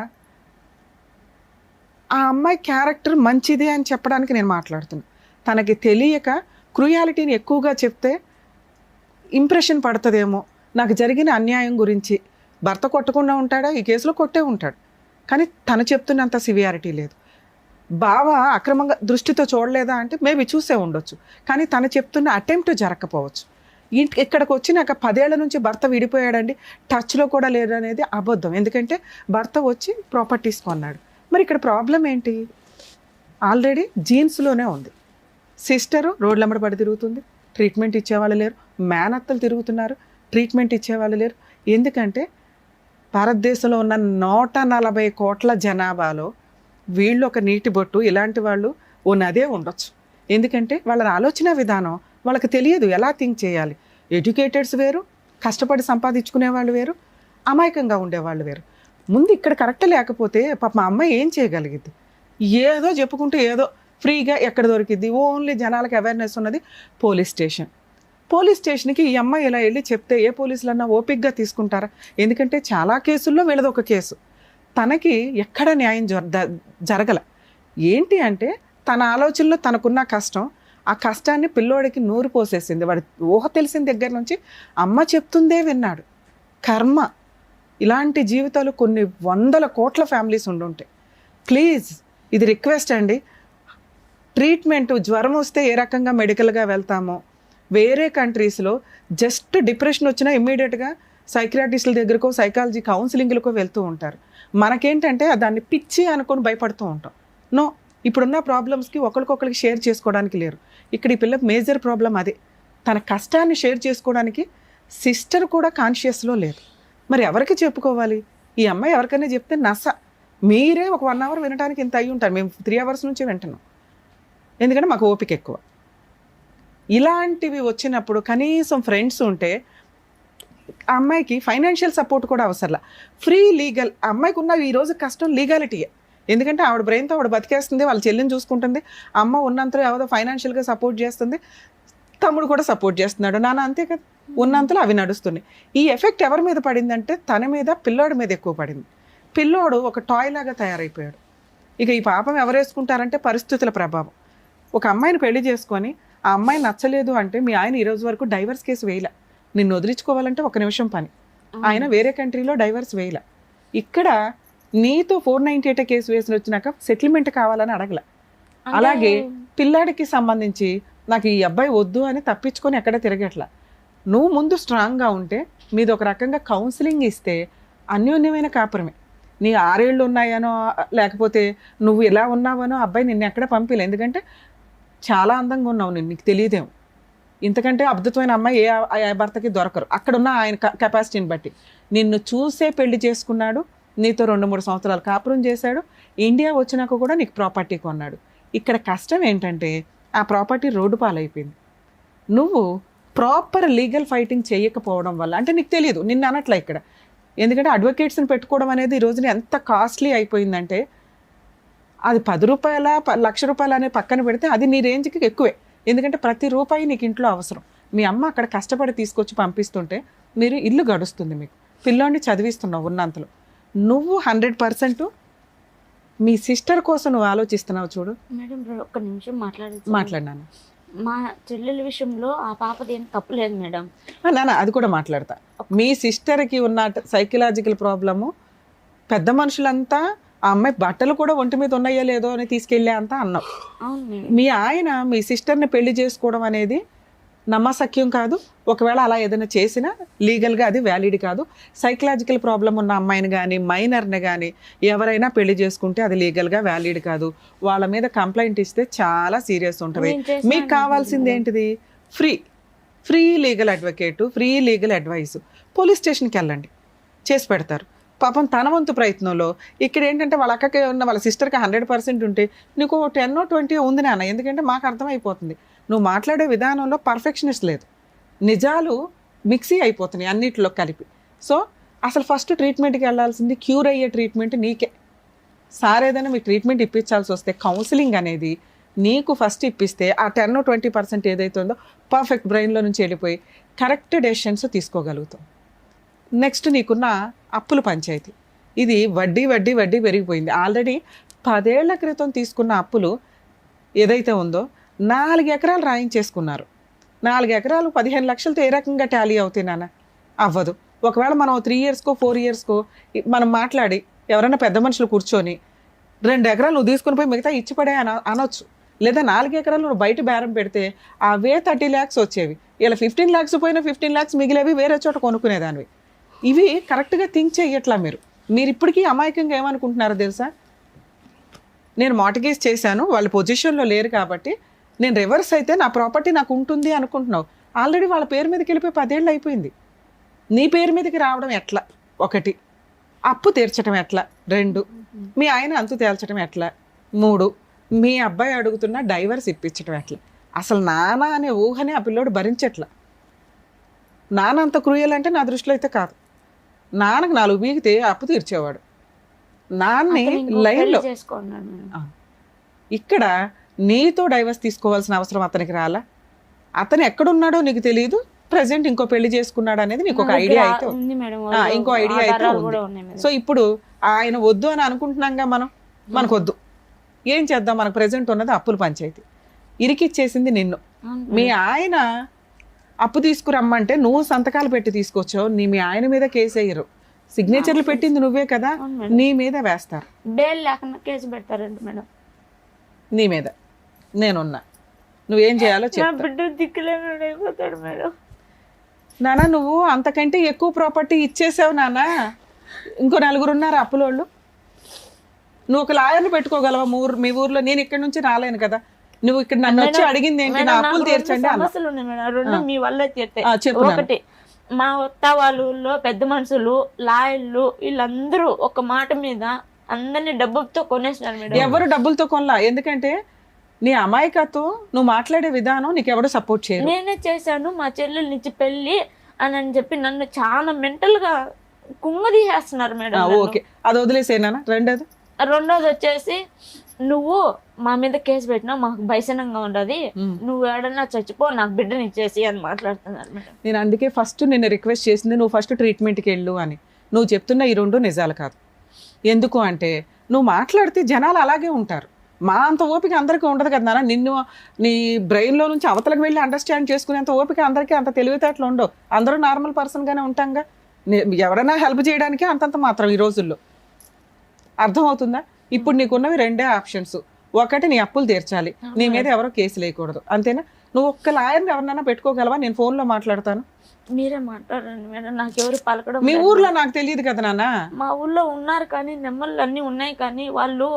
ఆ అమ్మాయి క్యారెక్టర్ మంచిది అని చెప్పడానికి నేను మాట్లాడుతున్నాను. తనకి తెలియక క్రూయాలిటీని ఎక్కువగా చెప్తే ఇంప్రెషన్ పడుతుందేమో, నాకు జరిగిన అన్యాయం గురించి. భర్త కొట్టకుండా ఉంటాడా? ఈ కేసులో కొట్టే ఉంటాడు, కానీ తను చెప్తున్నంత సివియారిటీ లేదు. బావ అక్రమంగా దృష్టితో చూడలేదా అంటే మేబీ చూసే ఉండొచ్చు, కానీ తను చెప్తున్న అటెంప్ట్ జరగకపోవచ్చు. ఇక్కడికి వచ్చినాక 10 ఏళ్ల నుంచి భర్త విడిపోయాడండి, టచ్లో కూడా లేదనేది అబద్ధం. ఎందుకంటే భర్త వచ్చి ప్రాపర్టీస్ కొన్నాడు. మరి ఇక్కడ ప్రాబ్లం ఏంటి? ఆల్రెడీ జీన్స్లోనే ఉంది. సిస్టరు రోడ్లమ్మడి పడి తిరుగుతుంది, ట్రీట్మెంట్ ఇచ్చేవాళ్ళు లేరు. మేనత్తలు తిరుగుతున్నారు, ట్రీట్మెంట్ ఇచ్చేవాళ్ళు లేరు. ఎందుకంటే భారతదేశంలో ఉన్న 140 కోట్ల జనాభాలో వీళ్ళు ఒక నీటి బొట్టు, ఇలాంటి వాళ్ళు ఓ నదే ఉండొచ్చు. ఎందుకంటే వాళ్ళ ఆలోచన విధానం వాళ్ళకి తెలియదు, ఎలా థింక్ చేయాలి. ఎడ్యుకేటెడ్స్ వేరు, కష్టపడి సంపాదించుకునే వాళ్ళు వేరు, అమాయకంగా ఉండేవాళ్ళు వేరు. ముందు ఇక్కడ కరెక్ట్ లేకపోతే పాప మా అమ్మాయి ఏం చేయగలిగింది? ఏదో చెప్పుకుంటూ ఏదో ఫ్రీగా ఎక్కడ దొరికిద్ది. ఓన్లీ జనాలకు అవేర్నెస్ ఉన్నది పోలీస్ స్టేషన్. పోలీస్ స్టేషన్కి ఈ అమ్మాయి ఇలా వెళ్ళి చెప్తే ఏ పోలీసులన్నా ఓపిక్గా తీసుకుంటారా? ఎందుకంటే చాలా కేసుల్లో వీళ్ళది ఒక కేసు. తనకి ఎక్కడ న్యాయం జరగల. ఏంటి అంటే తన ఆలోచనలో తనకున్న కష్టం, ఆ కష్టాన్ని పిల్లోడికి నూరు పోసేసింది. వాడి ఊహ తెలిసిన దగ్గర నుంచి అమ్మ చెప్తుందే విన్నాడు. కర్మ. ఇలాంటి జీవితాలు కొన్ని 100 కోట్ల ఫ్యామిలీస్ ఉండుంటాయి. ప్లీజ్, ఇది రిక్వెస్ట్ అండి. ట్రీట్మెంట్ జ్వరం వస్తే ఏ రకంగా మెడికల్గా వెళ్తామో, వేరే కంట్రీస్లో జస్ట్ డిప్రెషన్ వచ్చినా ఇమ్మీడియట్గా సైకియాట్రిస్టుల దగ్గరకో సైకాలజీ కౌన్సిలింగ్లకో వెళ్తూ ఉంటారు. మనకేంటంటే దాన్ని పిచ్చి అనుకొని భయపడుతూ ఉంటాం. నో, ఇప్పుడున్న ప్రాబ్లమ్స్కి ఒకరికొకరికి షేర్ చేసుకోవడానికి లేరు. ఇక్కడ ఈ పిల్ల మేజర్ ప్రాబ్లం అదే. తన కష్టాన్ని షేర్ చేసుకోవడానికి సిస్టర్ కూడా కాన్షియస్లో లేదు. మరి ఎవరికి చెప్పుకోవాలి? ఈ అమ్మాయి ఎవరికైనా చెప్తే నస. మీరే ఒక 1 అవర్ వినడానికి ఇంత అయ్యి ఉంటారు, మేము 3 అవర్స్ నుంచి వింటున్నాం. ఎందుకంటే మాకు ఓపిక ఎక్కువ. ఇలాంటివి వచ్చినప్పుడు కనీసం ఫ్రెండ్స్ ఉంటే ఆ అమ్మాయికి ఫైనాన్షియల్ సపోర్ట్ కూడా అవసరంలా. Free legal. ఆ అమ్మాయికి ఉన్న ఈరోజు కష్టం లీగాలిటీయే. ఎందుకంటే ఆవిడ బ్రెయిన్తో ఆవిడ బతికేస్తుంది, వాళ్ళ చెల్లిని చూసుకుంటుంది, అమ్మ ఉన్నంతలో ఏదో ఫైనాన్షియల్గా సపోర్ట్ చేస్తుంది, తమ్ముడు కూడా సపోర్ట్ చేస్తున్నాడు, నాన్న అంతే కదా, ఉన్నంతలో అవి నడుస్తున్నాయి. ఈ ఎఫెక్ట్ ఎవరి మీద పడిందంటే తన మీద, పిల్లోడి మీద ఎక్కువ పడింది. పిల్లోడు ఒక టాయ్ లాగా తయారైపోయాడు. ఇక ఈ పాపం ఎవరు వేసుకుంటారంటే పరిస్థితుల ప్రభావం. ఒక అమ్మాయిని పెళ్లి చేసుకొని ఆ అమ్మాయి నచ్చలేదు అంటే మీ ఆయన ఈరోజు వరకు డైవర్స్ కేసు వేయలే. నిన్ను వదిలించుకోవాలంటే 1 నిమిషం పని. ఆయన వేరే కంట్రీలో డైవర్స్ వేయలే. ఇక్కడ నీతో 498 కేసు వేసి వచ్చినాక సెటిల్మెంట్ కావాలని అడగల. అలాగే పిల్లాడికి సంబంధించి నాకు ఈ అబ్బాయి వద్దు అని తప్పించుకొని ఎక్కడ తిరగట్లా. నువ్వు ముందు స్ట్రాంగ్గా ఉంటే మీది ఒక రకంగా కౌన్సిలింగ్ ఇస్తే అన్యోన్యమైన కాపురమే. నీ 6 ఏళ్ళు ఉన్నాయనో లేకపోతే నువ్వు ఇలా ఉన్నావనో అబ్బాయి నిన్ను ఎక్కడ పంపిలే. ఎందుకంటే చాలా అందంగా ఉన్నావు, నీకు తెలియదేమో. ఇంతకంటే అద్భుతమైన అమ్మాయి ఏ భర్తకి దొరకరు అక్కడున్న ఆయన కెపాసిటీని బట్టి. నిన్ను చూసే పెళ్లి చేసుకున్నాడు, నీతో 2-3 సంవత్సరాలు కాపురం చేశాడు, ఇండియా వచ్చినాక కూడా నీకు ప్రాపర్టీ కొన్నాడు. ఇక్కడ కష్టం ఏంటంటే ఆ ప్రాపర్టీ రోడ్డు పాలైపోయింది. నువ్వు ప్రాపర్ లీగల్ ఫైటింగ్ చేయకపోవడం వల్ల, అంటే నీకు తెలియదు, నిన్ను అనట్లా ఇక్కడ. ఎందుకంటే అడ్వకేట్స్ని పెట్టుకోవడం అనేది ఈ రోజున ఎంత కాస్ట్లీ అయిపోయిందంటే అది 10 రూపాయల 1,00,000 రూపాయలు అనే పక్కన పెడితే అది నీ రేంజ్కి ఎక్కువే. ఎందుకంటే ప్రతి రూపాయి నీకు ఇంట్లో అవసరం. మీ అమ్మ అక్కడ కష్టపడి తీసుకొచ్చి పంపిస్తుంటే మీరు ఇల్లు గడుస్తుంది, మీకు పిల్లోడిని చదివిస్తున్నావు ఉన్నంతలో. నువ్వు 100% మీ సిస్టర్ కోసం నువ్వు ఆలోచిస్తున్నావు. చూడు మేడం, 1 నిమిషం మాట్లాడినాను. మా చెల్లెల విషయంలో ఆ పాపది ఏం తప్పు లేదు మేడం. నాన్న అది కూడా మాట్లాడతా. మీ సిస్టర్కి ఉన్న సైకలాజికల్ ప్రాబ్లము పెద్ద మనుషులంతా ఆ అమ్మాయి బట్టలు కూడా ఒంటి మీద ఉన్నాయో లేదో అని తీసుకెళ్ళే అంతా అన్నావు. మీ ఆయన మీ సిస్టర్ని పెళ్లి చేసుకోవడం అనేది నమ్మసక్యం కాదు. ఒకవేళ అలా ఏదైనా చేసినా లీగల్గా అది వ్యాలిడ్ కాదు. సైకలాజికల్ ప్రాబ్లం ఉన్న అమ్మాయిని కానీ మైనర్ని కానీ ఎవరైనా పెళ్లి చేసుకుంటే అది లీగల్గా వ్యాలిడ్ కాదు. వాళ్ళ మీద కంప్లైంట్ ఇస్తే చాలా సీరియస్ ఉంటుంది. మీకు కావాల్సింది ఏంటిది? Free legal advocate, free legal advice. Police స్టేషన్కి వెళ్ళండి, చేసి పెడతారు. పాపం తన వంతు ప్రయత్నంలో ఇక్కడ ఏంటంటే వాళ్ళ అక్కకి ఉన్న వాళ్ళ సిస్టర్కి 100% ఉంటే నీకు 10-20 ఉంది నాన్న. ఎందుకంటే మాకు అర్థమైపోతుంది నువ్వు మాట్లాడే విధానంలో పర్ఫెక్షనిస్ట్ లేదు, నిజాలు మిక్సీ అయిపోతున్నాయి అన్నిటిలో కలిపి. సో అసలు ఫస్ట్ ట్రీట్మెంట్కి వెళ్ళాల్సింది క్యూర్ అయ్యే ట్రీట్మెంట్ నీకే. సార్ ఏదైనా మీ ట్రీట్మెంట్ ఇప్పించాల్సి వస్తే కౌన్సిలింగ్ అనేది నీకు ఫస్ట్ ఇప్పిస్తే ఆ 10-20% ఏదైతే ఉందో పర్ఫెక్ట్ బ్రెయిన్లో నుంచి వెళ్ళిపోయి కరెక్ట్ డెసిషన్స్ తీసుకోగలుగుతాం. నెక్స్ట్ నీకున్న అప్పుల పంచాయతీ, ఇది వడ్డీ వడ్డీ వడ్డీ పెరిగిపోయింది. ఆల్రెడీ 10 ఏళ్ల క్రితం తీసుకున్న అప్పులు ఏదైతే ఉందో 4 ఎకరాలు రాయించేసుకున్నారు. 4 ఎకరాలు 15 లక్షలతో ఏ రకంగా టాలీ అవుతాయి నాన్న? అవ్వదు. ఒకవేళ మనం 3 ఇయర్స్కో 4 ఇయర్స్కో మనం మాట్లాడి ఎవరైనా పెద్ద మనుషులు కూర్చొని 2 ఎకరాలు నువ్వు తీసుకుని పోయి మిగతా ఇచ్చిపడే అనొచ్చు. లేదా 4 ఎకరాలు నువ్వు బయట బేరం పెడితే అవే 30 lakhs వచ్చేవి. ఇలా 15 lakhs పోయినా 15 lakhs మిగిలేవి వేరే చోట కొనుక్కునేదానివి. ఇవి కరెక్ట్గా థింక్ చేయట్లా మీరు ఇప్పటికీ అమాయకంగా ఏమనుకుంటున్నారో తెలుసా? నేను మార్టిగేజ్ చేశాను, వాళ్ళ పొజిషన్లో లేరు కాబట్టి నేను రివర్స్ అయితే నా ప్రాపర్టీ నాకు ఉంటుంది అనుకుంటున్నావు. ఆల్రెడీ వాళ్ళ పేరు మీదకి వెళ్ళిపోయి 10 ఏళ్ళు అయిపోయింది. నీ పేరు మీదకి రావడం ఎట్లా? 1, అప్పు తీర్చడం ఎట్లా? 2, మీ ఆయన అంతు తేల్చడం ఎట్లా? 3, మీ అబ్బాయి అడుగుతున్న డైవర్స్ ఇప్పించడం ఎట్లా? అసలు నాన్న అనే ఊహనే ఆ పిల్లోడు భరించట్లా. నాన్న అంత క్రూయల్ అంటే నా దృష్టిలో అయితే కాదు. నాన్నకు 4 బీగితే అప్పు తీర్చేవాడు. నాన్నే లైన్లో ఇక్కడ నీతో డైవర్స్ తీసుకోవాల్సిన అవసరం అతనికి రాలా? అతను ఎక్కడున్నాడో నీకు తెలియదు, ప్రజెంట్ ఇంకో పెళ్లి చేసుకున్నాడు అనేది నీకు ఒక ఐడియా అయితే ఉంది. ఇంకో ఐడియా అయితే ఉంది. సో ఇప్పుడు ఆయన వద్దు అని అనుకుంటున్నాంగా మనకు వద్దు. ఏం చేద్దాం? మనకు ప్రెజెంట్ ఉన్నది అప్పుల పంచాయతీ. ఇరికిచ్చేసింది నిన్ను. మీ ఆయన అప్పు తీసుకురమ్మంటే నువ్వు సంతకాలు పెట్టి తీసుకొచ్చావు. మీ ఆయన మీద కేసు వేయరు, సిగ్నేచర్లు పెట్టింది నువ్వే కదా, నీ మీద వేస్తారు. బెయిల్ లేకుండా కేసు పెడతారండి మేడం. నీ మీద నేనున్నా, నువ్వేం చేయాలో చెప్పు. బిడ్డ దిక్కులేని అయిపోతాడు మేడం. నాన్న నువ్వు అంతకంటే ఎక్కువ ప్రాపర్టీ ఇచ్చేసావు నాన్న. ఇంకో 4 ఉన్నారు అప్పులోళ్ళు. నువ్వు ఒక లాయర్ని పెట్టుకోగలవా? మీ ఊర్లో నేను ఇక్కడ నుంచి రాలేను కదా. నువ్వు ఇక్కడ నన్ను వచ్చి అడిగింది ఏంటి? నా అప్పులు తీర్చండి. సమస్యలు ఉన్నాయి మేడం, 2 మీ వల్ల తీర్తాయి. ఒకటి, మా వత్త వాళ్ళ పెద్ద మనుషులు, లాయర్లు, వీళ్ళందరూ ఒక మాట మీద అందరినీ డబ్బులతో కొనేసినారు మేడం. ఎవరు డబ్బులతో కొనలా. ఎందుకంటే నీ అమాయకత్వం, నువ్వు మాట్లాడే విధానం నీకు ఎవరు సపోర్ట్ చేయరు. నేనే చేశాను మా చెల్లెలు నుంచి పెళ్లి అని చెప్పి నన్ను చాలా మెంటల్ గా కుంగదీసేస్తున్నారు మేడం. ఓకే, అది వదిలేసేనా? రెండోది వచ్చేసి, నువ్వు మా మీద కేసు పెట్టినా మాకు భయసనంగా ఉండదు, నువ్వు ఏడన్నా చచ్చిపో, నాకు బిడ్డని ఇచ్చేసి అని మాట్లాడుతున్నారు మేడం. నేను అందుకే ఫస్ట్ నిన్ను రిక్వెస్ట్ చేసింది, నువ్వు ఫస్ట్ ట్రీట్మెంట్కి వెళ్ళు అని. నువ్వు చెప్తున్న ఈ 2 నిజాలు కాదు. ఎందుకు అంటే నువ్వు మాట్లాడితే జనాలు అలాగే ఉంటారు. మా అంత ఓపిక అందరికీ ఉండదు కదా నాన్న. నిన్ను నీ బ్రెయిన్లో నుంచి అవతలకు వెళ్ళి అండర్స్టాండ్ చేసుకునేంత ఓపిక అందరికీ, అంత తెలివితేటలు ఉండవు. అందరూ నార్మల్ పర్సన్గానే ఉంటాంగా. ఎవరైనా హెల్ప్ చేయడానికి అంతంత మాత్రం ఈ రోజుల్లో. అర్థమవుతుందా? ఇప్పుడు నీకున్నవి 2 ఆప్షన్స్. ఒకటి, నీ అప్పులు తీర్చాలి, నీ మీద ఎవరో కేసు లేకూడదు, అంతేనా? నువ్వు ఒక్క లాయర్ని ఎవరినైనా పెట్టుకోగలవా? నేను ఫోన్లో మాట్లాడతాను. మీరే మాట్లాడండి మేడం, నాకు ఎవరు పలకడం. మీ ఊర్లో నాకు తెలియదు కదా నాన్న. మా ఊర్లో ఉన్నారు కానీ, నెమ్మలు అన్ని ఉన్నాయి కానీ వాళ్ళు.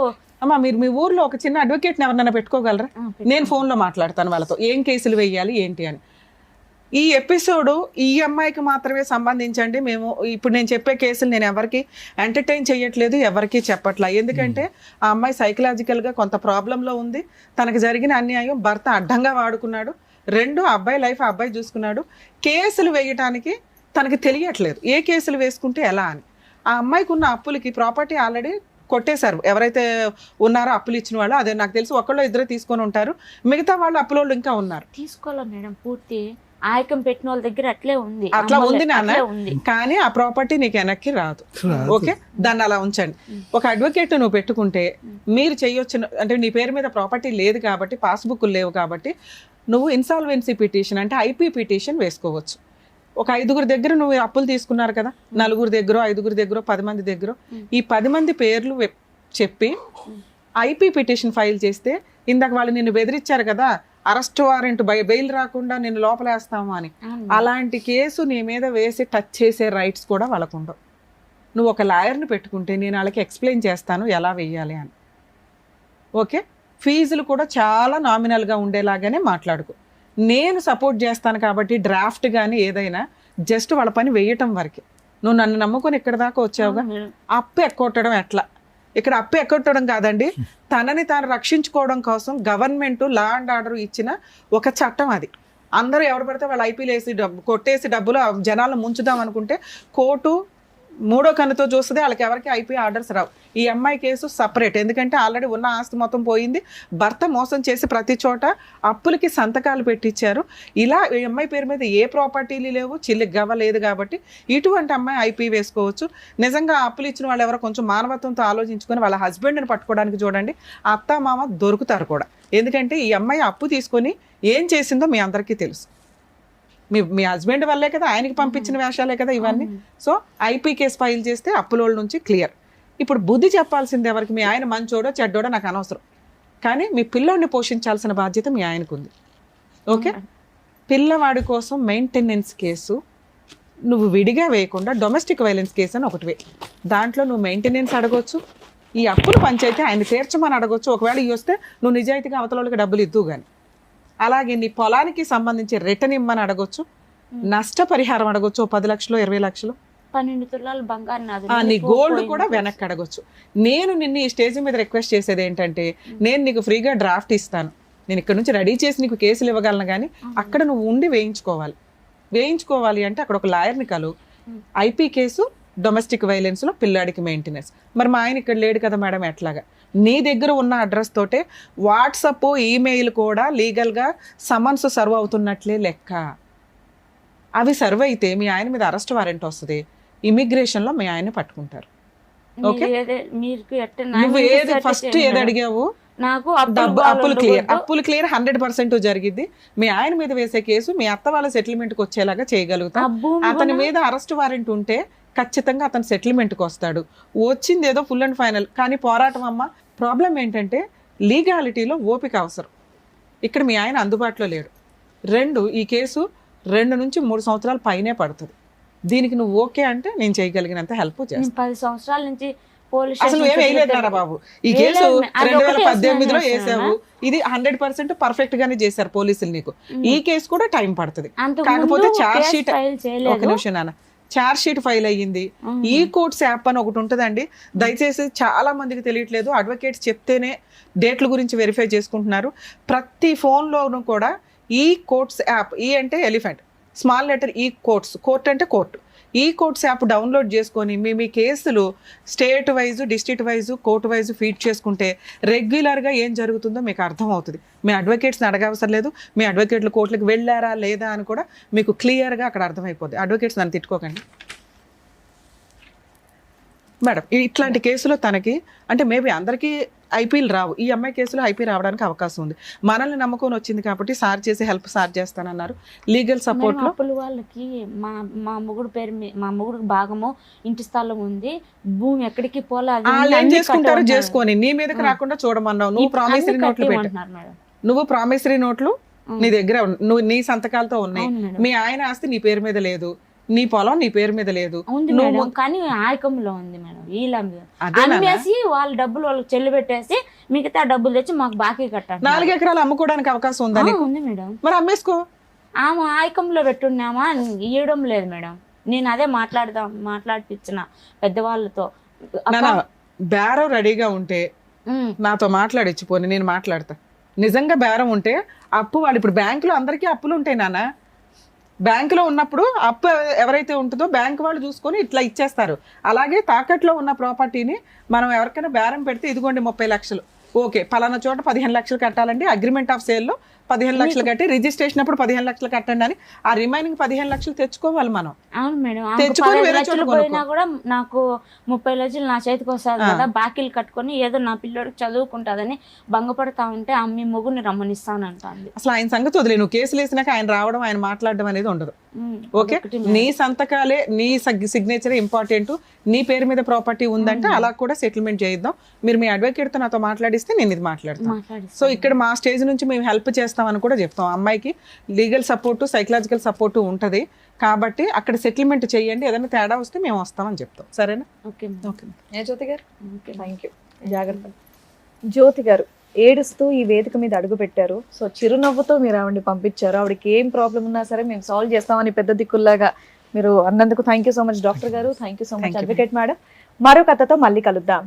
అమ్మా, మీరు మీ ఊర్లో ఒక చిన్న అడ్వకేట్ని ఎవరినైనా పెట్టుకోగలరా? నేను ఫోన్లో మాట్లాడతాను వాళ్ళతో, ఏం కేసులు వేయాలి ఏంటి అని. ఈ ఎపిసోడు ఈ అమ్మాయికి మాత్రమే సంబంధించండి. మేము ఇప్పుడు నేను చెప్పే కేసులు నేను ఎవరికి ఎంటర్టైన్ చేయట్లేదు, ఎవరికి చెప్పట్లా. ఎందుకంటే ఆ అమ్మాయి సైకలాజికల్గా కొంత ప్రాబ్లంలో ఉంది. తనకు జరిగిన అన్యాయం భర్త అడ్డంగా వాడుకున్నాడు. 2, అబ్బాయి లైఫ్ అబ్బాయి చూసుకున్నాడు. కేసులు వేయటానికి తనకి తెలియట్లేదు, ఏ కేసులు వేసుకుంటే ఎలా అని. ఆ అమ్మాయికి ఉన్న అప్పులకి ప్రాపర్టీ ఆల్రెడీ కొట్టేశారు. ఎవరైతే ఉన్నారో అప్పులు ఇచ్చిన వాళ్ళు, అదే నాకు తెలిసి 1-2 తీసుకొని ఉంటారు. మిగతా వాళ్ళు అప్పులోళ్ళు ఇంకా ఉన్నారు. తీసుకోవాలి మేడం, పూర్తి ఆయకం పెట్టిన వాళ్ళ దగ్గర అట్లా ఉంది నాన్న. కానీ ఆ ప్రాపర్టీ నీకు వెనక్కి రాదు. ఓకే, దాన్ని అలా ఉంచండి. ఒక అడ్వకేట్ నువ్వు పెట్టుకుంటే మీరు చేయొచ్చు. అంటే నీ పేరు మీద ప్రాపర్టీ లేదు కాబట్టి, పాస్బుక్లు లేవు కాబట్టి, నువ్వు ఇన్సాల్వెన్సీ పిటిషన్ అంటే ఐపీ పిటిషన్ వేసుకోవచ్చు. ఒక 5 దగ్గర నువ్వు అప్పులు తీసుకున్నారు కదా, 4 దగ్గర 5 దగ్గర 10 మంది దగ్గర, ఈ 10 మంది పేర్లు చెప్పి ఐపీ పిటిషన్ ఫైల్ చేస్తే, ఇందాక వాళ్ళు నిన్ను బెదిరించారు కదా, అరెస్ట్ వారెంట్ బెయిల్ రాకుండా నిన్ను లోపలేస్తాము అని, అలాంటి కేసు నీ మీద వేసి టచ్ చేసే రైట్స్ కూడా వాళ్ళకు ఉండవు. నువ్వు ఒక లాయర్ని పెట్టుకుంటే నేను వాళ్ళకి ఎక్స్ప్లెయిన్ చేస్తాను ఎలా వెయ్యాలి అని. ఓకే, ఫీజులు కూడా చాలా నామినల్గా ఉండేలాగానే మాట్లాడుకో. నేను సపోర్ట్ చేస్తాను కాబట్టి డ్రాఫ్ట్ కానీ ఏదైనా జస్ట్ వాళ్ళ పని వేయటం వరకే. నువ్వు నన్ను నమ్ముకొని ఇక్కడ దాకా వచ్చావుగా. అప్పు ఎక్కొట్టడం ఎట్లా? ఇక్కడ అప్పు ఎక్కొట్టడం కాదండి, తనని తాను రక్షించుకోవడం కోసం గవర్నమెంట్ లా అండ్ ఆర్డర్ ఇచ్చిన ఒక చట్టం అది. అందరూ ఎవరు పడితే వాళ్ళు ఐపీలు వేసి కొట్టేసి డబ్బులు జనాలను ముంచుదాం అనుకుంటే కోర్టు మూడో కన్నుతో చూస్తుంది, వాళ్ళకి ఎవరికి ఐపీ ఆర్డర్స్ రావు. ఈ అమ్మాయి కేసు సపరేట్, ఎందుకంటే ఆల్రెడీ ఉన్న ఆస్తి మొత్తం పోయింది, భర్త మోసం చేసి ప్రతి చోట అప్పులకి సంతకాలు పెట్టించారు. ఇలా ఈ అమ్మాయి పేరు మీద ఏ ప్రాపర్టీలు లేవు, చిల్లికి గవ్వలేదు. కాబట్టి ఇటువంటి అమ్మాయి ఐపీ వేసుకోవచ్చు. నిజంగా అప్పులు ఇచ్చిన వాళ్ళు ఎవరో కొంచెం మానవత్వంతో ఆలోచించుకొని వాళ్ళ హస్బెండ్ని పట్టుకోవడానికి చూడండి, అత్త మామ దొరుకుతారు కూడా. ఎందుకంటే ఈ అమ్మాయి అప్పు తీసుకొని ఏం చేసిందో మీ అందరికీ తెలుసు. మీ హస్బెండ్ వల్లే కదా, ఆయనకి పంపించిన వేషాలే కదా ఇవన్నీ. సో ఐపీ కేసు ఫైల్ చేస్తే అప్పులోళ్ళ నుంచి క్లియర్. ఇప్పుడు బుద్ధి చెప్పాల్సింది ఎవరికి? మీ ఆయన మంచోడో చెడ్డోడో నాకు అనవసరం, కానీ మీ పిల్లోడిని పోషించాల్సిన బాధ్యత మీ ఆయనకు ఉంది. ఓకే, పిల్లవాడి కోసం మెయింటెనెన్స్ కేసు నువ్వు విడిగా వేయకుండా డొమెస్టిక్ వైలెన్స్ కేసు అని ఒకటి వే. దాంట్లో నువ్వు మెయింటెనెన్స్ అడగొచ్చు, ఈ అప్పులు పంచాయితీ ఆయన తీర్చమని అడగొచ్చు. ఒకవేళ ఇవి వస్తే నువ్వు నిజాయితీగా అవతలకి డబ్బులు ఇద్దు కానీ. అలాగే నీ పొలానికి సంబంధించి రిటర్న్ ఇమ్మని అడగొచ్చు, నష్టపరిహారం అడగొచ్చు, 10 లక్షలు 20 లక్షలు, 12 తులాలు బంగారు నాది. నీ గోల్డ్ కూడా వెనక్కి అడగొచ్చు. నేను నిన్ను ఈ స్టేజ్ మీద రిక్వెస్ట్ చేసేది ఏంటంటే, నేను నీకు ఫ్రీగా డ్రాఫ్ట్ ఇస్తాను, నేను ఇక్కడ నుంచి రెడీ చేసి నీకు కేసులు ఇవ్వగలను, కానీ అక్కడ నువ్వు ఉండి వేయించుకోవాలి అంటే అక్కడ ఒక లాయర్ని కలు. ఐపీ కేసు డొమెస్టిక్ వైలెన్స్ లో పిల్లాడికి మెయింటెనెన్స్. మరి మా ఆయన ఇక్కడ లేడు కదా మేడం, ఎట్లాగా? నీ దగ్గర ఉన్న అడ్రస్ తోటే వాట్సప్ ఈమెయిల్ కూడా లీగల్గా సమన్స్ సర్వ్ అవుతున్నట్లే లెక్క. అవి సర్వ్ అయితే మీ ఆయన మీద అరెస్ట్ వారెంట్ వస్తుంది, ఇమిగ్రేషన్లో మీ ఆయన్ని పట్టుకుంటారు. ఓకే, నువ్వు ఏది ఫస్ట్ ఏది అడిగావు? నాకు అప్పులు క్లియర్ 100% జరిగింది. మీ ఆయన మీద వేసే కేసు మీ అత్త వాళ్ళ సెటిల్మెంట్కి వచ్చేలాగా చేయగలుగుతాం. అతని మీద అరెస్ట్ వారెంట్ ఉంటే ఖచ్చితంగా అతను సెటిల్మెంట్కి వస్తాడు. వచ్చింది ఏదో ఫుల్ అండ్ ఫైనల్, కానీ పోరాటం అమ్మ. ప్రాబ్లం ఏంటంటే లీగాలిటీలో ఓపిక అవసరం. ఇక్కడ మీ ఆయన అందుబాటులో లేడు. 2, ఈ కేసు 2 నుంచి 3 సంవత్సరాల పైనే పడుతుంది. దీనికి నువ్వు ఓకే అంటే నేను చేయగలిగినంత హెల్ప్ చేస్తాను. 10 సంవత్సరాల నుంచి అసలు ఏం వేయలేదురా బాబు. ఈ కేసు 2018లో వేసావు, ఇది 100% పర్ఫెక్ట్ గానే చేశారు పోలీసులు నీకు. ఈ కేసు కూడా టైం పడుతుంది. కాకపోతే ఛార్జ్ షీట్, ఒక నిమిషం నాన్న, ఛార్జ్ షీట్ ఫైల్ అయ్యింది. ఈ కోర్ట్స్ యాప్ అని ఒకటి ఉంటుందండి, దయచేసి చాలా మందికి తెలియట్లేదు. అడ్వకేట్స్ చెప్తేనే డేట్ల గురించి వెరిఫై చేసుకుంటున్నారు. ప్రతి ఫోన్లోనూ కూడా ఈ కోర్ట్స్ యాప్, ఈ అంటే ఎలిఫెంట్, స్మాల్ లెటర్ ఈ కోర్ట్స్, కోర్ట్ అంటే కోర్టు, ఈ కోర్ట్స్ యాప్ డౌన్లోడ్ చేసుకొని మీ కేసులు state wise, district wise, court wise feed చేసుకుంటే రెగ్యులర్గా ఏం జరుగుతుందో మీకు అర్థమవుతుంది. మీ అడ్వకేట్స్ని అడగవసరం లేదు, మీ అడ్వకేట్లు కోర్టులకు వెళ్ళారా లేదా అని కూడా మీకు క్లియర్గా అక్కడ అర్థమైపోద్ది. అడ్వకేట్స్ నన్ను తిట్టుకోకండి మేడం. ఇట్లాంటి కేసులో తనకి అంటే మేబీ అందరికీ ఐపీలు రావు, ఈ అమ్మాయి కేసులో ఐపీ రావడానికి అవకాశం ఉంది. మనల్ని నమ్ముకొని వచ్చింది కాబట్టి సార్ చేసి హెల్ప్ సార్ చేస్తానన్నారు. లీగల్ సపోర్ట్ లో అప్పుల వాళ్ళకి మా మొగుడు పేరు మా మొగుడికి భాగము ఇంటి స్థలం ఉంది, భూమి ఎక్కడికి పోలేదు. వాళ్ళు ఏం చేసుకుంటారో చేసుకొని నీ మీదకి రాకుండా చూడమన్నావు. నువ్వు ప్రామిసరీ నోట్లు పెట్టు, నువ్వు ప్రామిసరీ నోట్లు నీ దగ్గర నువ్వు నీ సంతకాలతో ఉన్నాయి. మీ ఆయన ఆస్తి నీ పేరు మీద లేదు, నీ పొలం నీ పేరు మీద లేదు, కానీ ఆయకంలో ఉంది మేడం. వీళ్ళ అమ్మేసి వాళ్ళ డబ్బులు వాళ్ళకి చెల్లి పెట్టేసి మిగతా డబ్బులు తెచ్చి మాకు బాకీ కట్టాలి. 4 ఎకరాలు అమ్ముకోవడానికి అవకాశం ఉందా? ఉంది మేడం. మరి అమ్మేసుకో. ఆమె ఆయకంలో పెట్టున్నామా, ఇవ్వడం లేదు మేడం. నేను అదే మాట్లాడిపించిన పెద్దవాళ్ళతో. బేరం రెడీగా ఉంటే నాతో మాట్లాడిచ్చిపోని, నేను మాట్లాడతా. నిజంగా బేరం ఉంటే అప్పు వాళ్ళు ఇప్పుడు బ్యాంకులో అందరికీ అప్పులు ఉంటాయి నాన్న. బ్యాంకులో ఉన్నప్పుడు అప్పు ఎవరైతే ఉంటుందో బ్యాంకు వాళ్ళు చూసుకొని ఇట్లా ఇచ్చేస్తారు. అలాగే తాకట్లో ఉన్న ప్రాపర్టీని మనం ఎవరికైనా బేరం పెడితే ఇదిగోండి 30 లక్షలు, ఓకే పలానా చోట 15 లక్షలు కట్టాలండి, అగ్రిమెంట్ ఆఫ్ సేల్లో 15 లక్షలు కట్టి రిజిస్ట్రేషన్ అప్పుడు 15 లక్షలు కట్టండి అని ఆ రిమైనింగ్ 15 లక్షలు తెచ్చుకోవాలి మనం. అవును మేడం. తెచ్చుకొని వేరే చోట పోయినా కూడా నాకు 30 లక్షలు నా చేతికి వస్తుంది కదా, బాకీలు కట్టుకొని ఏదో నా పిల్లోడికి చదువుకుంటుందని భంగపడతా ఉంటే అమ్మి మొగుని రమ్మనిస్తానంటాను. అసలు ఆయన సంగతి వదిలే, నువ్వు కేసులు వేసినాక ఆయన రావడం ఆయన మాట్లాడడం అనేది ఉండదు. ఓకే, నీ సంతకాలే నీ సిగ్నేచరే ఇంపార్టెంట్. నీ పేరు మీద ప్రాపర్టీ ఉందంటే అలా కూడా సెటిల్మెంట్ చేయిద్దాం. మీరు మీ అడ్వకేట్తో నాతో మాట్లాడిస్తే నేను ఇది మాట్లాడతాను. సో ఇక్కడ మా స్టేజ్ నుంచి మేము హెల్ప్ చేస్తామని కూడా చెప్తాం. అమ్మాయికి లీగల్ సపోర్టు, సైకలాజికల్ సపోర్టు ఉంటుంది కాబట్టి అక్కడ సెటిల్మెంట్ చేయండి, ఏదైనా తేడా వస్తే మేము వస్తామని చెప్తాం. సరేనా? ఓకే ఓకే జ్యోతి గారు, థ్యాంక్ యూ. జాగ్రత్త. జ్యోతి గారు ఏడుస్తూ ఈ వేదిక మీద అడుగు పెట్టారు. సో చిరునవ్వుతో మీరు ఆవిడని పంపించారు. ఆవిడకి ఏం ప్రాబ్లం ఉన్నా సరే మేము సాల్వ్ చేస్తామని పెద్ద దిక్కుల్లాగా మీరు అన్నందుకు thank you so much doctor గారు. Thank you so much advocate madam. మరో కథతో మళ్ళీ కలుద్దాం.